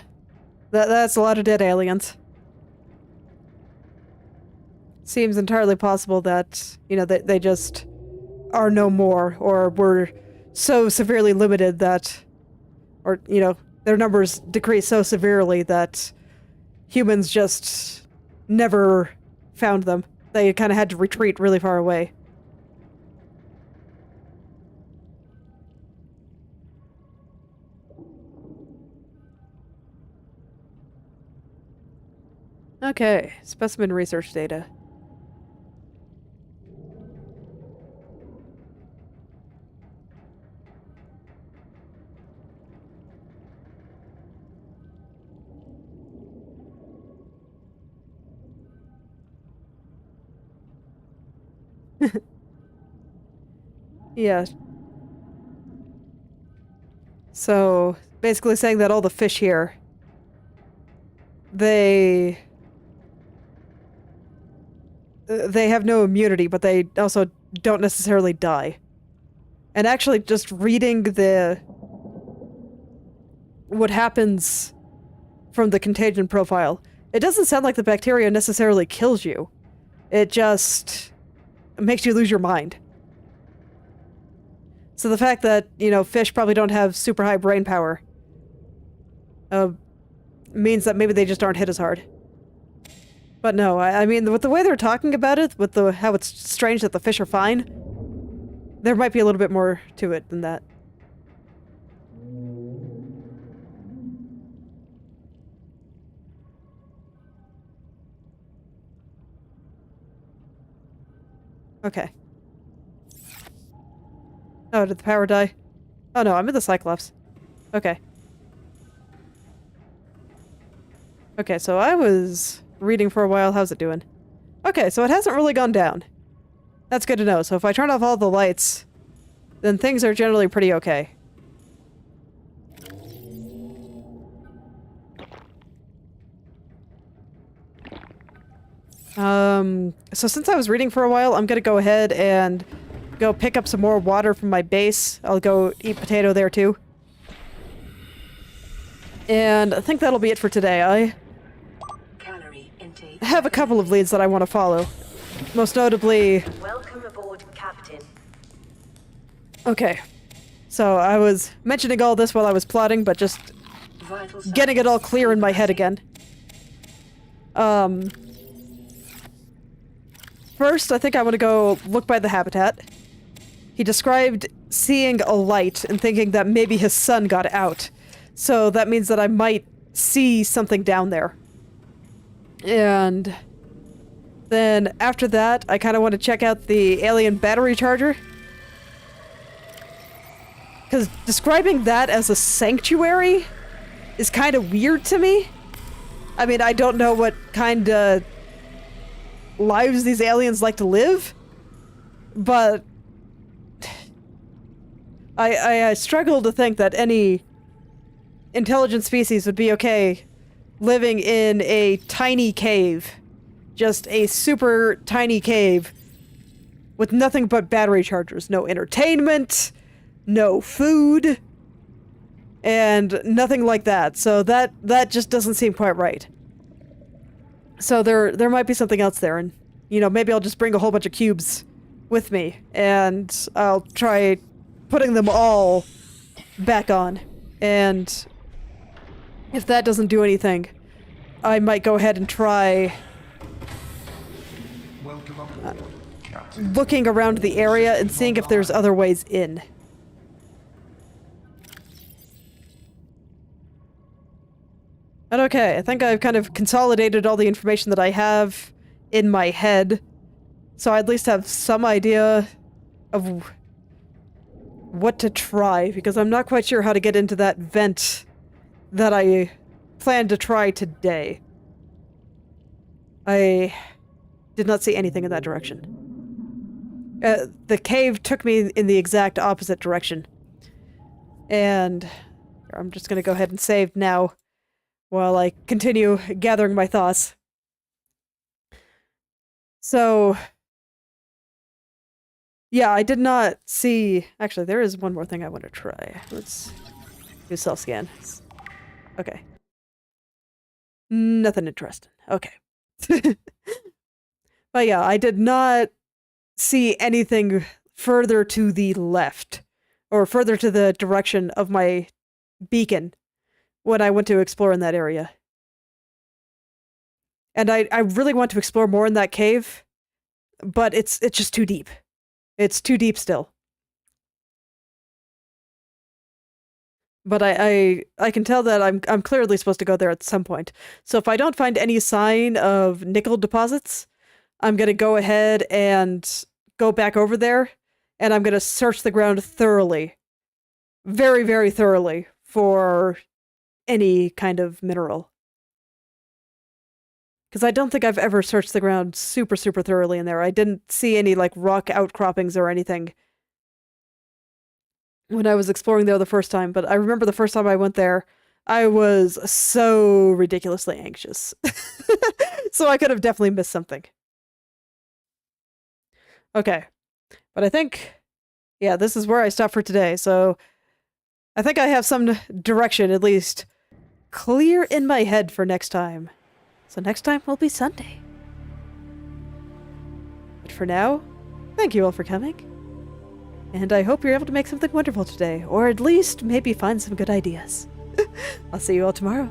That's a lot of dead aliens. Seems entirely possible that, you know, they just are no more, or were so severely limited that, or, you know, their numbers decreased so severely that humans just never found them. They kind of had to retreat really far away. Okay, specimen research data. Yeah. So, basically saying that all the fish here, they have no immunity, but they also don't necessarily die. And actually just reading what happens from the contagion profile, it doesn't sound like the bacteria necessarily kills you. It just makes you lose your mind. So the fact that, you know, fish probably don't have super high brain power means that maybe they just aren't hit as hard. But no, I mean, with the way they're talking about it, with how it's strange that the fish are fine, there might be a little bit more to it than that. Okay. Oh, did the power die? Oh no, I'm in the Cyclops. Okay. Okay, so I was reading for a while. How's it doing? Okay, so it hasn't really gone down. That's good to know. So if I turn off all the lights, then things are generally pretty okay. So since I was reading for a while, I'm gonna go ahead and go pick up some more water from my base. I'll go eat potato there too. And I think that'll be it for today. I have a couple of leads that I want to follow. Most notably... Welcome aboard, Captain. Okay. So I was mentioning all this while I was plotting, but just getting it all clear in my head again. First, I think I want to go look by the habitat. He described seeing a light and thinking that maybe his son got out. So that means that I might see something down there. And then after that, I kind of want to check out the alien battery charger. Because describing that as a sanctuary is kind of weird to me. I mean, I don't know what kind of lives these aliens like to live, but I struggle to think that any intelligent species would be okay living in a tiny cave. Just a super tiny cave with nothing but battery chargers. No entertainment, no food, and nothing like that. So that just doesn't seem quite right. So there might be something else there, and, you know, maybe I'll just bring a whole bunch of cubes with me, and I'll try putting them all back on. And if that doesn't do anything, I might go ahead and try looking around the area and seeing if there's other ways in. And okay, I think I've kind of consolidated all the information that I have in my head, so I at least have some idea of what to try, because I'm not quite sure how to get into that vent that I plan to try today. I did not see anything in that direction. The cave took me in the exact opposite direction. And I'm just gonna go ahead and save now while I continue gathering my thoughts. So, yeah, I did not see... Actually, there is one more thing I want to try. Let's do self-scan. Okay. Nothing interesting. Okay. But yeah, I did not see anything further to the left, or further to the direction of my beacon when I went to explore in that area. And I really want to explore more in that cave, but it's just too deep. It's too deep still. But I can tell that I'm clearly supposed to go there at some point. So if I don't find any sign of nickel deposits, I'm gonna go ahead and go back over there, and I'm gonna search the ground thoroughly. Very, very thoroughly for any kind of mineral. Because I don't think I've ever searched the ground super, super thoroughly in there. I didn't see any, like, rock outcroppings or anything when I was exploring there the first time, but I remember the first time I went there, I was so ridiculously anxious. So I could have definitely missed something. Okay. But I think Yeah, this is where I stop for today, so I think I have some direction, at least, clear in my head for next time. So next time will be Sunday. But for now, thank you all for coming. And I hope you're able to make something wonderful today, or at least maybe find some good ideas. I'll see you all tomorrow.